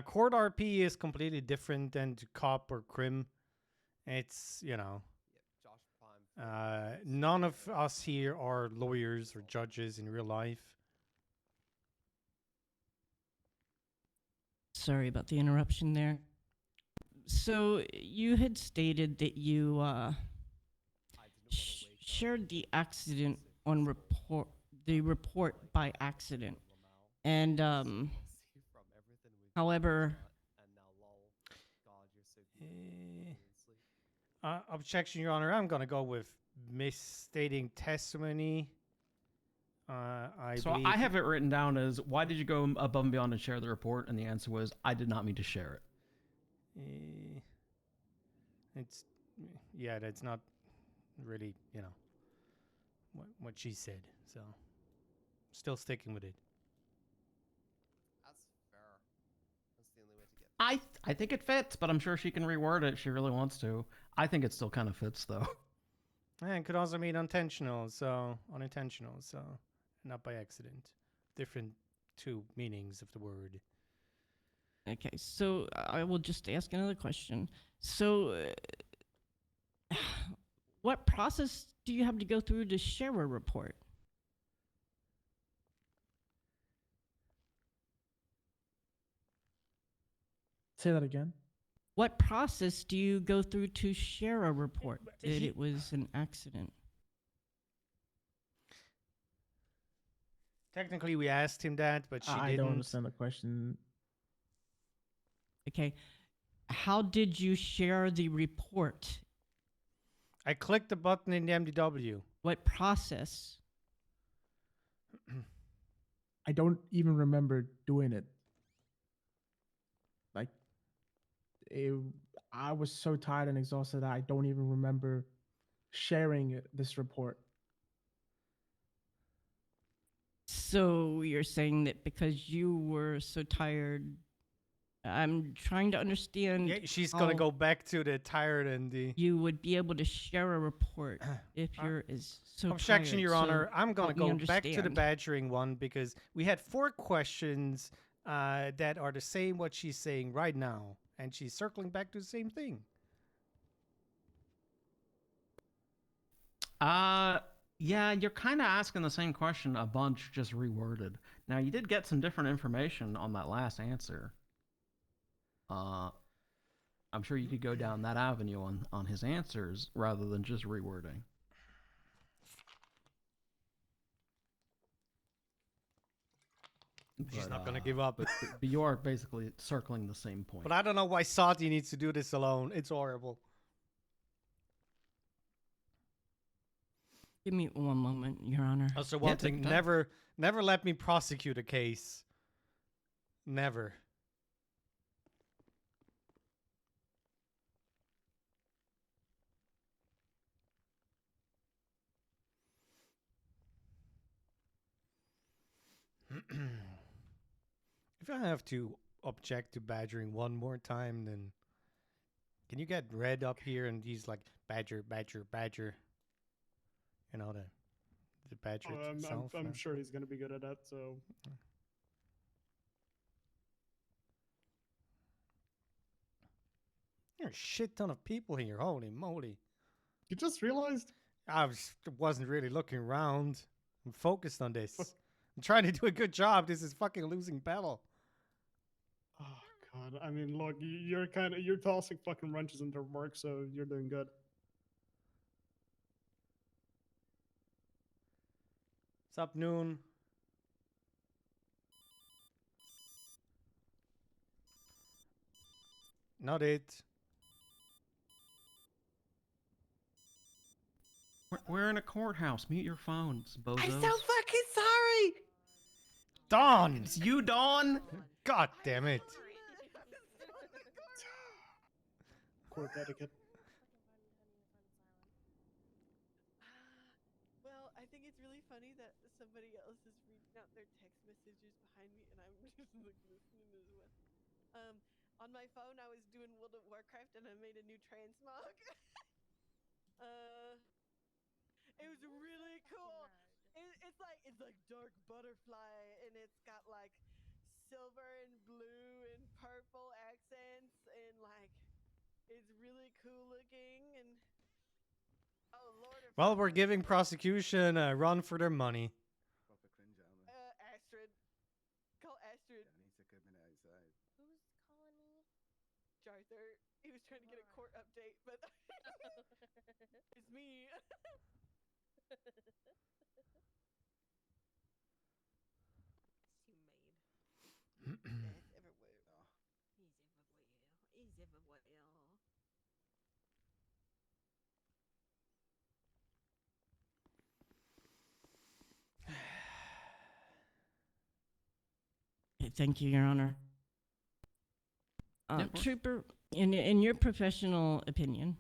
Court RP is completely different than to cop or crim. It's, you know. Yep, Josh Prime. None of us here are lawyers or judges in real life. Sorry about the interruption there. So you had stated that you shared the accident on the report by accident, and however. Objection, Your Honor. I'm gonna go with misstating testimony. So I have it written down as, why did you go above and beyond and share the report? And the answer was, I did not mean to share it. That's not really, you know, what she said. So, still sticking with it. That's fair. That's the only way to get. I think it fits, but I'm sure she can reword it if she really wants to. I think it still kind of fits, though. And it could also mean unintentional, so not by accident. Different two meanings of the word. Okay, so I will just ask another question. So, what process do you have to go through to share a report? Say that again. What process do you go through to share a report that it was an accident? Technically, we asked him that, but she I didn't. don't understand the question. Okay. how did you share the report? I clicked the button in the MDW. What process? I don't even remember doing it. Like, I was so tired and exhausted that I don't even remember sharing this report. So you're saying that because you were so tired, I'm trying to understand. Yeah, she's gonna how go back to the tired and the. You would be able to share a report if you're so Objection, tired. Your So Honor. I'm gonna help me go back to the understand. badgering one because we had 4 questions that are the same what she's saying right now, and she's circling back to the same thing. Yeah, you're kind of asking the same question a bunch, just reworded. Now, you did get some different information on that last answer. I'm sure you could go down that avenue on his answers rather than just rewording. She's not gonna give up. But you are basically circling the same point. But I don't know why Sati needs to do this alone. It's horrible. Give me one moment, Your Honor. Also, one take thing: your time. never let me prosecute a case. Never. If I have to object to badgering one more time, then can you get Red up here and he's like badger, badger, badger. You know the badger itself. I'm sure he's gonna be good at that. So There's a shit ton of people here. Holy moly! you just realized? Wasn't really looking around. I'm focused on this. I'm trying to do a good job. This is fucking a losing battle. Oh God! I mean, look, you're tossing fucking wrenches into work, so you're doing good. What's up, Noon? Not it. We're in a courthouse. Mute your phones, bozos. I'm so fucking sorry. Dawn! It's you, Dawn. God damn it. Court etiquette. Well, I think it's really funny that somebody else is reading out their text messages behind me, and I'm just like listening as well. On my phone, I was doing World of Warcraft, and I made a new transmog. It was really cool. It's like dark butterfly, and it's got like silver and blue and purple accents, and like it's really cool looking. And oh Lord! Well, we're giving prosecution a run for their money. Astrid, call Astrid. He's a good minute outside. Who's calling me? Jarther. He was trying to get a court update, but it's me. He's everywhere. He's everywhere. Thank you, Your Honor. Yeah, of course. Trooper, in your professional opinion,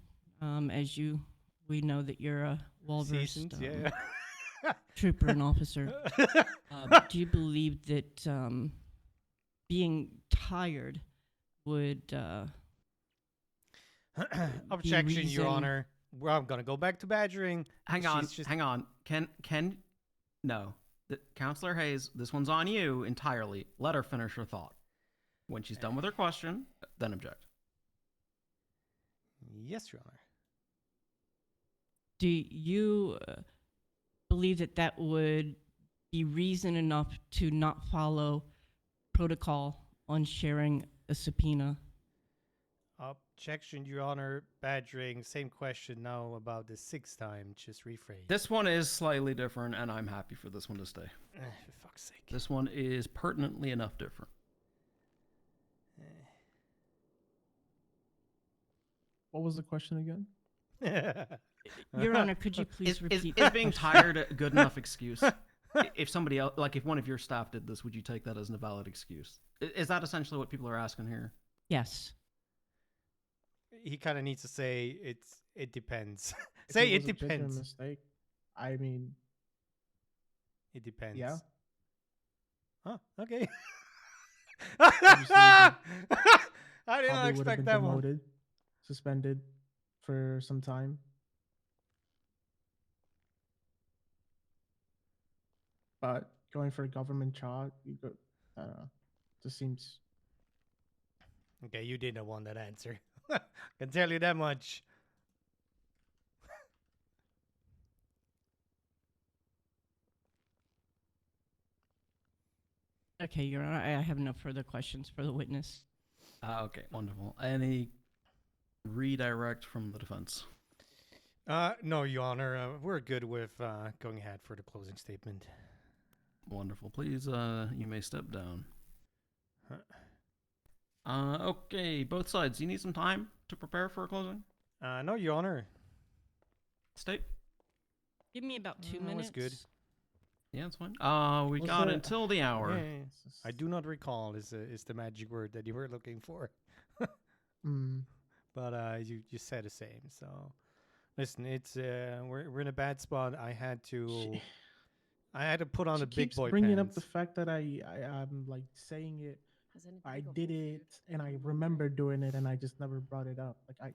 we know that you're a well-versed Seasoned, yeah. trooper and officer. Do you believe that being tired would Objection, Your reason- Honor. Well, I'm gonna go back to badgering. Hang on. No. Counselor Hayes, this one's on you entirely. Let her finish her thought. When she's done with her question, then object. Yes, Your Honor. Do you believe that that would be reason enough to not follow protocol on sharing a subpoena? Objection, Your Honor. Badgering. Same question now about the 6th time. Just rephrase. This one is slightly different, and I'm happy for this one to stay. For fuck's sake. This one is pertinently enough different. What was the question again? Your Honor, could you please Is repeat? is the being question? tired a good enough excuse? If somebody else, like if one of your staff did this, would you take that as a valid excuse? Is that essentially what people are asking here? Yes. He kind of needs to say it depends. If Say it it was a genuine depends. mistake, I mean, It depends. yeah. Huh, okay. Obviously, I did not probably would have expect been that one. demoted, suspended for some time. But going for a government job, I don't know, just seems. Okay, you didn't want that answer. Can tell you that much. Okay, Your Honor, I have no further questions for the witness. Okay, wonderful. Any redirect from the defense? No, Your Honor. We're good with going ahead for the closing statement. Wonderful. Please, you may step down. Okay, both sides. You need some time to prepare for a closing? No, Your Honor. State? Give me about 2 That's minutes. good. Yeah, that's fine. We Was got there- until the hour. Yeah, I do not recall is the magic word that you were looking for. Mm. But you said the same. So listen, it's we're in a bad spot. I had to put on She the big keeps boy bringing pants. up the fact that I'm like saying it. Has anybody I got did more it, food? and I I'm hungry. remember doing it, and I just never brought it up. Like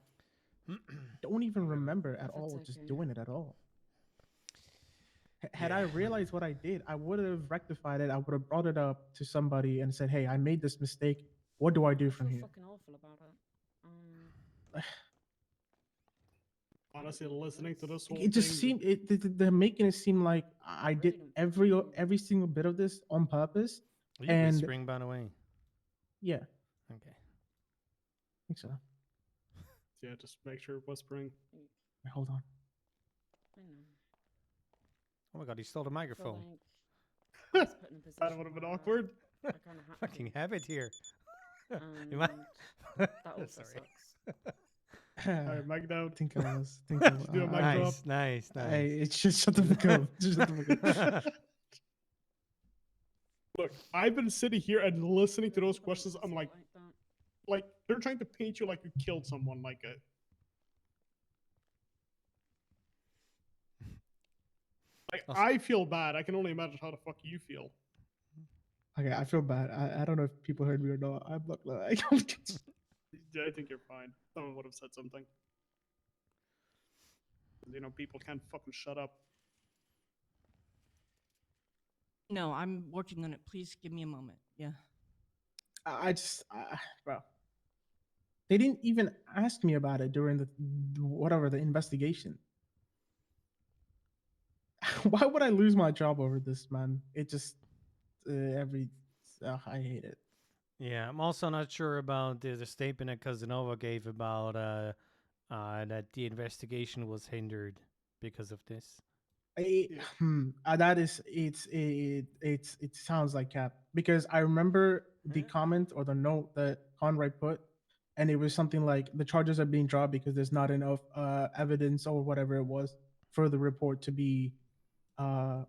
I don't even remember at If it's all just okay. doing it at all. Had Yeah. I realized what I did, I would have rectified it. I would have brought it up to somebody and said, "Hey, I made this mistake. What do I do I from feel here?" fucking awful about it. Honestly, listening to this whole It just thing, seemed they're making it seem like I really did don't every single bit of this on purpose. Are you And whispering, by the way? yeah, Okay. I think so. yeah, just make sure whispering. Wait, hold on. I know. Oh my God, he stole the I feel microphone. like I was put in a That position would have been where awkward. I kind of had Fucking to. have it here. And Am I- that also Sorry. sucks. All right, mic I down. think I was. Think I was. Do a mic drop. Nice. It's just shut the fuck up. Just shut the fuck up. Look, I've been sitting here and listening to those questions. I'm like, that. they're trying to paint you like you killed someone. Like Also- I feel bad. I can only imagine how the fuck you feel. Okay, I feel bad. I don't know if people heard me or not. I'm not like. Yeah, I think you're fine. Someone would have said something. You know, people can't fucking shut up. No, I'm working on it. Please give me a moment. Yeah. Bro. They didn't even ask me about it during the investigation. Why would I lose my job over this, man? It just I hate it. Yeah, I'm also not sure about the statement that Casanova gave about that the investigation was hindered because of this. That is it sounds like cap because I remember the comment or the note that Conrad put, and it was something like the charges are being dropped because there's not enough evidence or whatever it was for the report to be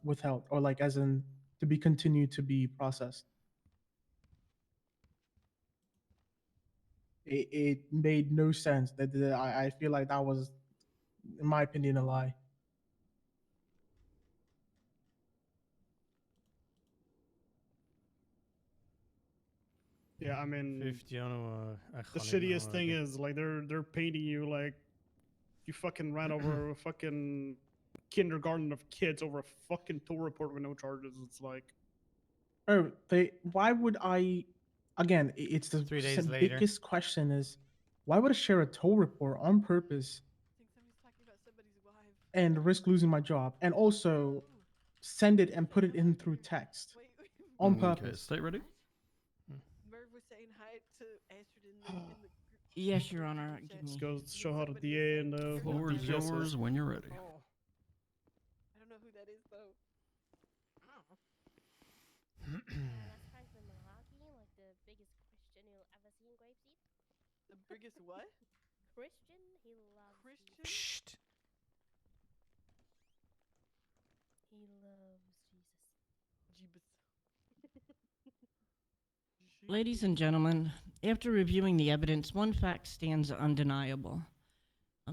withheld, or like as in to be continued to be processed. It made no sense. I feel like that was, in my opinion, a lie. Yeah, I mean, 50 on the shittiest thing is like they're painting you like you fucking ran over a fucking kindergarten of kids over a fucking toll report with no charges. It's like, Oh, why would I? Again, it's the 3 days later. biggest question is, why would I share a toll report on purpose I think somebody's talking about somebody's wife. and risk losing my job, and also send it and put it in through text on Okay, purpose? state ready? Merv was saying hi to Astrid in the group. Yes, Your Honor. Give this me. goes to show how the DA and the Floor is DPS yours when you're ready. Oh. I don't know who that is though. Last time from Milwaukee, like the biggest question you'll ever see in Grapeseed. The biggest what? Christian. He loves Christian? Psst. He loves Jesus. Jeebus. Ladies and gentlemen, after reviewing the evidence, one fact stands undeniable.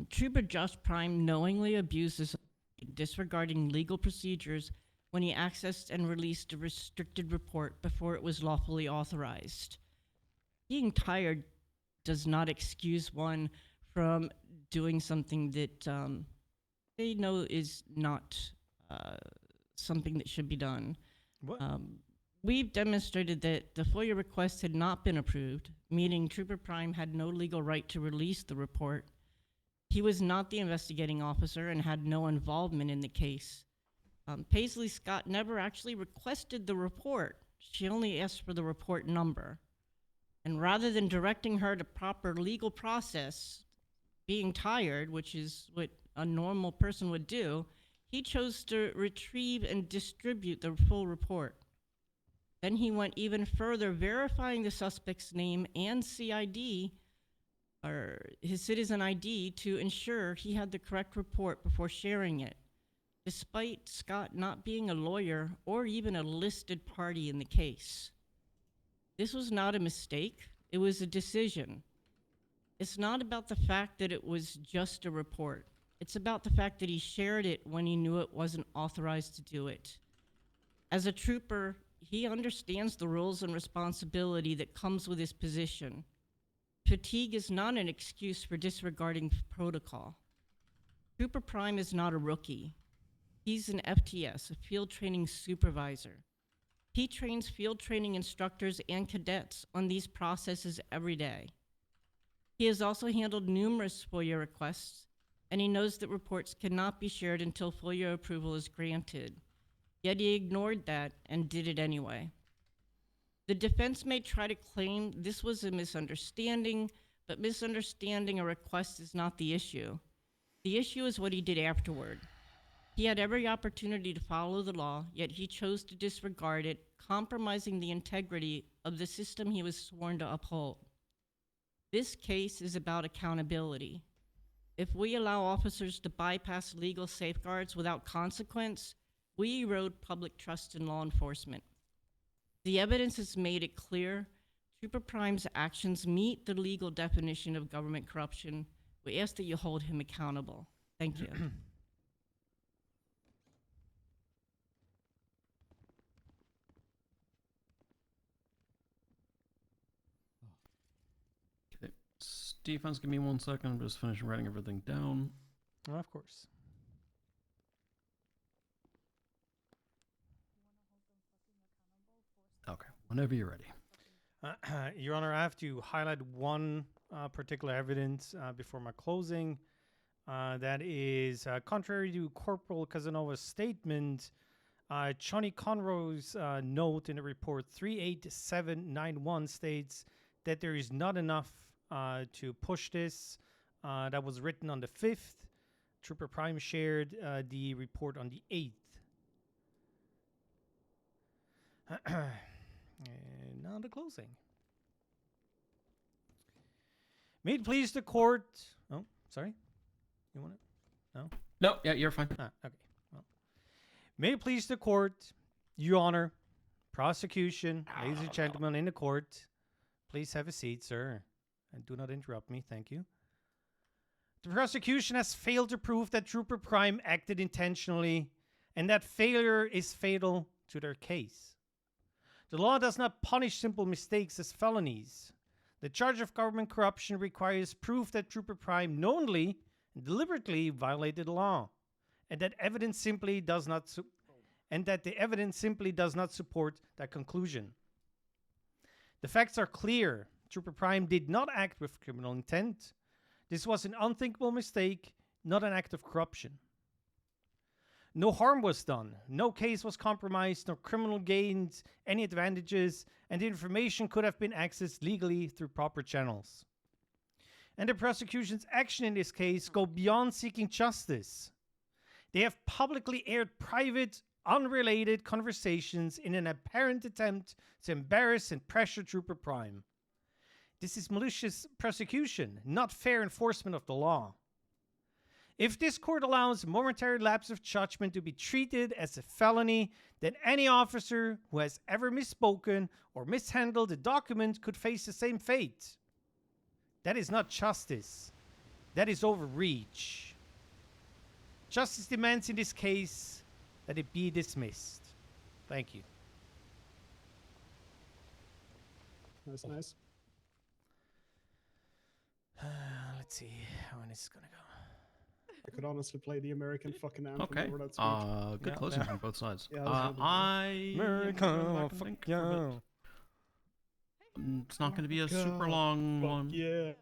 Trooper Josh Prime knowingly abused his disregarding legal procedures when he accessed and released a restricted report before it was lawfully authorized. Being tired does not excuse one from doing something that they know is not something that should be done. What? We've demonstrated that the FOIA request had not been approved, meaning Trooper Prime had no legal right to release the report. He was not the investigating officer and had no involvement in the case. Paisley Scott never actually requested the report. She only asked for the report number. And rather than directing her to proper legal process, being tired, which is what a normal person would do, he chose to retrieve and distribute the full report. Then he went even further, verifying the suspect's name and CID, or his citizen ID, to ensure he had the correct report before sharing it, despite Scott not being a lawyer or even a listed party in the case. This was not a mistake, it was a decision. It's not about the fact that it was just a report. It's about the fact that he shared it when he knew it wasn't authorized to do it. As a trooper, he understands the rules and responsibility that comes with his position. Fatigue is not an excuse for disregarding protocol. Trooper Prime is not a rookie. He's an FTS, a field training supervisor. He trains field training instructors and cadets on these processes every day. He has also handled numerous FOIA requests, and he knows that reports cannot be shared until FOIA approval is granted. Yet he ignored that and did it anyway. The defense may try to claim this was a misunderstanding, but misunderstanding a request is not the issue. The issue is what he did afterward. He had every opportunity to follow the law, yet he chose to disregard it, compromising the integrity of the system he was sworn to uphold. This case is about accountability. If we allow officers to bypass legal safeguards without consequence, we erode public trust in law enforcement. The evidence has made it clear Trooper Prime's actions meet the legal definition of government corruption. We ask that you hold him accountable. Thank you. Okay. Stephens, give me 1 second. I'm just finishing writing everything down. Oh, of course. Okay, whenever you're ready. Your Honor, I have to highlight one particular evidence before my closing. That is, contrary to Corporal Casanova's statement, Johnny Conroy's note in the report 38791 states that there is not enough to push this. That was written on the 5th. Trooper Prime shared the report on the 8th. And now the closing. May it please the court. Oh, sorry. You want it? No? No, yeah, you're fine. Okay. Well, may it please the court, Your Honor, prosecution, ladies and gentlemen in the court, please have a seat, sir, and do not interrupt me. Thank you. The prosecution has failed to prove that Trooper Prime acted intentionally, and that failure is fatal to their case. The law does not punish simple mistakes as felonies. The charge of government corruption requires proof that Trooper Prime knowingly and deliberately violated the law, and that evidence simply does not the evidence simply does not support that conclusion. The facts are clear. Trooper Prime did not act with criminal intent. This was an unthinkable mistake, not an act of corruption. No harm was done, no case was compromised, no criminal gained any advantages, and the information could have been accessed legally through proper channels. And the prosecution's action in this case go beyond seeking justice. They have publicly aired private, unrelated conversations in an apparent attempt to embarrass and pressure Trooper Prime. This is malicious prosecution, not fair enforcement of the law. If this court allows momentary lapse of judgment to be treated as a felony, then any officer who has ever misspoken or mishandled a document could face the same fate. That is not justice. That is overreach. Justice demands in this case that it be dismissed. Thank you. That's nice. Let's see when this is gonna go. I could honestly play the American fucking anthem Okay. over that speech. Good Yeah, closing yeah. from both sides. Yeah, that's gonna be I fuck think yeah. it's not going to be a God, super long fuck one. yeah.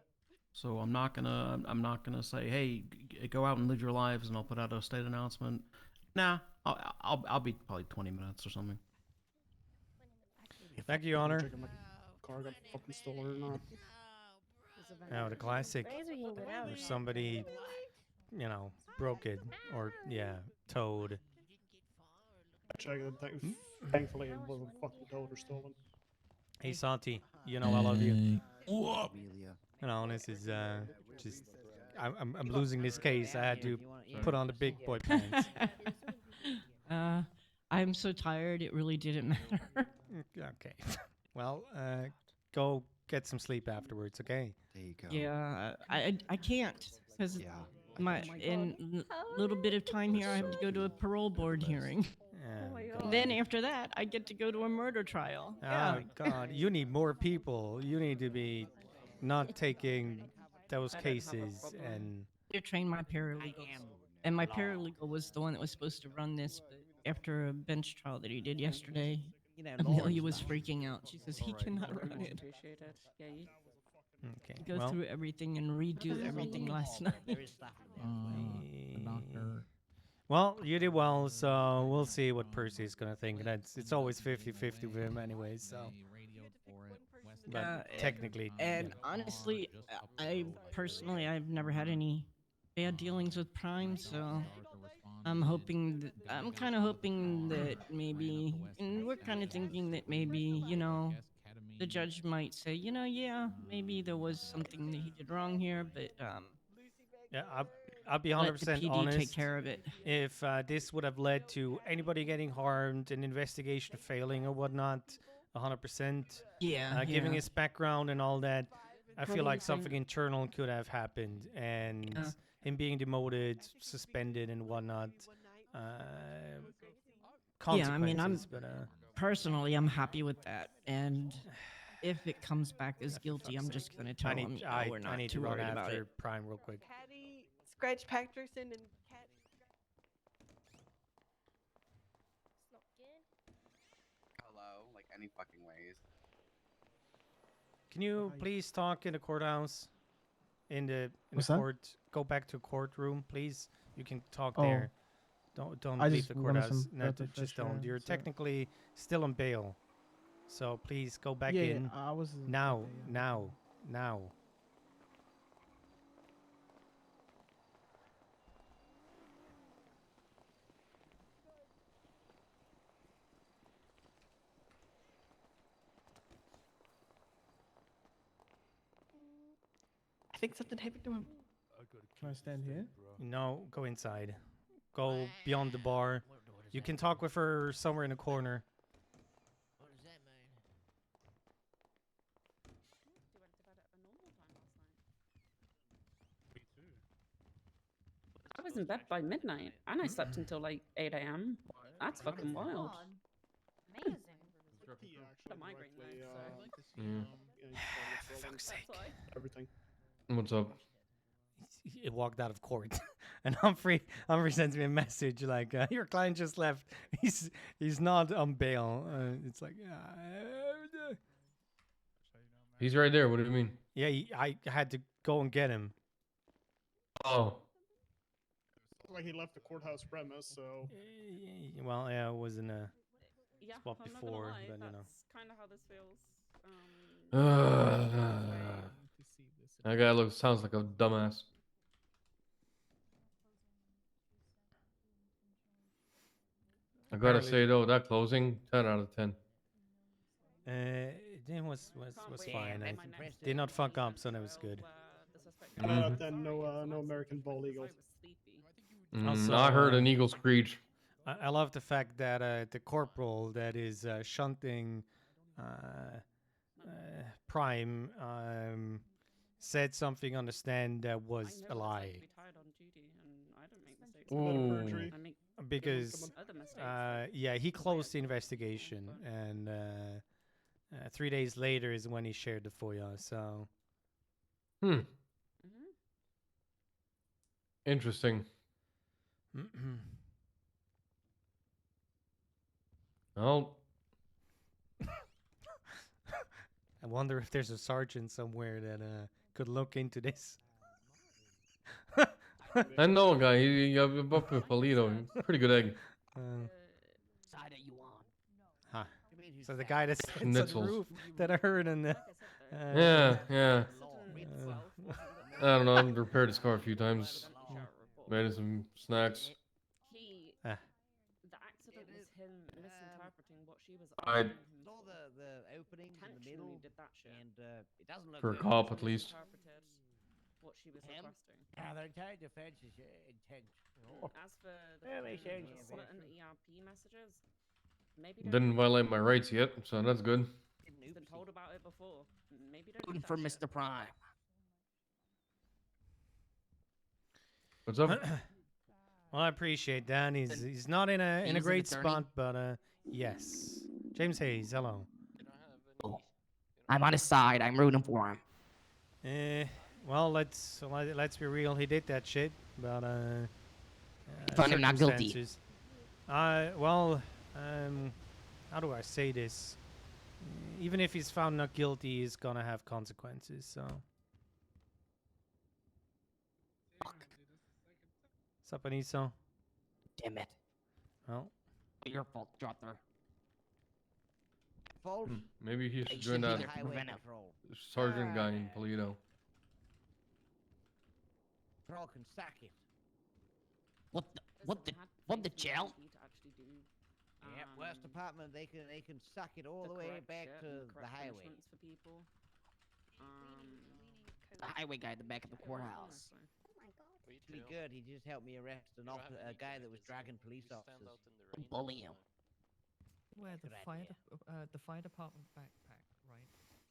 So I'm not gonna say, hey, go out and live your lives, and I'll put out a state announcement. Nah, I'll be probably 20 minutes or something. Thank you, Honor. Checking my car got fucking stolen or not. Oh, the classic. Or somebody, you know, broke it or towed. Check it. Thankfully, it wasn't fucking towed or stolen. Hey Santi, you know I love you. What? You know, this is just I'm losing this case. I had to put on the big boy pants. I'm so tired, it really didn't matter. Okay. Well, go get some sleep afterwards, okay? There you go. Yeah, I can't because in a little bit of time here, I have to go to a parole board hearing. Then after that, I get to go to a murder trial. Oh God, you need more people. You need to be not taking those cases and To train my paralegal, and my paralegal was the one that was supposed to run this, but after a bench trial that he did yesterday, Amelia was freaking out. She says he cannot run it. Appreciate it. Yeah, you okay. Go Well, through everything and redo everything last night. The doctor. well, you did well, so we'll see what Percy's gonna think. It's always 50-50 with him anyway, so. But technically, And honestly, I personally, I've never had any bad dealings with Prime, so I'm hoping I'm kind of hoping that maybe, and we're kind of thinking that maybe, you know, the judge might say, you know, yeah, maybe there was something that he did wrong here, but yeah, I'll be let the 100% PD honest. take care of it. If this would have led to anybody getting harmed, an investigation failing or whatnot, 100%. Yeah, Giving yeah. his background and all that, I feel like Probably something internal could have happened, and Yeah. him being demoted, suspended, and whatnot. Yeah, I mean, Consequences, but personally, I'm happy with that, and if it comes back as guilty, I'm just going to tell him, you know, we're not I need too to run worried about after it. Prime real quick. Patty, Scratch Patterson, and Cat. Hello, like any fucking ways. Can you please talk in the courthouse? In the What's that? court, go back to courtroom, please. You can talk Oh. there. Don't I leave just the wanted courthouse. some No, breath of just fresh don't. air, You're so- technically still on bail, so please go back yeah, in I was now. okay, yeah. Now. I think something happened to him. Can I stand here? No, go inside. Go beyond the bar. You can talk with her somewhere in the corner. went to bed at a normal time last night. I was in bed by midnight, and I slept until like 8 a.m. That's fucking wild. Amazing. He The actually migraine directly, though, so. Mm. For fuck's sake. everything. What's up? He walked out of court, and Humphrey sends me a message like, "Your client just left. He's not on bail." It's like, He's right there. What do you mean? yeah, I had to go and get him. Oh, Like he left the courthouse premise, so. Well, yeah, it was in a Yeah, spot I'm not before, gonna lie, but you know. that's kind of how this feels. that guy sounds like a dumbass. I gotta Apparently- say though, that closing, 10 out of 10. it was Can't was wait fine. for I my next did not fuck investigation up, so that was trial good. where the suspect Out goes of on 10, trial, so no that's American just bald because eagles. I was sleepy. Also, I heard an eagle screech. I love the fact that the corporal that is shunting Prime said something on the stand that I was know a what it's like lie to be tired on duty, and I don't make mistakes. A bit of Ooh. perjury. I make because other mistakes. yeah, he way closed the up. investigation, and 3 days later is when he shared the FOIA. So Hmm. Hmm. Interesting. Well, I wonder if there's a sergeant somewhere that could look into this. I know a guy. He up in Polito. Pretty good egg. Side that you on? Huh. You mean who's So the fat? guy that sits on the Schnitzels. roof that I heard in the. Like I said though, Yeah, yeah. accident itself wasn't I don't know. I've repaired his car a few times. accident shower report. Made him some snacks. He, Ah. the accident was him misinterpreting what she was I- asking him Saw for. the openings in the Intentionally middle, did that shit. and it doesn't look For a good. cop, Just at least. misinterpreted what she was Him? requesting. Their entire defense is intentional. As for the Yeah, makes fucking sense. certain ERP messages, maybe don't Didn't do that. violate my rights yet, so that's good. He's been told about it before. Maybe don't do Looking that for shit. Mr. Prime. What's up? Well, I appreciate that. He's not in a He's an great attorney? spot, but yes. James Hayes, hello. I'm on his side. I'm rooting for him. Well, let's be real. He did that shit, but Find him not guilty. circumstances. Well, how do I say this? Even if he's found not guilty, he's gonna have consequences. So. What's up, Aniso? Damn it. Well, Your fault, Jotter. Fault? Maybe he You should should join be that the highway patrol. sergeant guy in Polito. Patrol can sack it. Listen, I had What the faith in jail? DP to actually do, Yeah, worst department, they can suck it all the way correct back shit to and the correct highway. punishments for people. The highway guy at the back of the courthouse. Oh my god. Pretty good. He just helped me arrest a guy that was dragging police officers. Bully him. Where the Good fire, idea. the fire department backpack, right?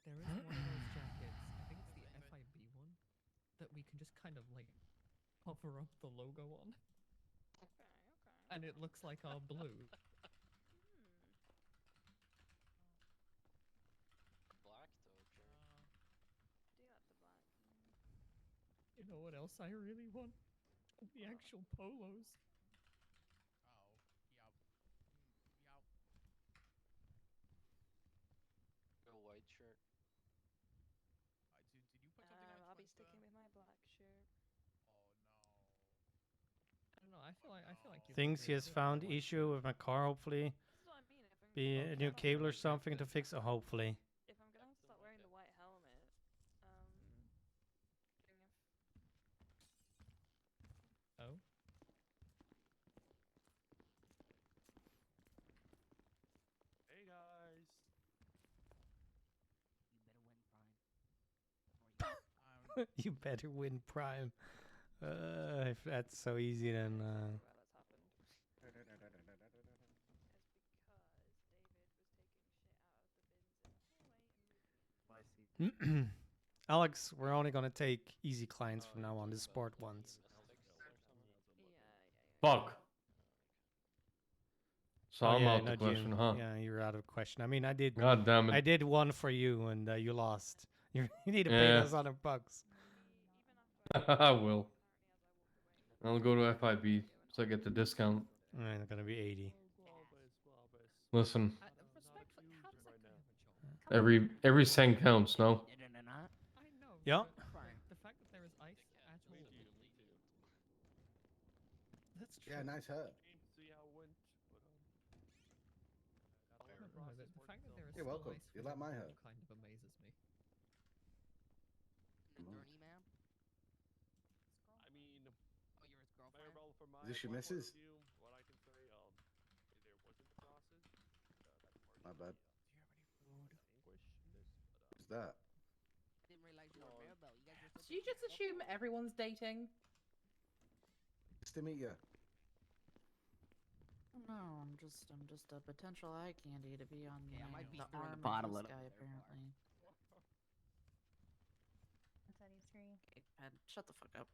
There is one of those jackets. I think it's the FIB one that we can just kind of like cover up the logo on, and it looks like our blue. Black though, sure. You know what else I really want? The actual polos. Go white shirt. I'll be sticking with my black shirt. I don't know. I feel like you thinks he has found issue with my car. Hopefully, This is what I mean. If I'm be gonna a new start cable or wearing- something to fix it. Hopefully. If I'm gonna have to start wearing the white helmet, Oh. Hey guys. You better win Prime. If that's so easy, then. Alex, we're only gonna take easy clients from now on. The sport ones. Fuck. So I'm out the not question, you. huh? Yeah, you're out of question. I mean, I did. God damn it. I did one for you, and you lost. You need to pay Yeah. those $100. I will. I'll go to FIB so I get the discount. It's gonna be 80. Listen, Respectfully, how does that guy have a job? every cent counts, no? I know. Yeah. but the fact that there is ice at all. That's true. Yeah, nice hut. See how it went, but I don't know, the fact that there is You're still welcome. ice You with like a my road hut. kind of amazes me. I mean, very well for my Is this your point missus? of view, what I can say, there wasn't a process. That My bad. English in this. that? Didn't realize you were married though. You guys are so Do you just assume everyone's dating? Nice to meet you. No, I'm just a potential eye candy to be on I might be the stirring the arm pot a of this little guy, bit there, apparently. Okay, Ed, shut the fuck up.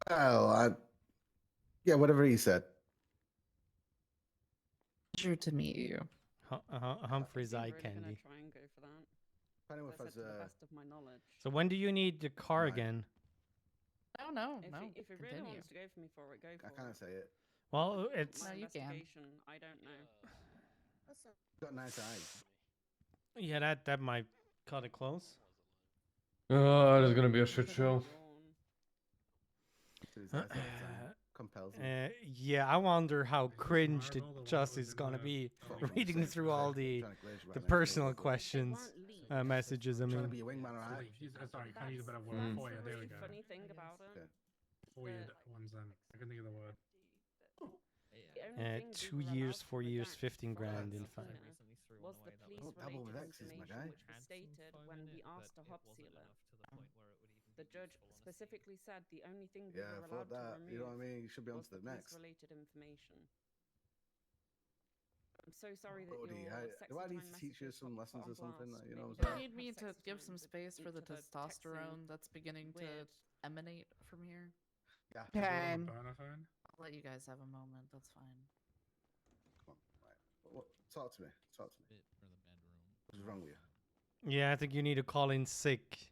Well, yeah, whatever he said. Pleasure to meet you. Humphrey's Is he eye really gonna candy. try and go for that? Depending As I if said, to the has, best of my knowledge. So when do you need the car Right. again? Oh no, If no. he, if he really continue. wants to go for me for it, go for I it. can't say it. Well, it's My No, you can. investigation, I don't know. Got nice eyes. yeah, that might cut it close. Oh, it is gonna be a shit show. To his eyes all the time. Compels me. Yeah, I wonder how cringe the justice is gonna be reading through all the personal questions, messages. I Trying to mean, be a wingman, alright? Sorry, can I use a better word Mm. for you? There we The go. funny thing about it. Okay. Weird ones then. I can think of the word. The only thing we 2 were allowed years, to 4 years, redact 15 from grand the in subpoena fine. was the police Don't dabble with related exes, my information guy. which was stated when we asked to hop seal it. The judge specifically said the only thing we Yeah, were I allowed thought that. to remove You know what I mean? You should be on was to the police next. related information. I'm so sorry that Brody, your sexy do I need time to teach you messages some got lessons put or on something? blast. You know Maybe what I'm don't You saying? need me have to sexy give time some with space for the each other testosterone texting that's beginning to weird. emanate from here. Yeah. Time. Burner phone? I'll let you guys have a moment. That's fine. Come on. Right. Talk to me. Talk to me. What's wrong with you? Yeah, I think you need to call in sick.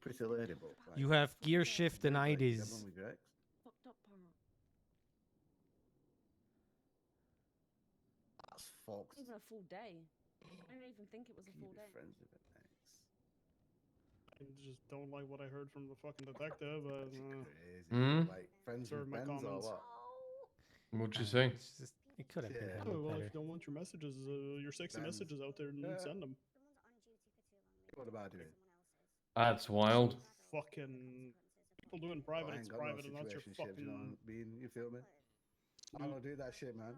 Pretty lady, but like, You have gear shift and like, you IDs. have one with your ex? Fucked up part. That's fucked. Even a full day. I don't even think it was a Can you full be day. friends with an ex? I just don't like what I heard from the fucking detective. Crazy. Hmm? Like friends Serve with my Benz or comments. what? What'd you say? It's just, it could have been Yeah. handled Oh, well, if better. you don't want your messages, your sexy Benz. messages out there, Yeah. send them. What about doing? That's wild. Fucking people doing Oh, private, I it's ain't got no private, and that's your situationship, you know fucking. what I mean? You feel me? I don't do that shit, man.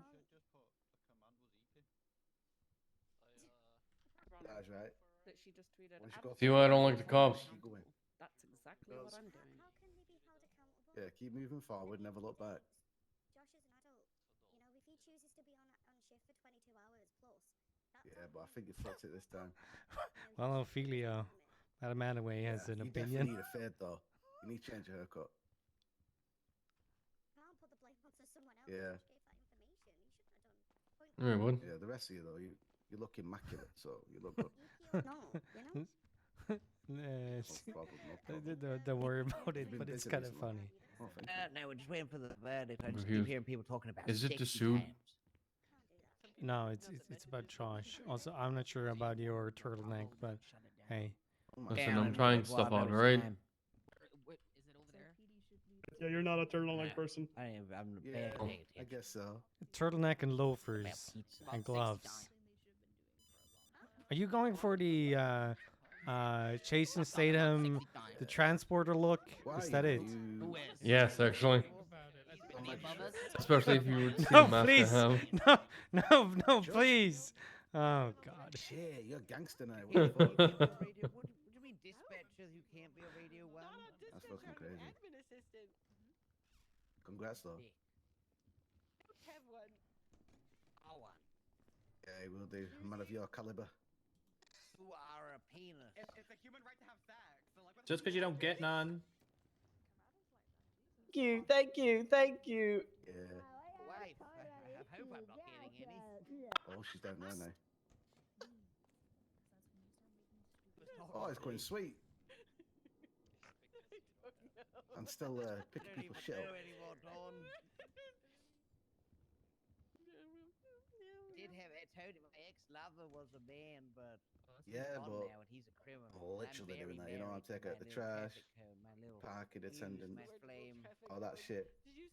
That's right. That she just tweeted. Once you go See why I don't like the cops? Keep going. That's exactly what I'm doing. Yeah, keep moving forward, never look back. Josh is an adult. You know, if he chooses to be on shift for 22 hours plus, Yeah, but I think you fucked it this time. Well, Ophelia, that Manaway has an you opinion. definitely need a fade though. You need to change your haircut. can't put the blame onto someone else. Yeah. Josh gave that information. He shouldn't have done. Point Yeah, would. Yeah, the rest of you though, you look immaculate, so you look good. no, you know? No problem, no problem. Don't worry about it, Been but it's busy kind of recently. funny. Oh, thank you. No, we're just waiting for the verdict. I just Reviews. keep hearing people talking about Is it the 60 suit? times. No, it's about Josh. Also, I'm not sure about your turtleneck, but hey. Oh my Listen, God. I'm trying stuff out, alright? Is it over there? Yeah, you're not a turtleneck person. I'm Yeah, barely paying I attention. guess so. Turtleneck and loafers and gloves. Are you going for the Jason Statham, the transporter look? Is that it? Who is? Yes, actually. Any above us? Especially if you were to see No, the mask please. I have. No, please. Oh God. Shit, you're a gangster now. What You the fuck? can't be on radio. What do you mean dispatchers who can't be on Radio 1? That's fucking crazy. Admin assistant. Congrats though. Don't have one. Oh, one. Yeah, will do. A man of your caliber. Who are a penis? It's a human right to have sex. So like, Just because you don't get none. Thank you. Yeah. Wife, I hope I'm not getting any. Oh, she's down there now. Oh, it's going sweet. I'm still picking I don't people's even shit know up. anymore, Dawn. Did have I told you my ex-lover was a man, but he's Yeah, gone but now and he's a criminal. I'm and literally very doing that. You know, I'm married to taking my out the little trash, traffic cone, my little parking fuse, attendant, my flame. all that shit.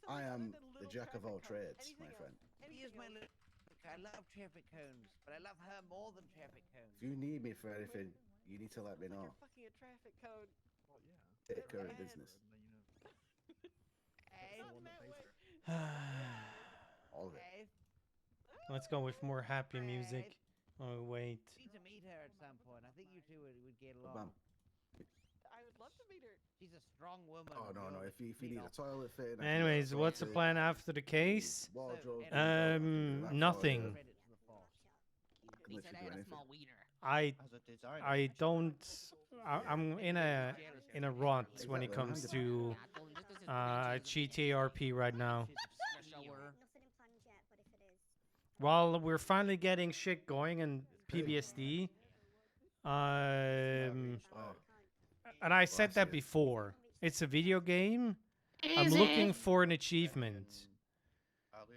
I am the jack of all trades, my friend. He is my little. I love traffic cones, but I love her more than traffic cones. If you need me for anything, you need to let me know. Fucking a traffic code. Take care of business. Hey, All of it. hey, Let's go with more happy music. Oh wait. need to meet her at some point. I think you two would get Bam. along. I would love to meet her. She's a strong woman. Oh no, no. You'll If you meet need a off. toilet fit, Anyways, what's the plan after the case? Nothing. I don't. I'm in a rut when it comes to GTRP right now. Well, we're finally getting shit going in PBSD. And I said that before. It's a video game. I'm looking for an achievement.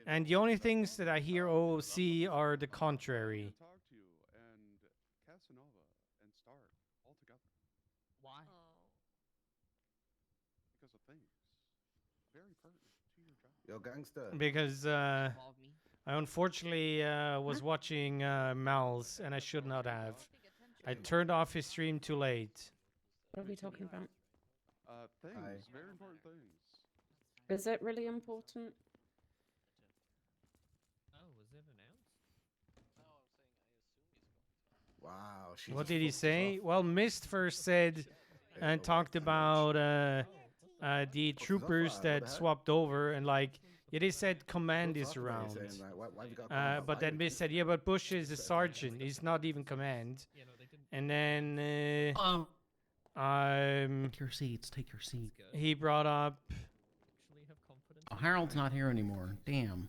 And the only things that I hear OOC are the contrary. Why? Because of things very pertinent to your job. Yo, gangster. Because I unfortunately was watching Mal's and I should not have. I turned off his stream too late. What are we talking about? Things, very important things. Is it really important? Oh, was it announced? Wow. What did he say? Well, Mist first said and talked about the troopers that swapped over and like, yeah, they said command is around. But then Mist said, yeah, but Bush is a sergeant. He's not even command. And then take your seats. Take your seat. He brought up. Oh, Harold's not here anymore. Damn,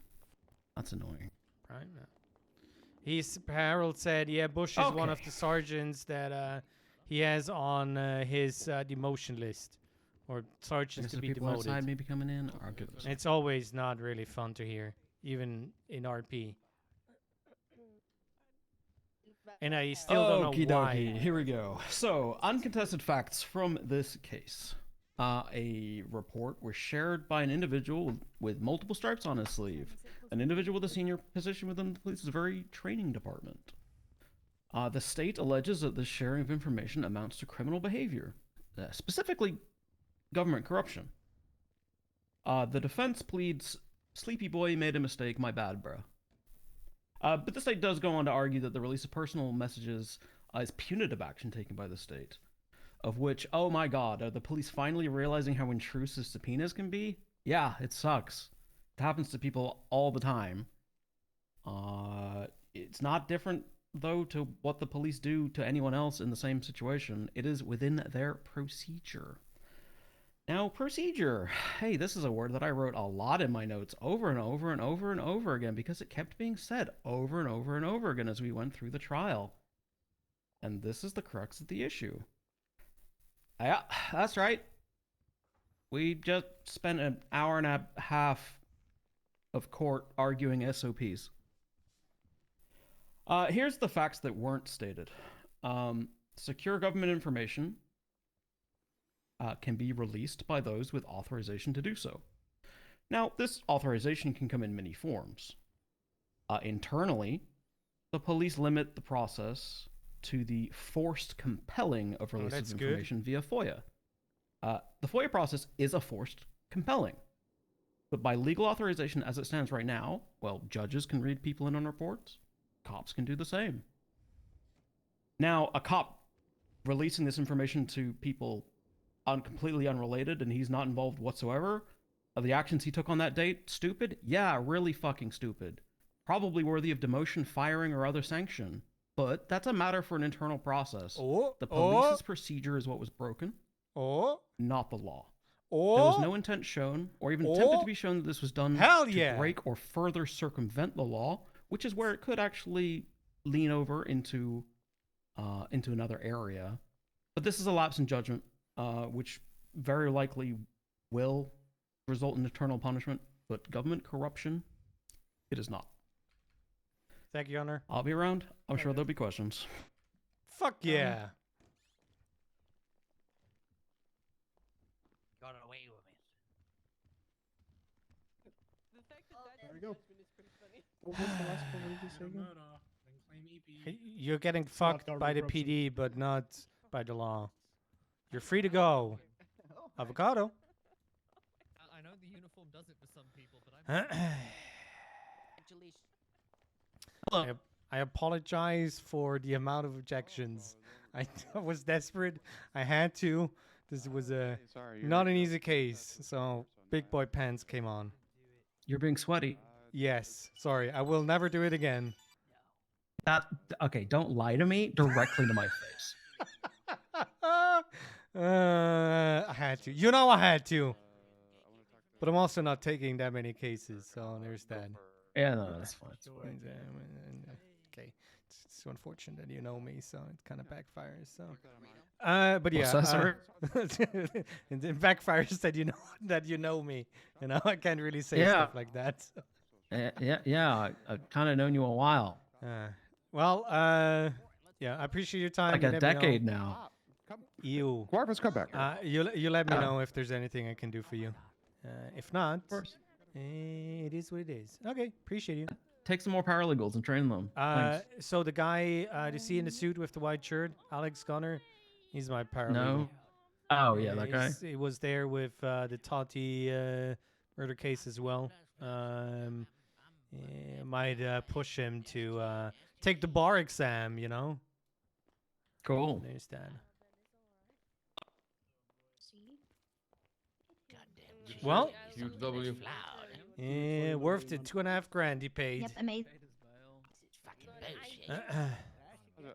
that's annoying. Right. Harold said, yeah, Bush is one of the sergeants that he has on his demotion list, or sergeants to be people demoted. outside maybe coming in. Or good. It's always not really fun to hear, even in RP. And I still don't know why. Okie dokie, here we go. So, uncontested facts from this case. A report was shared by an individual with multiple stripes on his sleeve. An individual with a senior position within the police's very training department. The state alleges that this sharing of information amounts to criminal behavior, specifically government corruption. The defense pleads, "Sleepy boy made a mistake, my bad, bruh." But the state does go on to argue that the release of personal messages is punitive action taken by the state. Of which, oh my god, are the police finally realizing how intrusive subpoenas can be? Yeah, it sucks. It happens to people all the time. It's not different, though, to what the police do to anyone else in the same situation. It is within their procedure. Now, procedure. Hey, this is a word that I wrote a lot in my notes over and over and over and over again because it kept being said over and over and over again as we went through the trial. And this is the crux of the issue. Yeah, that's right. We just spent an hour and a half of court arguing SOPs. Here's the facts that weren't stated. Secure government information can be released by those with authorization to do so. Now, this authorization can come in many forms. Internally, the police limit the process to the forced compelling of release of information via FOIA. The FOIA process is a forced compelling. But by legal authorization as it stands right now, well, judges can read people in on reports. Cops can do the same. Now, a cop releasing this information to people completely unrelated and he's not involved whatsoever, the actions he took on that date, stupid? Yeah, really fucking stupid. Probably worthy of demotion, firing, or other sanction. But that's a matter for an internal process. The police's procedure is what was broken, not the law. There was no intent shown, or even attempted to be shown that this was done to break or further circumvent the law, which is where it could actually lean over into another area. But this is a lapse in judgment, which very likely will result in eternal punishment. But government corruption, it is not. Thank you, Honor. I'll be around. I'm sure there'll be questions. Fuck yeah. Got away with it. The fact that that There we go. judgment is pretty funny. What was the last one? What did you say again? You're getting fucked by the PD, but not by the law. You're free to go. Avocado. I know the uniform does it for some people, but I. I I apologize for the amount of objections. I was desperate. I had to. This was a not an easy case. So big boy pants came on. You're being sweaty. Yes. Sorry. I will never do it again. Okay, don't lie to me directly to my face. I had to. You know I had to. But I'm also not taking that many cases, so there's that. Yeah, no, that's fine. Okay. It's so unfortunate that you know me, so it kind of backfires. So, but yeah, it backfires that you know me. You know, I can't really say stuff like that. So. Yeah. I've kind of known you a while. Well, yeah, I appreciate your time. Like You a let me know. decade now. You. Corvus, come back. You let me know if there's anything I can do for you. If not, it is what it is. Okay, appreciate you. Take some more paralegals and train them. Thanks. So the guy, you see in the suit with the white shirt, Alex Gunner, he's my paralegal. No. Oh yeah, that guy. He was there with the Tati murder case as well. Might push him to take the bar exam. You know. Cool. There's that. Well, Huge W. Yeah, worth it. $2,500 he paid. Yep, I made.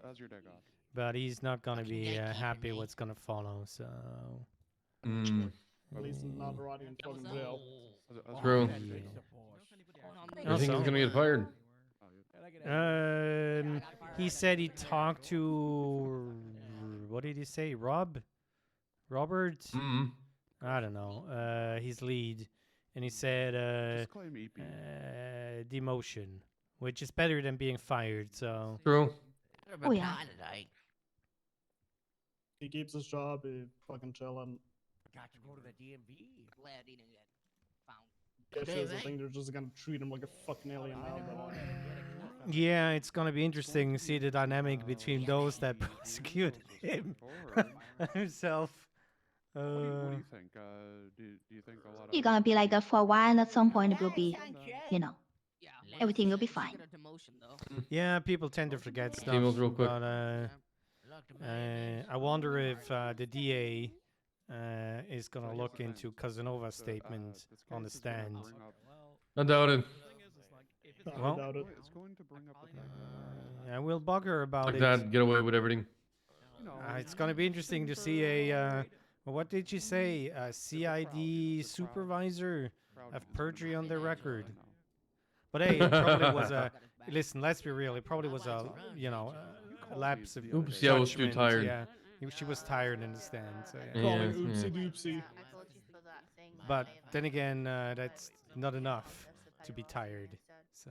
How's your day going? But he's not gonna be happy what's gonna follow. So. At least not rotting in fucking jail. True. Yeah. I think he's gonna get fired. He said he talked to. What did he say? Robert. I don't know. His lead, and he said demotion, which is better than being fired. So true. Oh yeah. He keeps his job. He fucking chilling. Got to go to the DMV. Glad he didn't get found. I think they're just gonna treat him like a fucking alien now. But, yeah, it's gonna be interesting to see the dynamic between those that prosecuted him himself. What do you think? Do you think a lot of You're gonna be like that for a while, and at some point it will be, you know, everything will be fine. Yeah, people tend to forget stuff. Emails real quick. But I wonder if the DA is gonna look into Casanova's statement on the stand. I doubt it. Well, it's going to bring up I will bug her about Like it. that, get away with everything. It's gonna be interesting to see a. What did you say? A CID supervisor have perjury on their record. But hey, it probably was a. Listen, let's be real. It probably was a, a lapse of. Oops, yeah, I was too judgment. tired. Yeah, she was tired in the stand. So yeah. calling oopsie doopsie. But then again, that's not enough to be tired. So.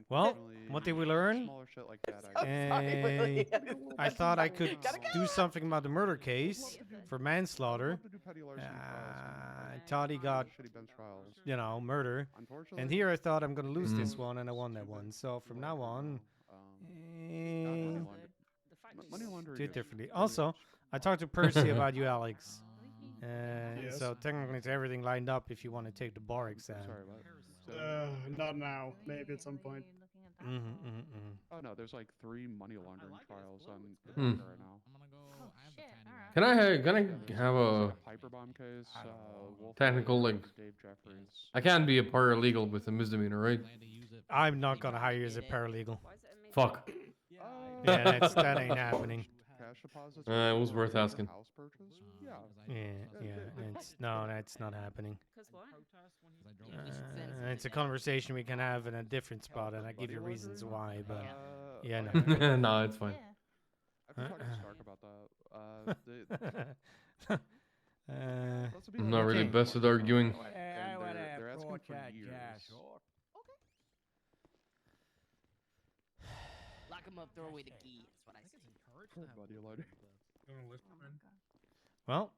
Well, what did we learn? I thought I could do something about the murder case for manslaughter. I thought he got, murder. And here I thought I'm going to lose this one, and I won that one. So from now on, do it differently. Also, I talked to Percy about you, Alex. So technically it's everything lined up if you want to take the bar exam. Not now. Maybe at some point. Oh no, there's like 3 money laundering trials on the Hmm. right now. Can I have a Piper bomb case? technical like? Dave Jeffries. I can't be a paralegal with a misdemeanor, right? I'm not gonna hire you as a paralegal. Fuck. Yeah, that ain't happening. Cash deposits. It was worth asking. House purchase? Yeah. That's not happening. It's a conversation we can have in a different spot, and I give you reasons why. But no. No, it's fine. I've been talking to Stark about that. I'm not really best at arguing. They're asking for years. Lock him up, throw away the key. That's what I say. Poor buddy, Lord. Well,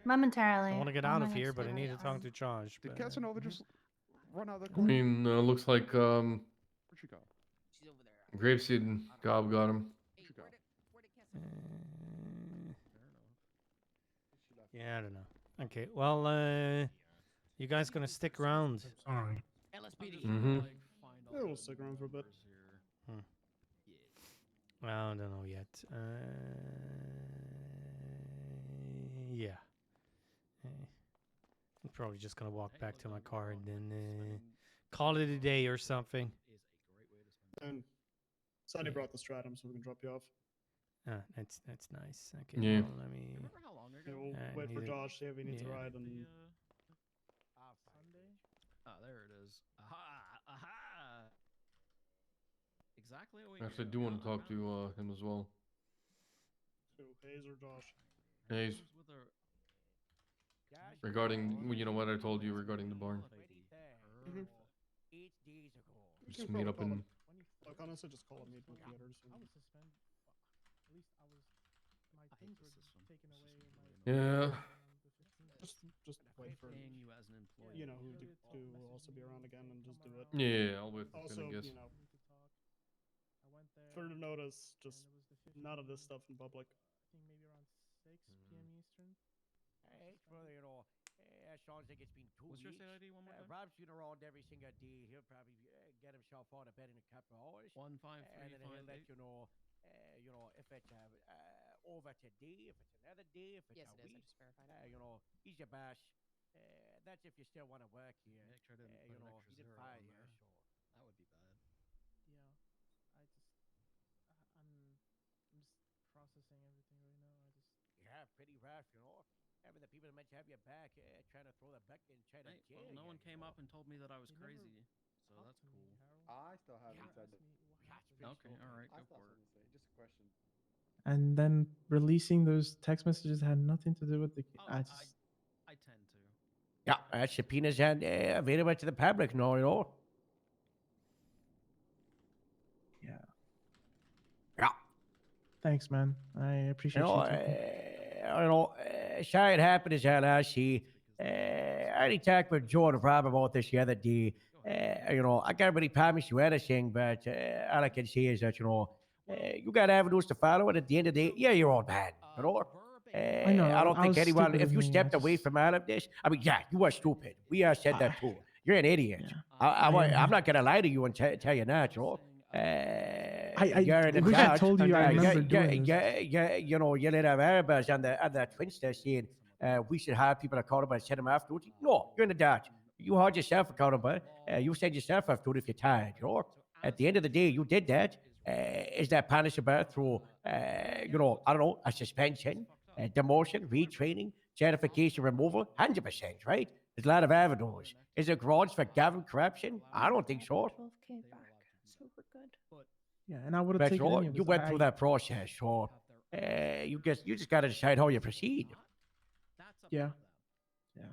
Momentarily. I want to get out of here, but I need to talk to Josh. Did but, Casanova just run out of the I corner? mean, looks like Where'd she go? She's over there. Grapeseed Gob got him. Where'd she go? Yeah, I don't know. Okay, well, you guys gonna stick around? Sorry. LSPD. Mm-hmm. Yeah, we'll stick around for a bit. Hmm. I don't know yet. Yeah. I'm probably just gonna walk back to my car and then call it a day or something. And Sonny brought the stratum, so we can drop you off. That's nice. Okay, Yeah. well, let me. Remember how long ago? Yeah, we'll I wait for need it. Josh, see if he needs a Yeah. ride, and Sunday? Ah, there it is. Aha! Aha! Exactly what we Actually, I need. do want to Yeah, talk to him as well. to Haze or Josh. Haze, Who's with her? regarding what I told you regarding the barn. Mhm. 8 days ago. You Just can meet probably up call in. him. Like, honestly, just call him, meet him together. So. I was suspended. At least I was. My things were taken away. Yeah. Just wait for Paying you as an employee. you know who to also be around again and just do it. Yeah, I'll wait for Finn, Also, I guess. you know, further notice, just none of this stuff in public. I think maybe around 6 p.m. Eastern. Hey, brother, sounds like it's been 2 What's your weeks. state ID one more time? Rob's been around every single day. He'll probably get himself out of bed in a couple of hours. 15358. And then he'll let you know, if it's over today, if it's another day, if it's Yes, a it is. I week. just verified it. He's your boss. That's if you still want to work here. Make sure I didn't put You an know, extra he didn't zero fire on you, there. so. That would be bad. Yeah, I just, I'm just processing everything right now. Yeah, pretty rough, Having the people that meant to have your back, trying to throw the bucket and try to Hey, jail well, no you, one came up and told me that I was They never crazy, so talked that's to me, cool. Harold. I still haven't said Asked that. me what Yeah, happened. Okay, all right, I go still for have it. something to say. Just a question. And then releasing those text messages had nothing to do with the. Oh, I just. I tend to. Yeah, subpoenas and available to the public now, Yeah. Yeah. Thanks, man. I appreciate you talking. Sorry it happened as hell. I see. I already talked with Joe and Rob about this the other day. I can't really promise you anything, but all I can say is that, you got avenues to follow, and at the end of the day, you're your own man, I know, I don't I think was anyone, stupid if of you me, I stepped away just- from all of this, I mean, yeah, you are stupid. We said that too. You're an idiot. Yeah. I'm not going to lie to you and tell you not, you're in the which I dark. told you I remember doing this. You let our Arabs on the Twinster saying we should hire people accountable and set them off duty. No, you're in the dark. You hold yourself accountable. You send yourself off duty if you're tired. At the end of the day, you did that. Is that punishable through, I don't know, a suspension, demotion, retraining, certification removal? 100%, right? There's a lot of avenues. Is it grounds for government corruption? I don't think so. 12K back, so we're good. Yeah, and I would have But taken any of you this. went through that process, so you just got to decide how you proceed. Yeah. Yeah.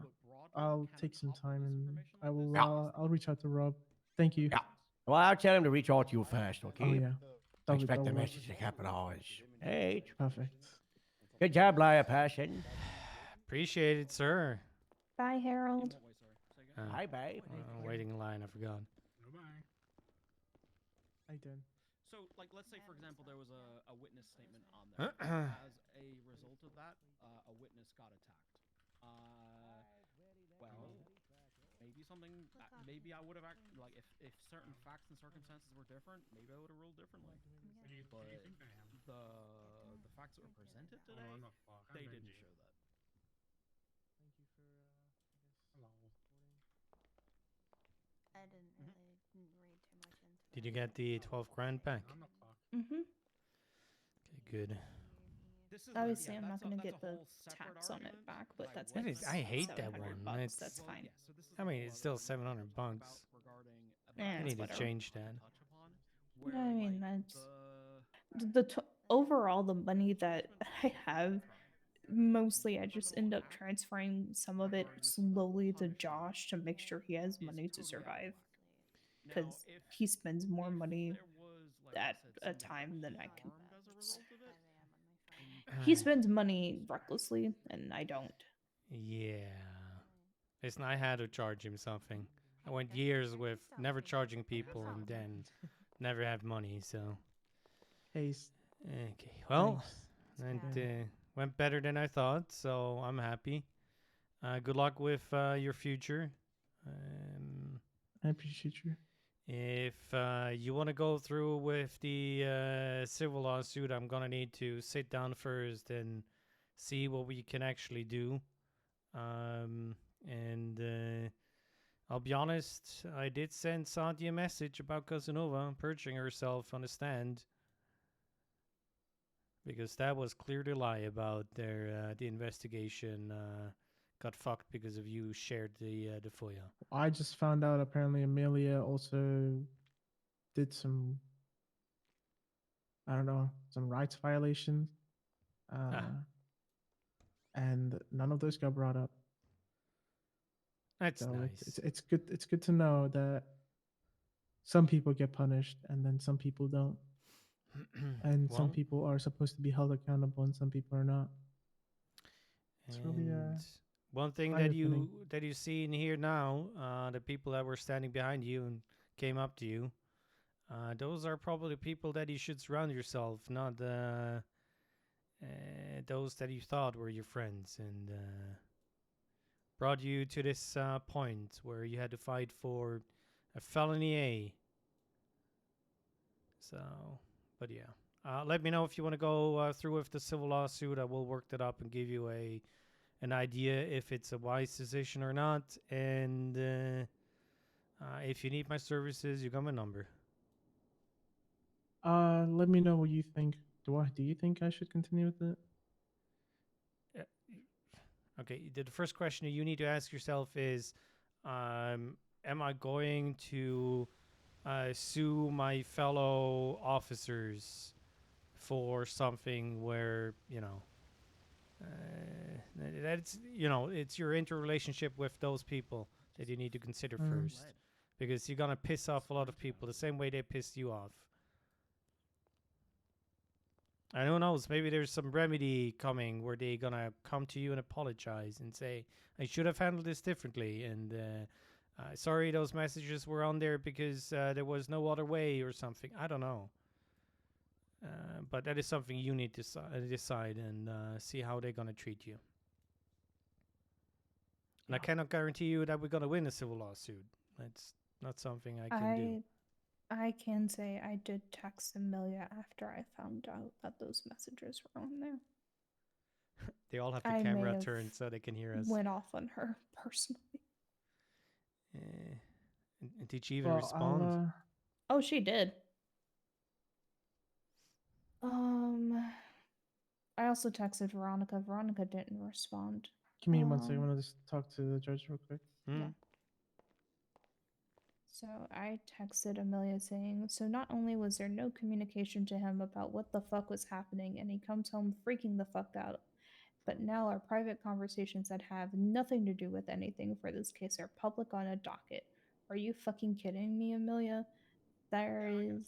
I'll take some time and I will. I'll reach out to Rob. Thank you. Yeah. Well, I'll tell him to reach out to you first, okay? Oh yeah. I expect the that'll work. message to happen always. Hey, Perfect. good job, Liar Passion. Appreciate it, sir. Bye, Harold. Bye, babe. Waiting in line. I forgot. I did. So, like, let's say, for example, there was a witness statement on there. As a result of that, a witness got attacked. Well, maybe something, maybe I would have acted, like, if certain facts and circumstances were different, maybe I would have ruled differently. But the facts that were presented today, they didn't show that. Thank you for. I didn't really read too much into Did you get the 12 grand back? Mm-hmm. Okay, good. Obviously, I'm not going to get the tax on it back, but that's That like is, I hate that one. $700. It's, That's fine. I mean, it's still $700. Yeah, I it's need to whatever. change that. I mean, that's overall the money that I have. Mostly, I just end up transferring some of it slowly to Josh to make sure he has money to survive. Because he spends more money at a time than I can. He spends money recklessly, and I don't. Yeah. Listen, I had to charge him something. I went years with never charging people and then never had money, so. Haze. Okay, well, Thanks. that went better than I thought, so I'm happy. Good luck with your future. I appreciate you. If you want to go through with the civil lawsuit, I'm gonna need to sit down first and see what we can actually do. And I'll be honest, I did send Santi a message about Casanova perjuring herself on the stand, because that was clear to lie about their the investigation got fucked because of you shared the FOIA. I just found out apparently Amelia also did some, I don't know, some rights violations. And none of those got brought up. That's So nice. it's good to know that some people get punished and then some people don't. And some Well, people are supposed to be held accountable and some people are not. It's really and one thing eye-opening. that you see in here now, the people that were standing behind you and came up to you, those are probably people that you should surround yourself, not those that you thought were your friends and brought you to this point where you had to fight for a felony A. So, but yeah. Let me know if you want to go through with the civil lawsuit. I will work that up and give you an idea if it's a wise decision or not. And if you need my services, you got my number. Let me know what you think. Do you think I should continue with it? Okay, the first question you need to ask yourself is, am I going to sue my fellow officers for something where, that's, it's your interrelationship with those people that you need to consider first. Because you're going to piss off a lot of people the same way they pissed you off. And who knows, maybe there's some remedy coming where they're going to come to you and apologize and say, I should have handled this differently. And sorry those messages were on there because there was no other way or something. I don't know. But that is something you need to decide and see how they're going to treat you. And I cannot guarantee you that we're going to win a civil lawsuit. That's not something I can do. I can say I did text Amelia after I found out that those messages were on there. They all have the I may camera have turned so they can hear us. Went off on her personally. And did she even respond? Oh, she did. I also texted Veronica. Veronica didn't respond. Give me 1 second. I want to just talk to the judge real quick. Yeah. So I texted Amelia saying, so not only was there no communication to him about what the fuck was happening and he comes home freaking the fuck out, but now our private conversations that have nothing to do with anything for this case are public on a docket. Are you fucking kidding me, Amelia? There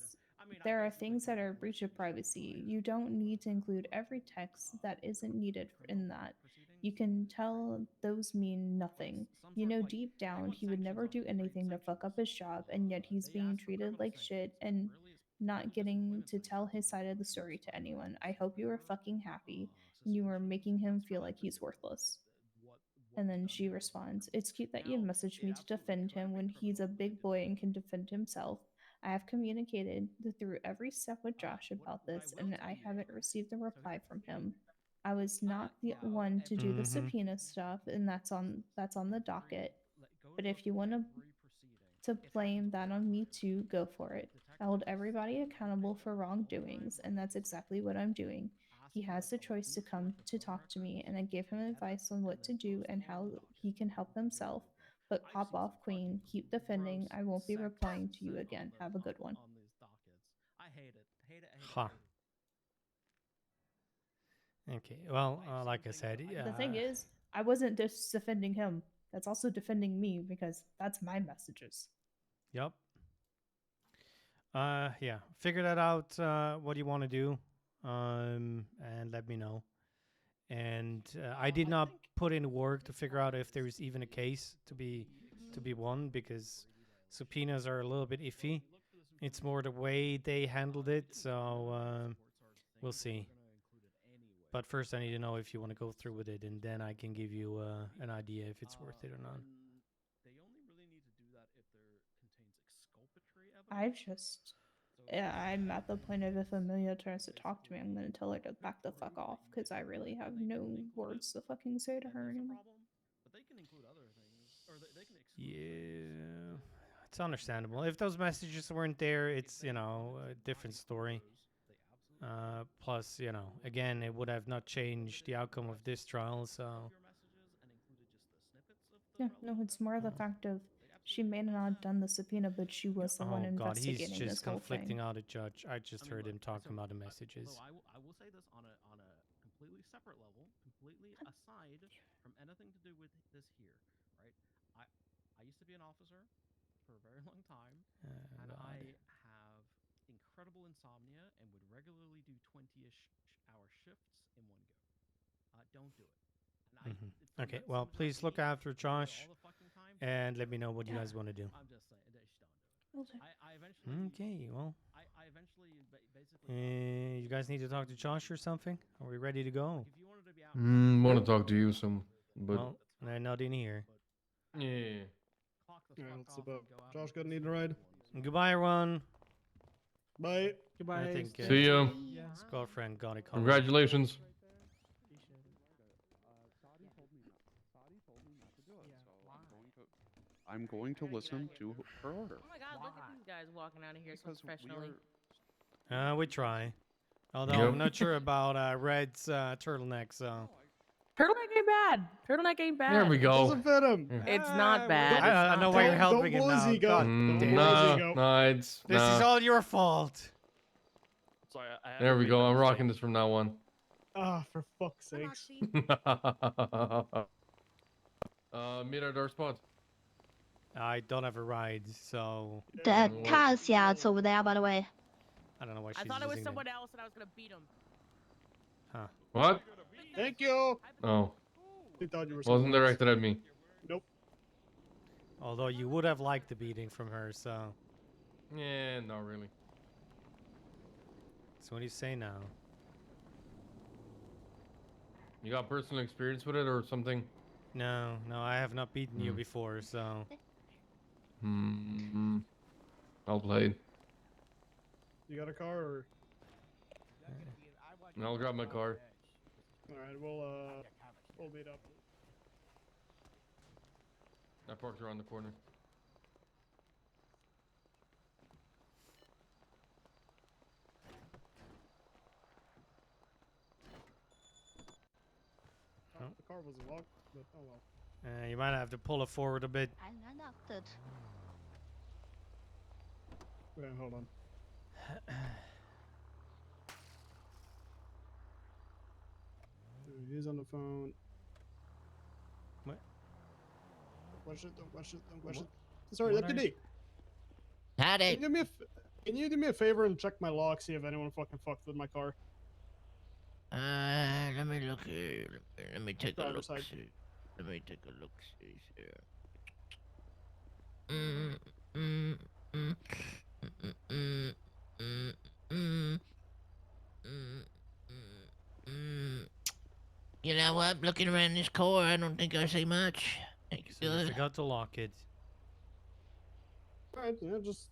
are things that are a breach of privacy. You don't need to include every text that isn't needed in that. You can tell those mean nothing. You know deep down he would never do anything to fuck up his job, and yet he's being treated like shit and not getting to tell his side of the story to anyone. I hope you are fucking happy and you are making him feel like he's worthless. And then she responds, it's cute that you messaged me to defend him when he's a big boy and can defend himself. I have communicated through every step with Josh about this, and I haven't received a reply from him. I was not the one to do the subpoena stuff, and that's on the docket. But if you want to blame that on me too, go for it. I hold everybody accountable for wrongdoings, and that's exactly what I'm doing. He has the choice to come to talk to me, and I give him advice on what to do and how he can help himself. But pop off, Queen. Keep defending. I won't be replying to you again. Have a good one. I hate it. Hate it. Huh. Okay. Well, like I said, The thing is, I wasn't just defending him. That's also defending me because that's my messages. Yep. Yeah. Figure that out. What you want to do, and let me know. And I did not put in work to figure out if there's even a case to be won, because subpoenas are a little bit iffy. It's more the way they handled it, so we'll see. But first, I need to know if you want to go through with it, and then I can give you an idea if it's worth it or not. They only really need to do that I've just. Yeah, I'm at the point of if Amelia tries to talk to me, I'm gonna tell her to back the fuck off because I really have no words to fucking say to her anymore. But they can include other things, or they can exclude Yeah, it's understandable. If those messages weren't there, it's a different story. Plus, again, it would have not changed the outcome of this trial. So Yeah, no, it's more the fact of she may not have done the subpoena, but she was the one oh god, he's investigating this just whole conflicting thing. out a judge. I just heard him talking about the messages. So I will say this on a completely separate level, completely aside from anything to do with this here, right? I used to be an officer for a very long time, and God. I have incredible insomnia and would regularly do 20-ish hour shifts in one go. Don't do it. And Okay, well, please look after Josh and let me know what you guys want to do. I'm just saying, just don't do it. I eventually. Okay, well. I eventually basically. You guys need to talk to Josh or something? Are we ready to go? Want to talk to you some, but Well, I'm not in here. yeah. Alright, what's about? Josh gonna need a ride. Goodbye, everyone. Bye. Goodbye. I think See ya. his girlfriend got a call. Congratulations. I'm going to listen to her order. Oh my god, look at these guys walking out of here so Because we professionally. We try. Although Yep. I'm not sure about Red's turtleneck, so. Turtleneck ain't bad. Turtleneck ain't bad. There we go. Doesn't fit him. It's not bad. I know why you're helping him blow his now. ego. God Don't damn. blow his Nah, ego. nah, it's This is all your fault. Sorry, I had There to we read go. that I'm mistake. rocking this from now on. Ah, for fuck's sakes. Meet our door spot. I don't have a ride, so The car's yeah, it's over there, by the way. I don't know why she's I thought it was using someone else and I was gonna beat him. Huh. What? Thank you. Oh, He thought you were wasn't someone else. directed at me. Nope. Although you would have liked the beating from her, so. Yeah, not really. So what do you say now? You got personal experience with it or something? No, I have not beaten you before, so. I'll play. You got a car or? I'll grab my car. Alright, we'll meet up. I parked around the corner. Oh, the car was locked, but oh well. You might have to pull it forward a bit. I unlocked it. Wait, hold on. He's on the phone. What? Don't question it, don't question it, don't question it. Sorry, What Deputy. Howdy. Can you do me a favor and check my lock, see if anyone fucking fucked with my car? Let me look here. Let me take a Driver's look. side. See. Let me take a look. See here. You know what? Looking around this car, I don't think I see much. Thank you. So you forgot to lock it. Alright, yeah, just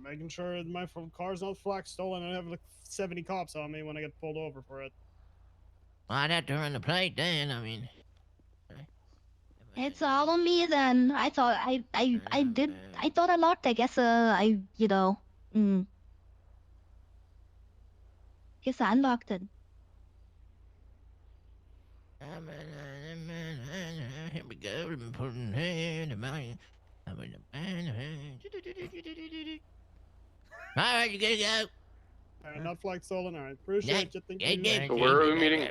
making sure my car's not flag stolen. I have like 70 cops on me when I get pulled over for it. Well, I'd have to run the plate then. I mean, It's all on me then. I thought I thought I locked. I guess guess I unlocked it. here we go. Let me put it in here. All right, you gotta go. Alright, not flag stolen. Alright, appreciate you. Thank you. So where are we meeting?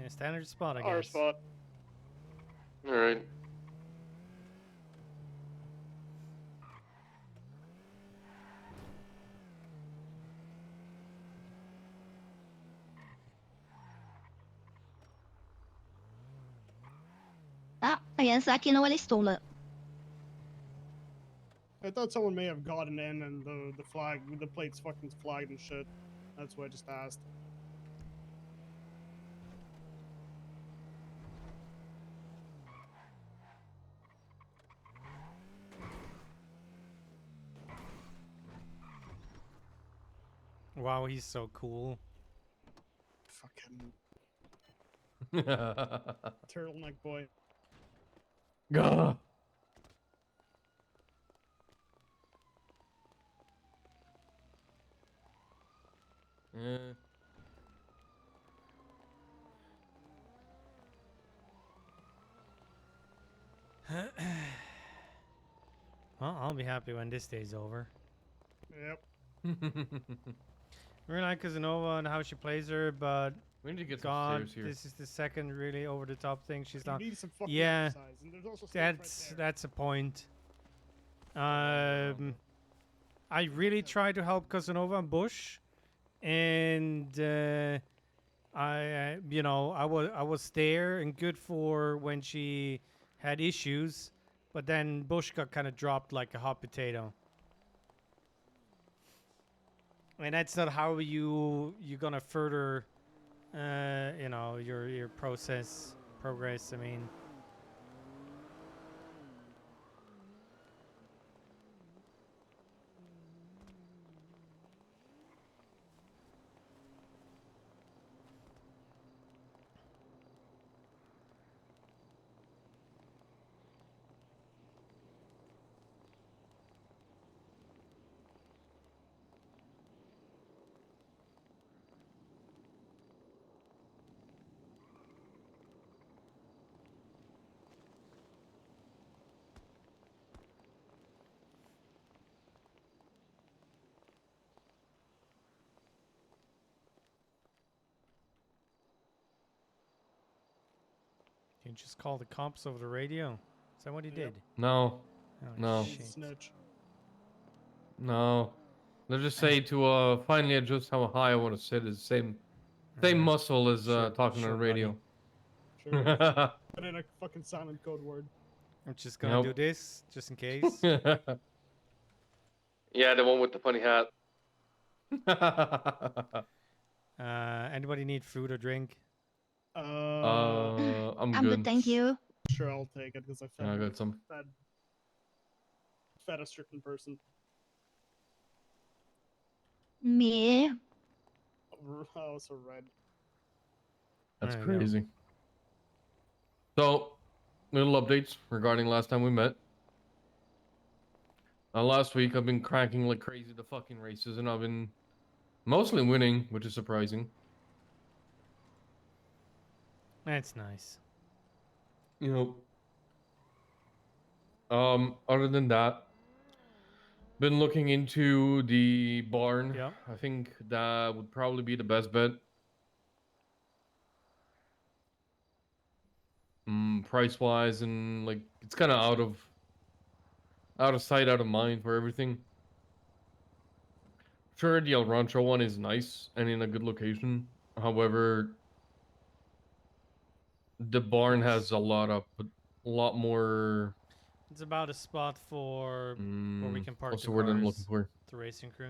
Standard spot, I guess. Our spot. All right. Ah, I guess I know they stole it. I thought someone may have gotten in and the flag, the plate's fucking flagged and shit. That's why I just asked. Wow, he's so cool. Fucking turtleneck boy. Gah. Yeah. Well, I'll be happy when this day's over. Yep. Really like Casanova and how she plays her, but We need to get some God, stairs here. this is the second really over the top thing she's You done. need some fucking Yeah, exercise, and there's also stairs right there. that's a point. I really try to help Casanova and Bush, and you know, I was there and good for when she had issues, but then Bush got kind of dropped like a hot potato. And that's not how you're gonna further, you know, your progress. I mean, you just call the cops over the radio. Is that what he did? No. Oh, No. shit. Snitch. No. Let's just say to finally adjust how high I want to sit is same muscle as talking on the radio. Sure. Put in a fucking silent code word. I'm just gonna do this just in case. Yeah, the one with the funny hat. Anybody need food or drink? I'm I'm good, thank you. Sure, I'll take it because I fed, I got some. fed a certain person. Me. Oh, so red. That's There you go. crazy. So, little updates regarding last time we met. Last week I've been cracking like crazy the fucking races, and I've been mostly winning, which is surprising. That's nice. You know, other than that, been looking into the barn. Yep. I think that would probably be the best bet. Price wise, and like it's kind of out of sight, out of mind for everything. Sure, the El Rancho one is nice and in a good location. However, the barn has a lot more. It's about a spot for where we can park What's the the word I'm looking cars, for? the racing crew.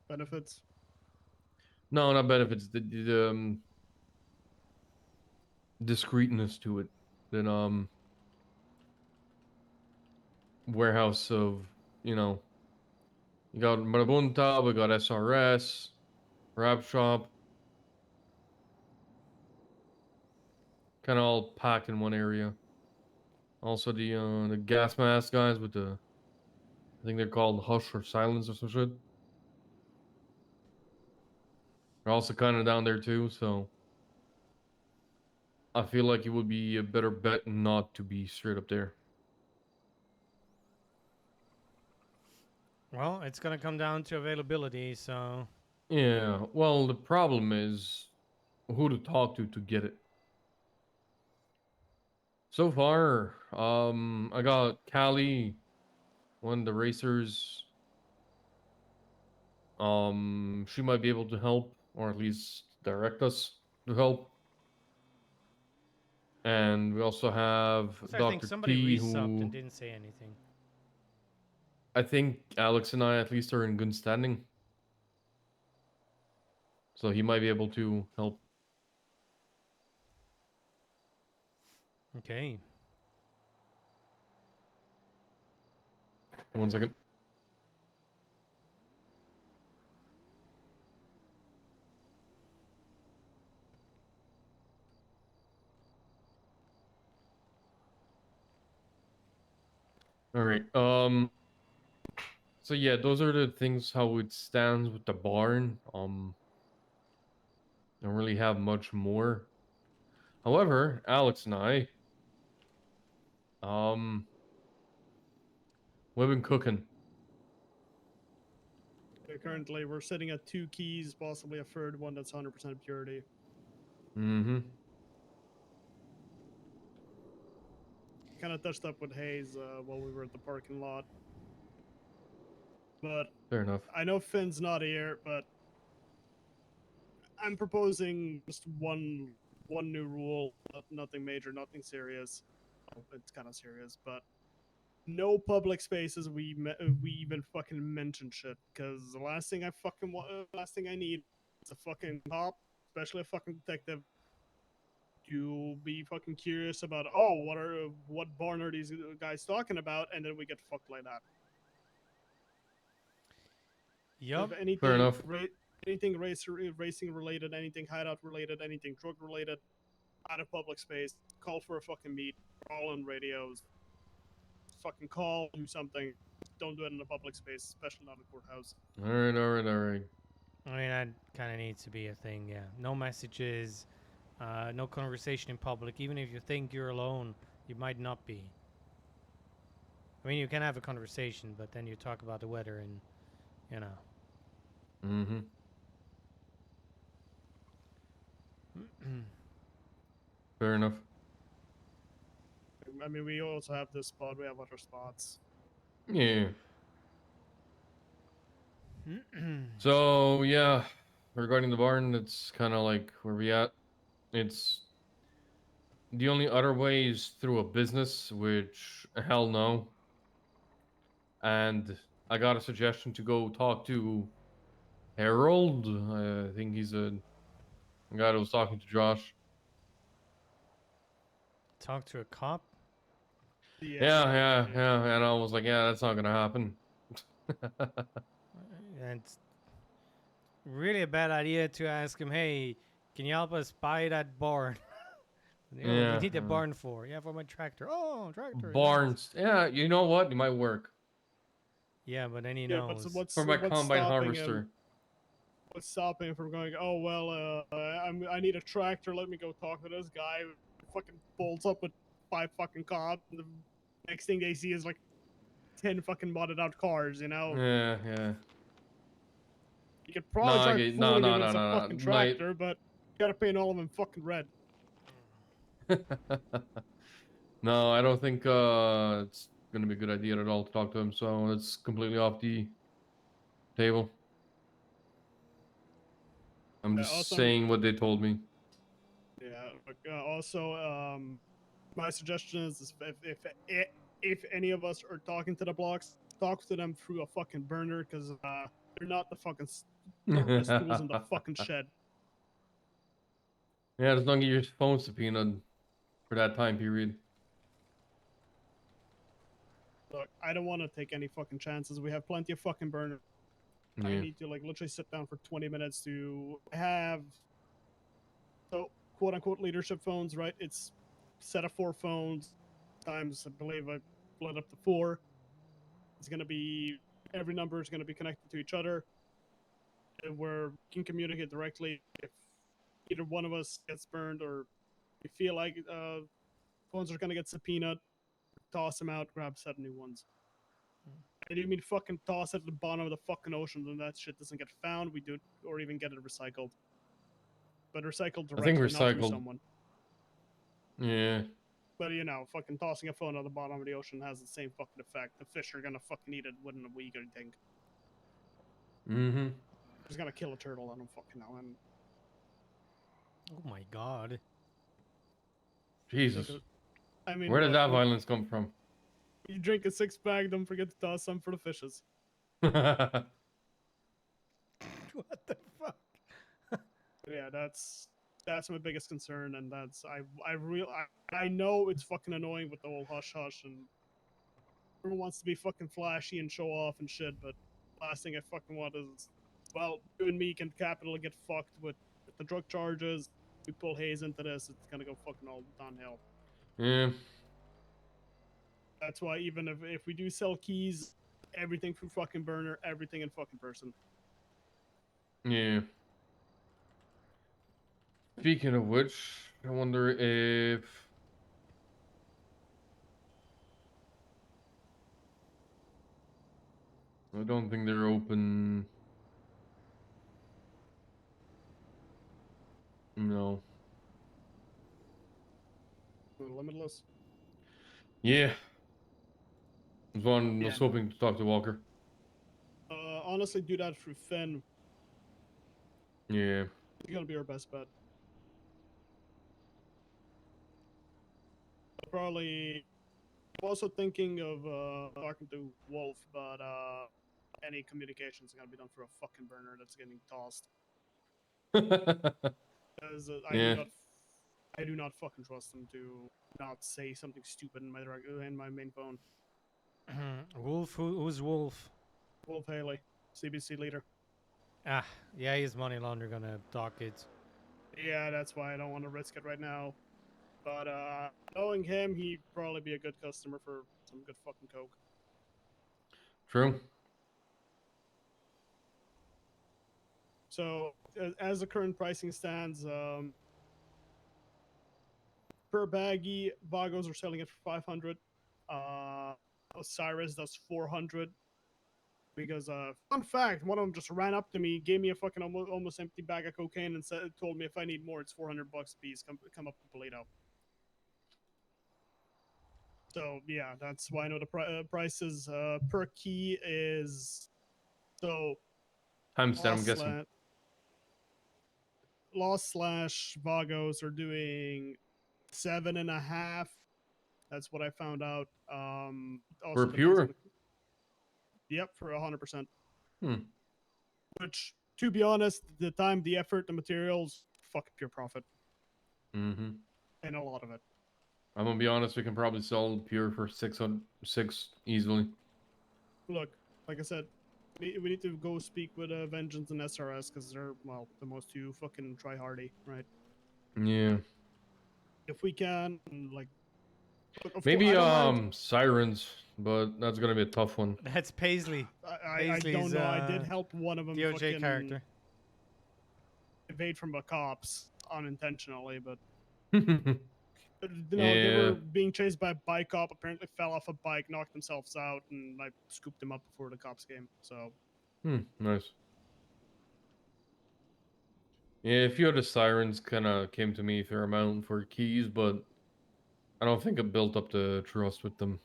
Benefits. No, not benefits. The discreetness to it. Then warehouse of, you know, you got Marabunta, we got SRS, Wrap Shop. Kind of all packed in one area. Also the gas mask guys with the, I think they're called Hush or Silence or some shit. They're also kind of down there too, so I feel like it would be a better bet not to be straight up there. Well, it's gonna come down to availability, so Yeah, well, the problem is who to talk to get it. So far, I got Callie, one of the racers. She might be able to help, or at least direct us to help. And we also have so I think Dr. somebody T, resubbed who and didn't say anything. I think Alex and I at least are in good standing. So he might be able to help. Okay. One second. All right. So yeah, those are the things how it stands with the barn. Don't really have much more. However, Alex and I, we've been cooking. Currently, we're sitting at 2 keys, possibly a third one that's 100% purity. Mm-hmm. Kind of touched up with Haze while we were at the parking lot. But Fair enough. I know Finn's not here, but I'm proposing just one new rule. Nothing major, nothing serious. Well, it's kind of serious, but no public spaces we even fucking mention shit. Because the last thing I fucking last thing I need is a fucking cop, especially a fucking detective, to be fucking curious about. Oh, what barn are these guys talking about? And then we get fucked like that. Yup. If anything, Fair enough. Anything racing related, anything hideout related, anything drug related, out of public space, call for a fucking meet, all on radios, fucking call, do something. Don't do it in a public space, especially not a courthouse. All right, all right, all right. I mean, that kind of needs to be a thing, yeah. No messages, no conversation in public. Even if you think you're alone, you might not be. I mean, you can have a conversation, but then you talk about the weather and, you know. Mm-hmm. Fair enough. I mean, we also have this spot, we have other spots. Yeah. So yeah, regarding the barn, it's kind of like where we at. It's the only other way is through a business, which hell no. And I got a suggestion to go talk to Harold. I think he's a guy that was talking to Josh. Talk to a cop? Yeah. And I was like, yeah, that's not gonna happen. And it's really a bad idea to ask him, hey, can you help us buy that barn? You know, what do Yeah, you need the yeah. barn for? Yeah, for my tractor. Oh, tractor. nice. Barns. Yeah, you know what? It might work. Yeah, but then he Yeah, but knows. For my what's combine stopping harvester. him? What's stopping him from going? Oh well, I need a tractor. Let me go talk to this guy. Fucking bolts up with 5 fucking cops. The next thing they see is like 10 fucking modded out cars. You know. Yeah. You could probably try fooling no, it as a no. fucking tractor, but you gotta paint all of them fucking red. No, I don't think it's gonna be a good idea at all to talk to him. So it's completely off the table. I'm just Also, saying what they told me. Yeah. But, also, my suggestion is if any of us are talking to the blocks, talk to them through a fucking burner, because they're not the fucking sharpest tools in the fucking shed. Yeah, just don't get your phone subpoenaed for that time period. Look, I don't want to take any fucking chances. We have plenty of fucking burner. I Yeah. need to like literally sit down for 20 minutes to have quote unquote leadership phones, right? It's set of 4 phones times I believe I split up to 4. It's gonna be every number is gonna be connected to each other. And where we can communicate directly if either one of us gets burned or we feel like phones are gonna get subpoenaed, toss them out, grab 7 new ones. And you mean fucking toss it at the bottom of the fucking ocean and that shit doesn't get found, we do or even get it recycled. But recycled I think directly, not through recycled. someone. Yeah. But you know, fucking tossing a phone at the bottom of the ocean has the same fucking effect. The fish are gonna fucking eat it within a week, I think. Mm-hmm. It's gonna kill a turtle, I don't fucking know. And Oh my god. Jesus. I mean, Where did look, that violence come from? you drink a 6-pack, don't forget to toss some for the fishes. What the fuck? Yeah, that's my biggest concern, and that's I know it's fucking annoying with the whole hush hush, and everyone wants to be fucking flashy and show off and shit, but last thing I fucking want is, well, you and me can capital get fucked with the drug charges. We pull Haze into this, it's gonna go fucking all downhill. Yeah. That's why even if we do sell keys, everything through fucking burner, everything in fucking person. Yeah. Speaking of which, I wonder if I don't think they're open. No. Limitless. Yeah. I Yeah, was hoping to talk to Walker. Honestly, do that through Finn. Yeah. It's gonna be our best bet. Probably. I'm also thinking of talking to Wolf, but any communications are gonna be done through a fucking burner that's getting tossed. Because Yeah. I do not fucking trust him to not say something stupid in my main phone. Wolf, who's Wolf? Wolf Haley, CBC leader. Ah, yeah, he's money laundering on a docket. Yeah, that's why I don't want to risk it right now. But knowing him, he'd probably be a good customer for some good fucking coke. True. So as the current pricing stands, per baggie, Vagos are selling it for 500. Osiris does 400. Because fun fact, one of them just ran up to me, gave me a fucking almost empty bag of cocaine, and told me if I need more, it's $400 a piece. Come up to Polito. So yeah, that's why I know the prices per key is so. Timestamp, I'm guessing. Lost slash Vagos are doing 7.5. That's what I found out. Also For pure? Yep, for 100%. Hmm. Which, to be honest, the time, the effort, the materials, fucking pure profit. Mm-hmm. And a lot of it. I'm gonna be honest, we can probably sell pure for 6 easily. Look, like I said, we need to go speak with Vengeance and SRS because they're, well, the most two fucking try-hardy, right? Yeah. If we can, like... Look, Maybe, I don't mind. Sirens, but that's gonna be a tough one. That's Paisley. I don't know. I did help one of them DOJ fucking character. evade from the cops unintentionally, but... Yeah. They were being chased by a bike cop, apparently fell off a bike, knocked themselves out, and I scooped them up before the cops came, so... Nice. Yeah, a few of the Sirens kind of came to me a fair amount for keys, but I don't think I built up the trust with them.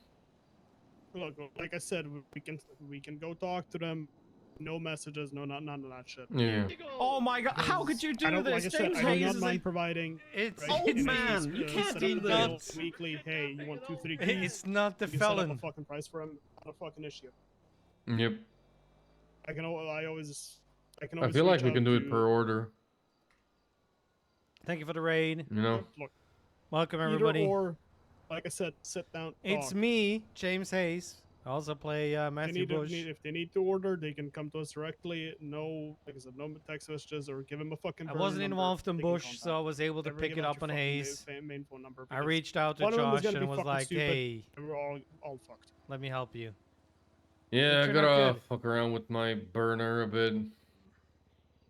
Look, like I said, we can go talk to them. No messages, none of that shit. Yeah. Oh my god, how could you do this? Like I said, James I do Hayes not is mind a... providing. It's old if man. he's, You can't set do up a deal this. weekly. Hey, you want 2, 3 keys? It's not the you can set up felon. a fucking price for him. Not a fucking issue. Yep. I can always. I feel like we can do it to- per order. Thank you for the raid. You know? Look, Welcome, either everybody. or, like I said, sit down. It's talk. me, James Hayes. I also play Matthew Bush. If they need to order, they can come to us directly. No, like I said, no text messages or give him a fucking. I burner wasn't number. involved in They can Bush, contact. so I was able to Never pick give it out up your on fucking Haze. main phone number I because reached out to one of them is Josh gonna and be was fucking like, stupid, hey, and we're all fucked. let me help you. Yeah, I Which are not gotta good. fuck around with my burner a bit.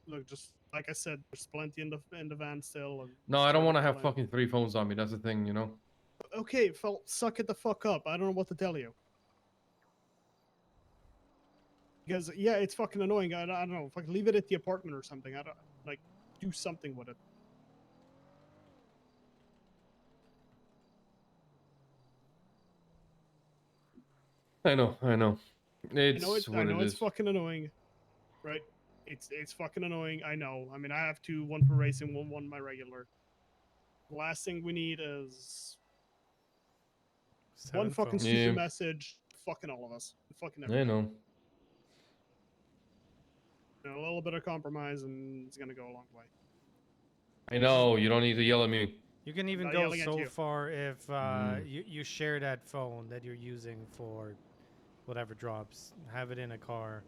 Look, just like I said, there's plenty in the van still. And No, just I don't try want to fill have in. fucking 3 phones on me. That's the thing, you know? Okay, suck it the fuck up. I don't know what to tell you. Because yeah, it's fucking annoying. I don't know. Fucking leave it at the apartment or something. I don't like do something with it. I know. I know It's what it it's is. fucking annoying, right? It's fucking annoying. I know. I mean, I have 2, one for racing, one my regular. The last thing we need is one fucking stupid Yeah. message. Fucking all of us. Fucking I everybody. know. You know, a little bit of compromise, and it's gonna go a long way. I know. You don't need to yell at me. You can even not go yelling at so you. far if you share that phone that you're using for whatever drops. Have it in a car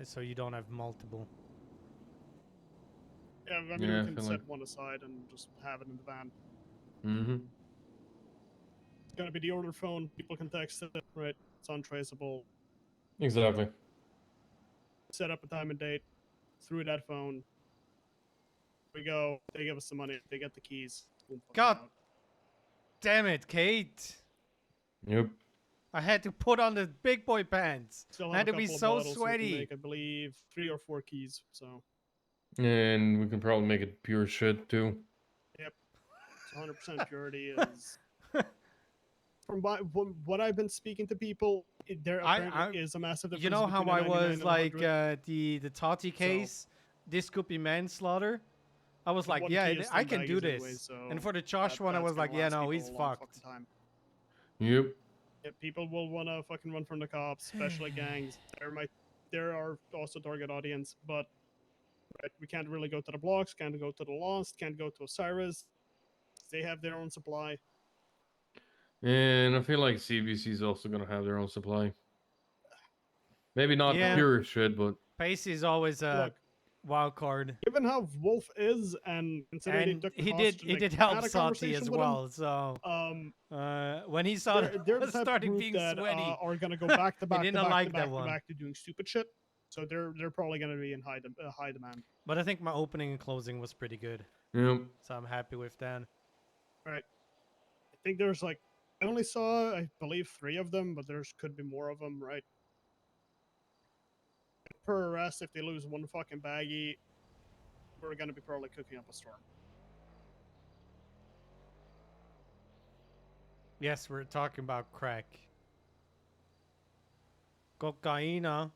so you don't have multiple. Yeah, I mean, Yeah, I we can feel set like- one aside and just have it in the van. Mm-hmm. It's gonna be the order phone. People can text it, right? It's untraceable. Exactly. Set up a time and date through that phone. We go. They give us the money. They get the keys. Boom, fucking God out. damn it, Kate. Yep. I had to put on the big boy pants. Still I have had a to be couple of so bottles we can sweaty. make, I believe 3 or 4 keys. So And we can probably make it pure shit too. yep, it's 100% purity is. From what I've been speaking to people, there apparently is a massive difference. You know how between a I 99 was and like 100. the Tati case? This could be manslaughter. I was like, One yeah, key is I 10 can do baggies this. anyway, so And for the Josh one, I that's was like, gonna yeah, last no, people he's a long fucked. fucking time. Yep. Yeah, people will want to fucking run from the cops, especially gangs. There are also target audience, but right, we can't really go to the blocks, can't go to the Lost, can't go to Osiris. They have their own supply. And I feel like CBC is also gonna have their own supply. Maybe not Yeah. pure shit, but Pacey is always a Look, wild card. given how Wolf is, and considering And they took he hostage did and he they did help had a Sati conversation as with well. him, So when he saw they're that the I was type of starting group being that sweaty, are gonna go back to he back to didn't back like to that back to one. back to doing stupid shit. So they're probably gonna be in high demand. But I think my opening and closing was pretty good. Yep. So I'm happy with that. Right. I think there's like I only saw I believe 3 of them, but there's could be more of them. Right. Per arrest, if they lose one fucking baggie, we're gonna be probably cooking up a storm. Yes, we're talking about crack. Cocaina.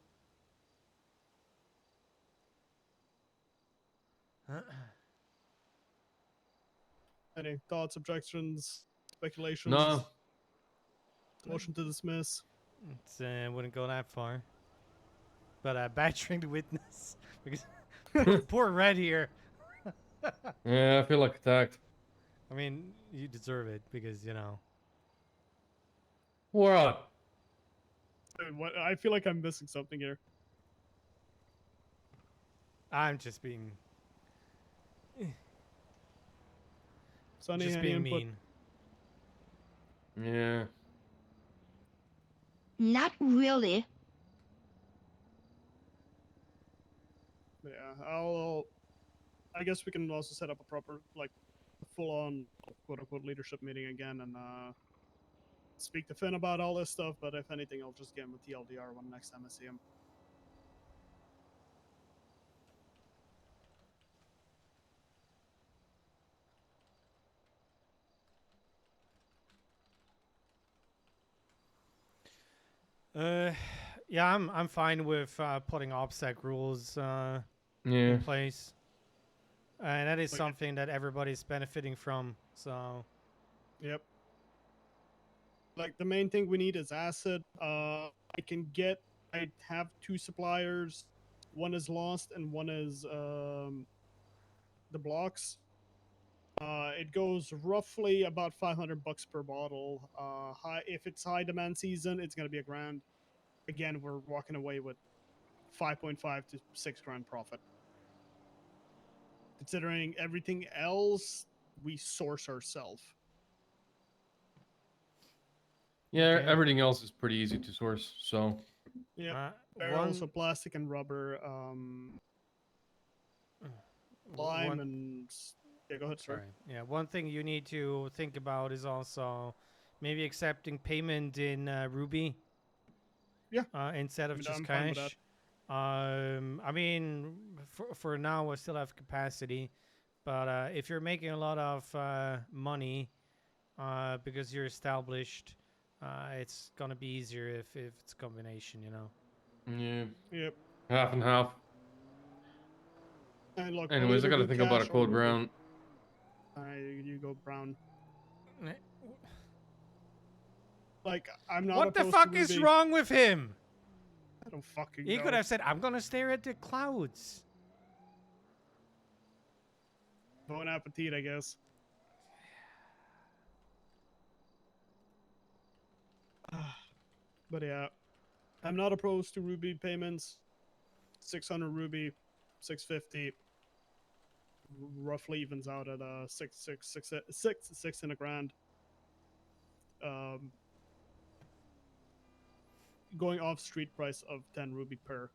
Any thoughts, objections, speculations? No. Motion to dismiss. It's, wouldn't go that far. But badgering the witness because poor Red here. Yeah, I feel like attacked. I mean, you deserve it because you know. What? Dude, what? I feel like I'm missing something here. I'm just being. Sonny, Just any being input? mean. Yeah. Not really. Yeah, I guess we can also set up a proper, like, full-on quote-unquote leadership meeting again and speak to Finn about all this stuff. But if anything, I'll just give him a TLDR one next time I see him. Yeah, I'm fine with putting OPSEC rules Yeah. in place. And that is Like- something that everybody's benefiting from. So Yep. Like the main thing we need is acid. I have 2 suppliers. One is Lost and one is the blocks. It goes roughly about $500 per bottle. If it's high demand season, it's gonna be $1,000. Again, we're walking away with 5.5 to 6 grand profit. Considering everything else, we source ourselves. Yeah, Okay. everything else is pretty easy to source, so. Yeah, barrels of plastic and rubber, lime and yeah. Go ahead, sir. Sorry. Yeah, one thing you need to think about is also maybe accepting payment in Ruby. Yeah. Instead of I mean, just I'm fine with that. cash. I mean, for now, I still have capacity, but if you're making a lot of money, because you're established, it's gonna be easier if it's a combination, you know. Yeah. Yep. Half and half. And look, Anyways, I gotta think about a code brown. You go brown. Like, I'm not. What the opposed fuck to is Ruby. wrong with him? I don't fucking He know. could have said, "I'm gonna stare at the clouds." Bon appetit, I guess. But yeah, I'm not opposed to Ruby payments. 600 Ruby, 650. Roughly evens out at six and a grand. um, going off street price of 10 ruby per.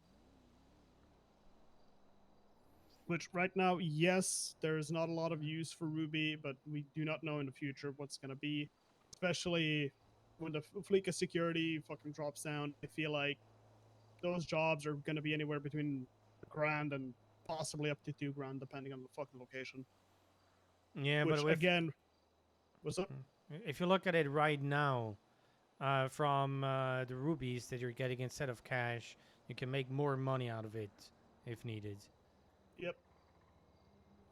Which right now, yes, there is not a lot of use for ruby, but we do not know in the future what's gonna be, especially when the Fleeka security fucking drops down. I feel like those jobs are gonna be anywhere between $1,000 and possibly up to $2,000, depending on the fucking location. Yeah, Which but if, again, what's up? if you look at it right now, from the rubies that you're getting instead of cash, you can make more money out of it if needed. Yep.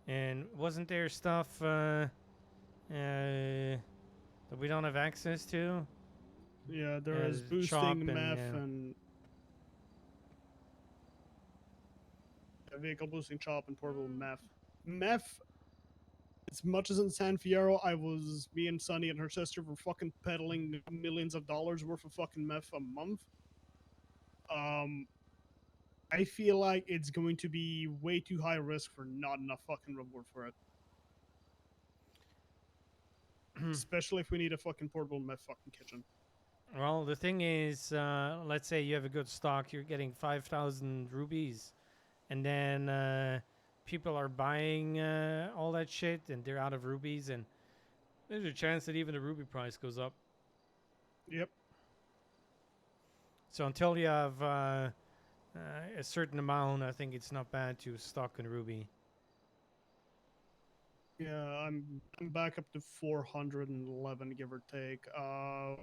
And wasn't there stuff that we don't have access to? Yeah, there is the chop boosting, meth, yeah. and vehicle boosting, chop, and portable meth. Meth, as much as in San Fierro, me and Sunny and her sister were fucking peddling millions of dollars worth of fucking meth a month. I feel like it's going to be way too high risk for not enough fucking reward for it. Especially if we need a fucking portable meth fucking kitchen. Well, the thing is, let's say you have a good stock, you're getting 5,000 rubies, and then people are buying all that shit, and they're out of rubies, and there's a chance that even the ruby price goes up. Yep. So until you have a certain amount, I think it's not bad to stock in ruby. Yeah, I'm back up to 411, give or take,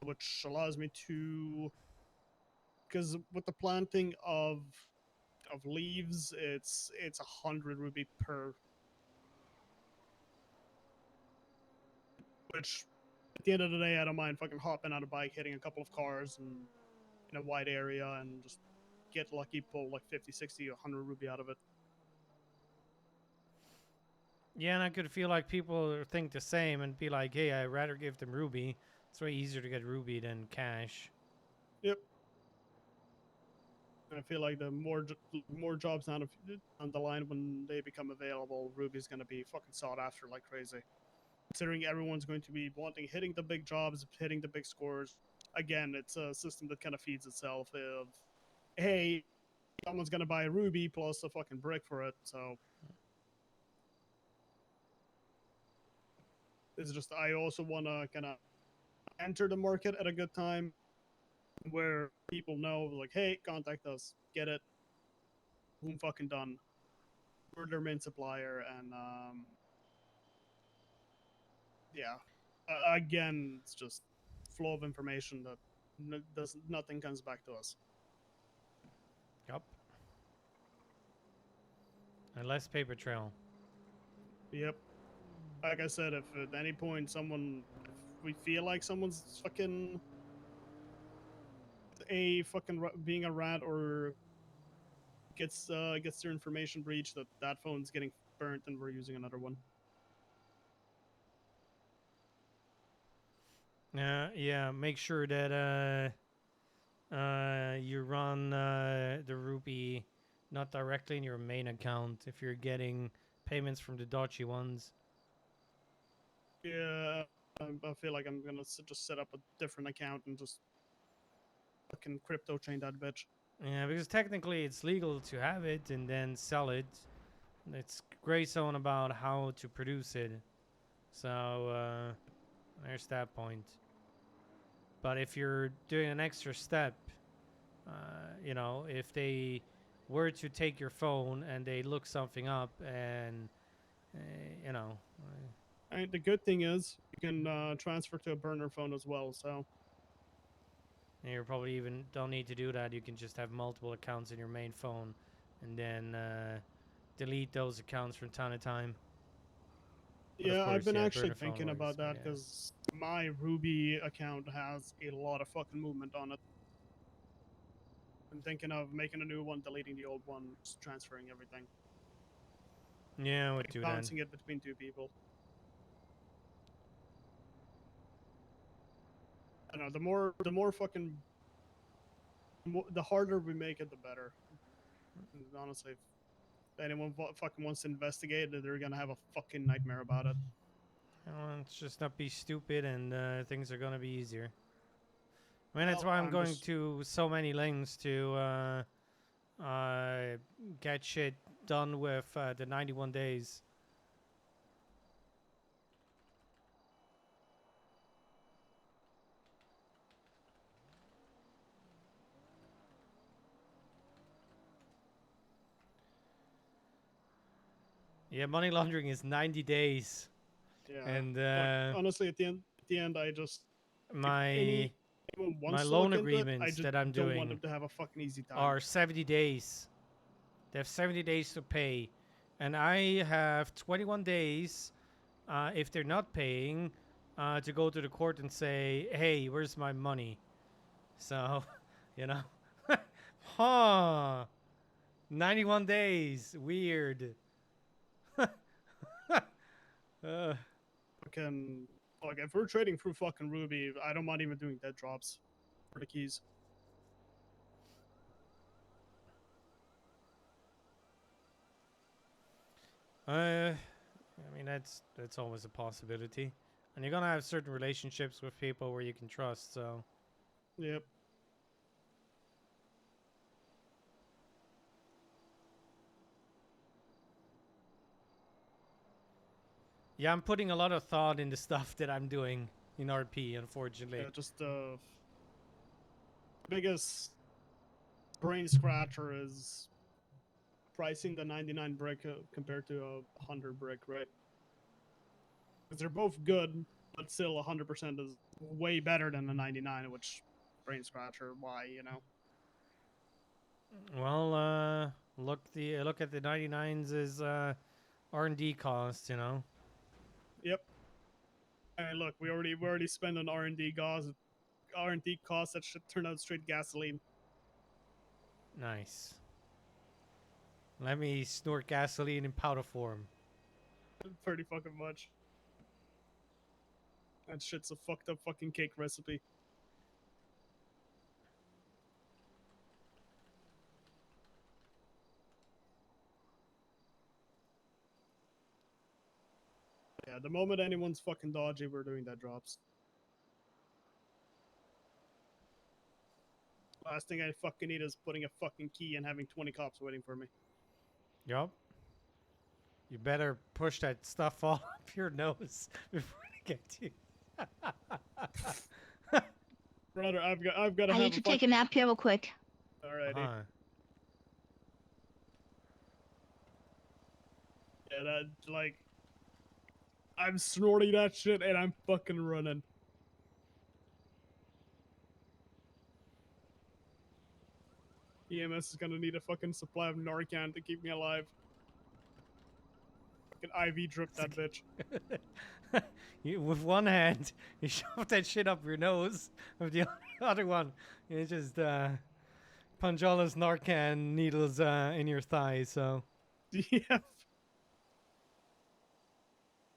which allows me to, because with the planting of leaves, it's 100 ruby per, which at the end of the day, I don't mind fucking hopping on a bike, hitting a couple of cars and in a wide area and just get lucky, pull like 50, 60, 100 ruby out of it. Yeah, and I could feel like people think the same and be like, hey, I'd rather give them ruby. It's way easier to get ruby than cash. Yep. I feel like the more jobs down the line when they become available, ruby's gonna be fucking sought after like crazy. Considering everyone's going to be hitting the big jobs, hitting the big scores. Again, it's a system that kind of feeds itself of, hey, someone's gonna buy a ruby plus a fucking brick for it, so it's just I also want to kind of enter the market at a good time where people know, like, hey, contact us, get it, boom, fucking done. We're their main supplier, and yeah, again, it's just flow of information that nothing comes back to us. Yup. And less paper trail. Yep. Like I said, if at any point if we feel like someone's fucking being a rat or gets their information breached, that phone's getting burnt and we're using another one. Yeah, make sure that you run the ruby not directly in your main account if you're getting payments from the dodgy ones. Yeah, I feel like I'm gonna just set up a different account and just fucking crypto chain that bitch. Yeah, because technically it's legal to have it and then sell it. It's gray zone about how to produce it. So there's that point. But if you're doing an extra step, you know, if they were to take your phone and they look something up and, you know. And the good thing is you can transfer to a burner phone as well, so. And you probably even don't need to do that. You can just have multiple accounts in your main phone and then delete those accounts from time to time. But Yeah, course, I've been yeah, actually burner phone thinking works, about but that yeah. because my Ruby account has a lot of fucking movement on it. I'm thinking of making a new one, deleting the old one, just transferring everything. Yeah, I would do that. Bouncing it between two people. I don't know, the more fucking, the harder we make it, the better. Honestly, if anyone fucking wants to investigate it, they're gonna have a fucking nightmare about it. Let's just not be stupid, and things are gonna be easier. I mean, that's Well, why I'm going just- to so many lengths to get shit done with the 91 days. Yeah, money laundering is 90 days. Yeah. And Like, honestly, at the end, I just if anyone my wants to loan look into it, I agreements just that I'm don't doing want them to have a fucking easy time. are 70 days. They have 70 days to pay, and I have 21 days if they're not paying to go to the court and say, "Hey, where's my money?" So, you know, huh? 91 days. Weird. Fucking like if we're trading through fucking Ruby, I don't mind even doing dead drops for the keys. I mean, that's always a possibility, and you're gonna have certain relationships with people where you can trust. So, Yep. yeah, I'm putting a lot of thought into stuff that I'm doing in RP. Unfortunately, Yeah, just biggest brain scratcher is pricing the 99 brick compared to a 100 brick, right? Because they're both good, but still 100% is way better than the 99, which brain scratcher. Why, you know? well, look at the 99s as R&D costs. You know. Yep. And look, we already spent on R&D costs that should turn out straight gasoline. Nice. Let me snort gasoline in powder form. Pretty fucking much. That shit's a fucked up fucking cake recipe. Yeah, the moment anyone's fucking dodgy, we're doing that drops. Last thing I fucking need is putting a fucking key and having 20 cops waiting for me. Yup. You better push that stuff all up your nose before they get to you. Brother, I've got to I have need to take a nap here real quick. Alrighty. Uh-huh. Yeah, that like I'm snorting that shit and I'm fucking running. EMS is gonna need a fucking supply of Narcan to keep me alive. Fucking IV drip that bitch. You, with one hand, you shove that shit up your nose. With the other one, you just punch all those Narcan needles in your thighs. So. Yeah.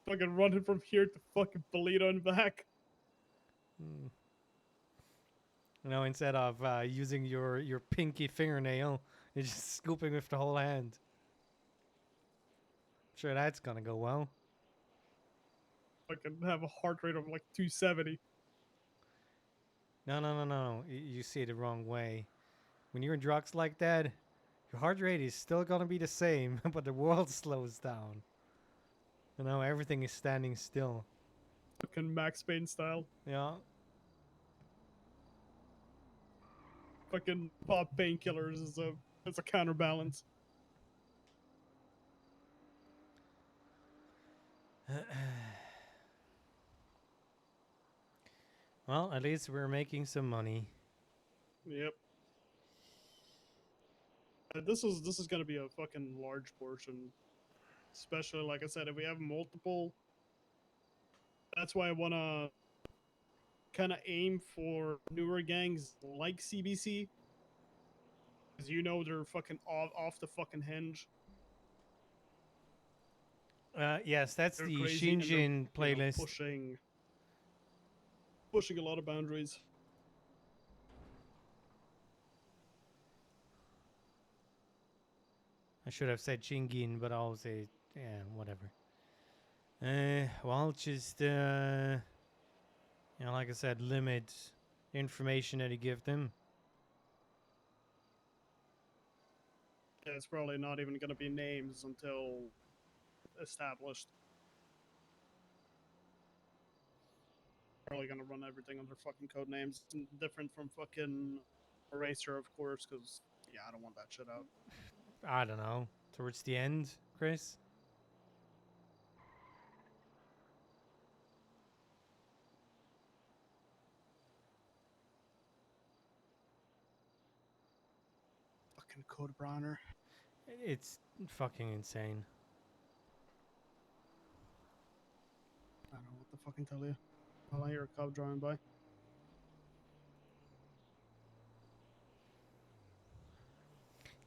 Fucking running from here to fucking Polito and back. You know, instead of using your pinky fingernail, you're just scooping with the whole hand. Sure, that's gonna go well. Fucking have a heart rate of like 270. No. You see it the wrong way. When you're in drugs like that, your heart rate is still gonna be the same, but the world slows down. You know, everything is standing still. Fucking Max Payne style. Yeah. Fucking pop painkillers as a counterbalance. Well, at least we're making some money. Yep. This is gonna be a fucking large portion. Especially, like I said, if we have multiple. That's why I wanna kind of aim for newer gangs like CBC. Because you know they're fucking off the fucking hinge. Yes, that's They're the crazy and they're, Shinjin playlist. Pushing a lot of boundaries. I should have said Shingin, but I'll say, yeah, whatever. Well, just like I said, limit the information that you give them. Yeah, it's probably not even gonna be names until established. Probably gonna run everything under fucking code names, different from fucking Eraser, of course, because yeah, I don't want that shit out. I don't know. Towards the end, Chris? Fucking code Bronner. It's fucking insane. I don't know what the fucking tell you. Well, I hear a cop driving by.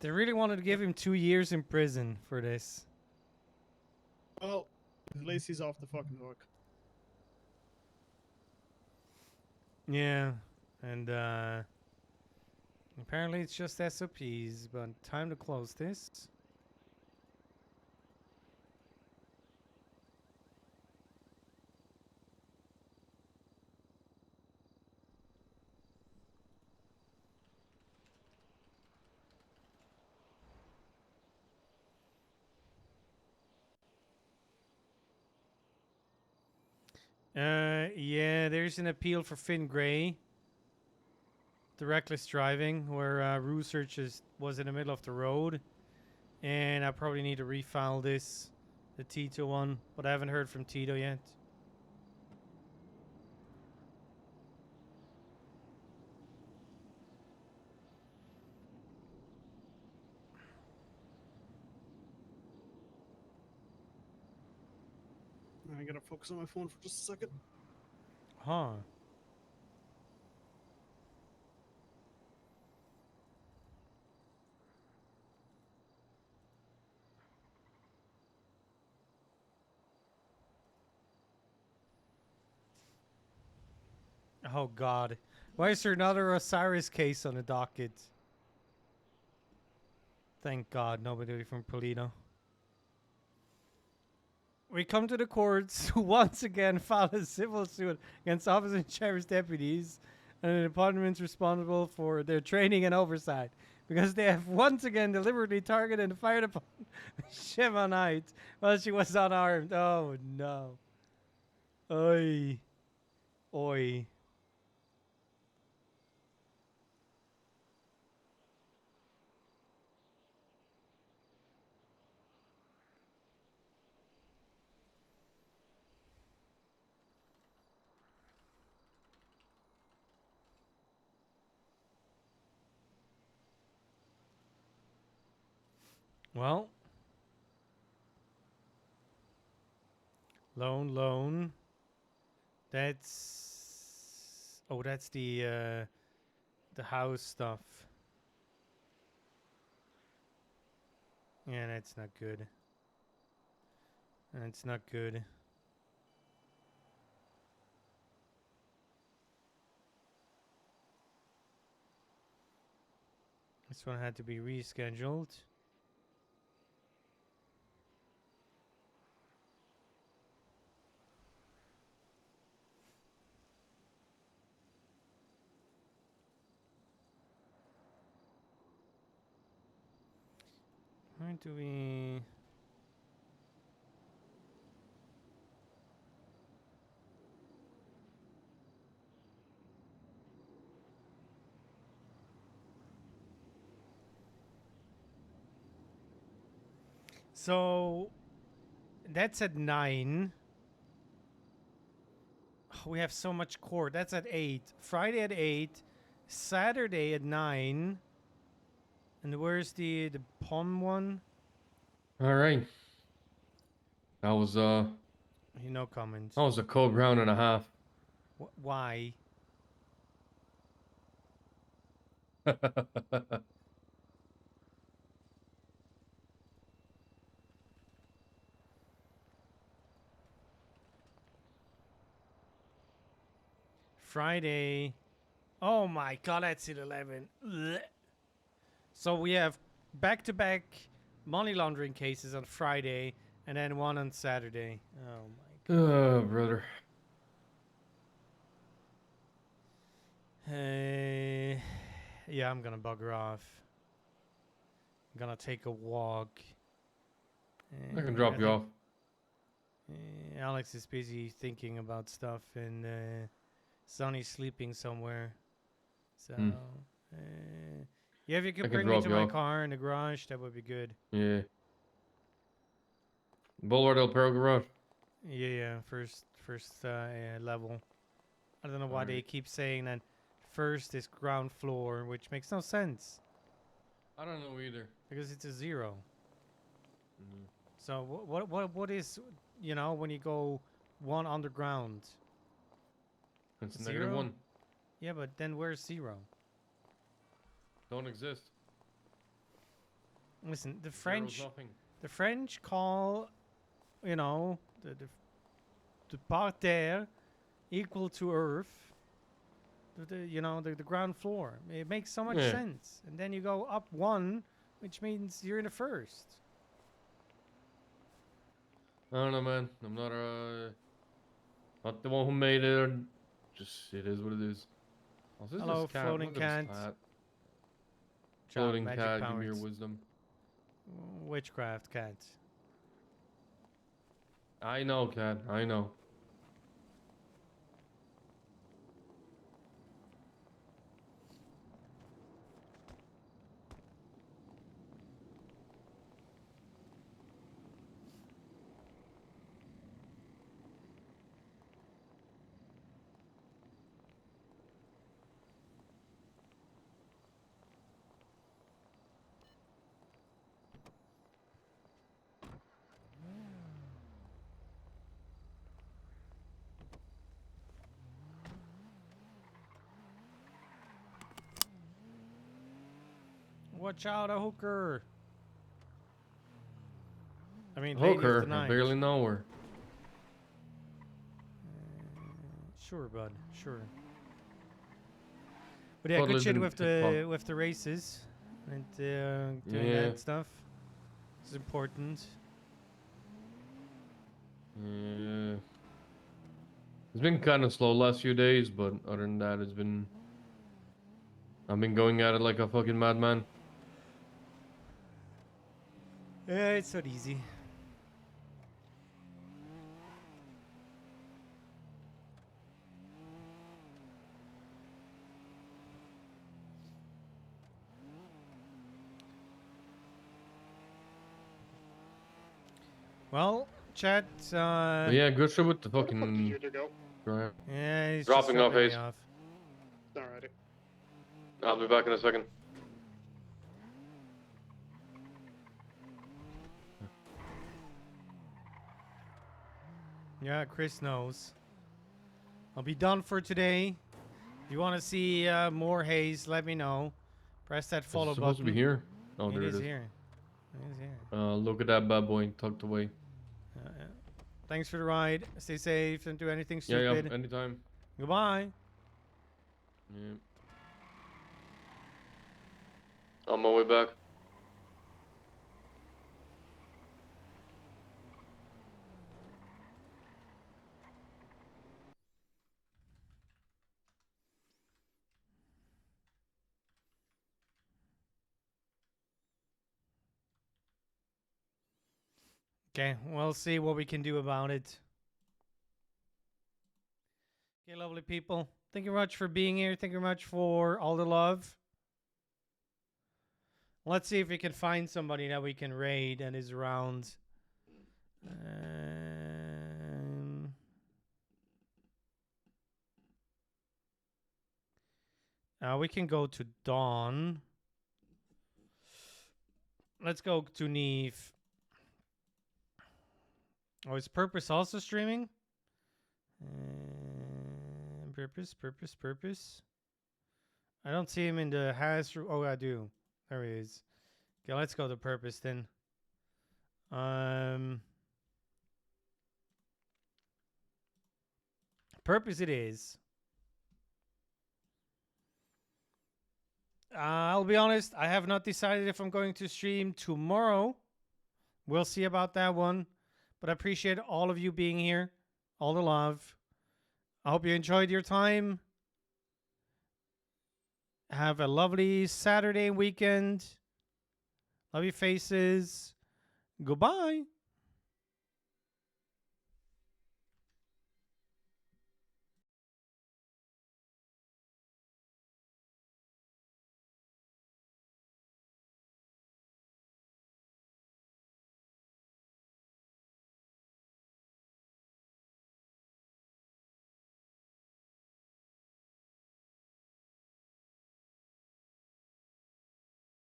They really wanted to give him 2 years in prison for this. Well, at least he's off the fucking hook. Yeah, and apparently it's just SOPs, but time to close this. Yeah, there's an appeal for Finn Gray. The reckless driving, where Rooster just was in the middle of the road. And I probably need to refile this, the Tito one, but I haven't heard from Tito yet. I gotta focus on my phone for just a second. Huh. Oh God. Why is there another Osiris case on the docket? Thank God, nobody from Polito. We come to the courts to once again file a civil suit against officers and sheriff's deputies and the departments responsible for their training and oversight because they have once again deliberately targeted and fired upon Shiva Knight while she was unarmed. Oh no. Oi. Oi. Well. Loan. That's... Oh, that's the house stuff. Yeah, that's not good. That's not good. This one had to be rescheduled. Where do we... So, that's at 9. Oh, we have so much court. That's at 8. Friday at 8. Saturday at 9. And where's the POM one? All right. That was No comment. that was a code round and a half. Why? Friday. Oh my God, that's at 11. Ugh. So we have back-to-back money laundering cases on Friday and then one on Saturday. Oh my Oh, brother. Hey, yeah, I'm gonna bugger off. I'm gonna take a walk. I can drop you think, off. Alex is busy thinking about stuff, and Sonny's sleeping somewhere. So, yeah, if you I could can bring me drop to you my off. car in the garage, that would be good. Yeah. Boulevard El Perro Garage. Yeah, first level. I don't know why they Alright. keep saying that first is ground floor, which makes no sense I don't know either. because it's a 0. Mm. So what is, you know, when you go 1 underground? It's Zero? -1. Yeah, but then where's 0? Don't exist. Listen, the Zero's French, nothing. the French call, you know, the parterre equal to earth. You know, the ground floor. It makes so much Yeah. sense. And then you go up 1, which means you're in the first. I don't know, man. I'm not the one who made it. Or just it is what it is. Oh, this Hello, cat. floating Look at this cat. cat. Child Floating magic cat, give me your powers. wisdom. Witchcraft cat. I know, cat. I know. Watch out, a hooker. I mean, lady of Hooker. the I night. barely know her. Sure, bud. Sure. But yeah, Totally good shit didn't with the races and doing Yeah. that stuff. It's important. Yeah. It's been kind of slow last few days, but other than that, I've been going at it like a fucking madman. Yeah, it's not easy. Well, chat. But yeah, good shit with the fucking. Right. Yeah, he's Dropping just off, dropping me Haze. off. Alrighty. I'll be back in a second. Yeah, Chris knows. I'll be done for today. If you want to see more Haze, let me know. Press that follow Is it supposed button. to be here? Oh, It there is it is. here. It is here. Look at that bad boy tucked away. Yeah. Thanks for the ride. Stay safe. Don't do anything Yeah, stupid. anytime. Goodbye. Yeah. On my way back. Okay, we'll see what we can do about it. Okay, lovely people. Thank you very much for being here. Thank you very much for all the love. Let's see if we can find somebody that we can raid and is around. We can go to Dawn. Let's go to Neve. Oh, is Purpose also streaming? Purpose. I don't see him in the Haze. Oh, I do. There he is. Okay, let's go to Purpose then. Purpose it is. I'll be honest, I have not decided if I'm going to stream tomorrow. We'll see about that one. But I appreciate all of you being here. All the love. I hope you enjoyed your time. Have a lovely Saturday weekend. Love your faces. Goodbye.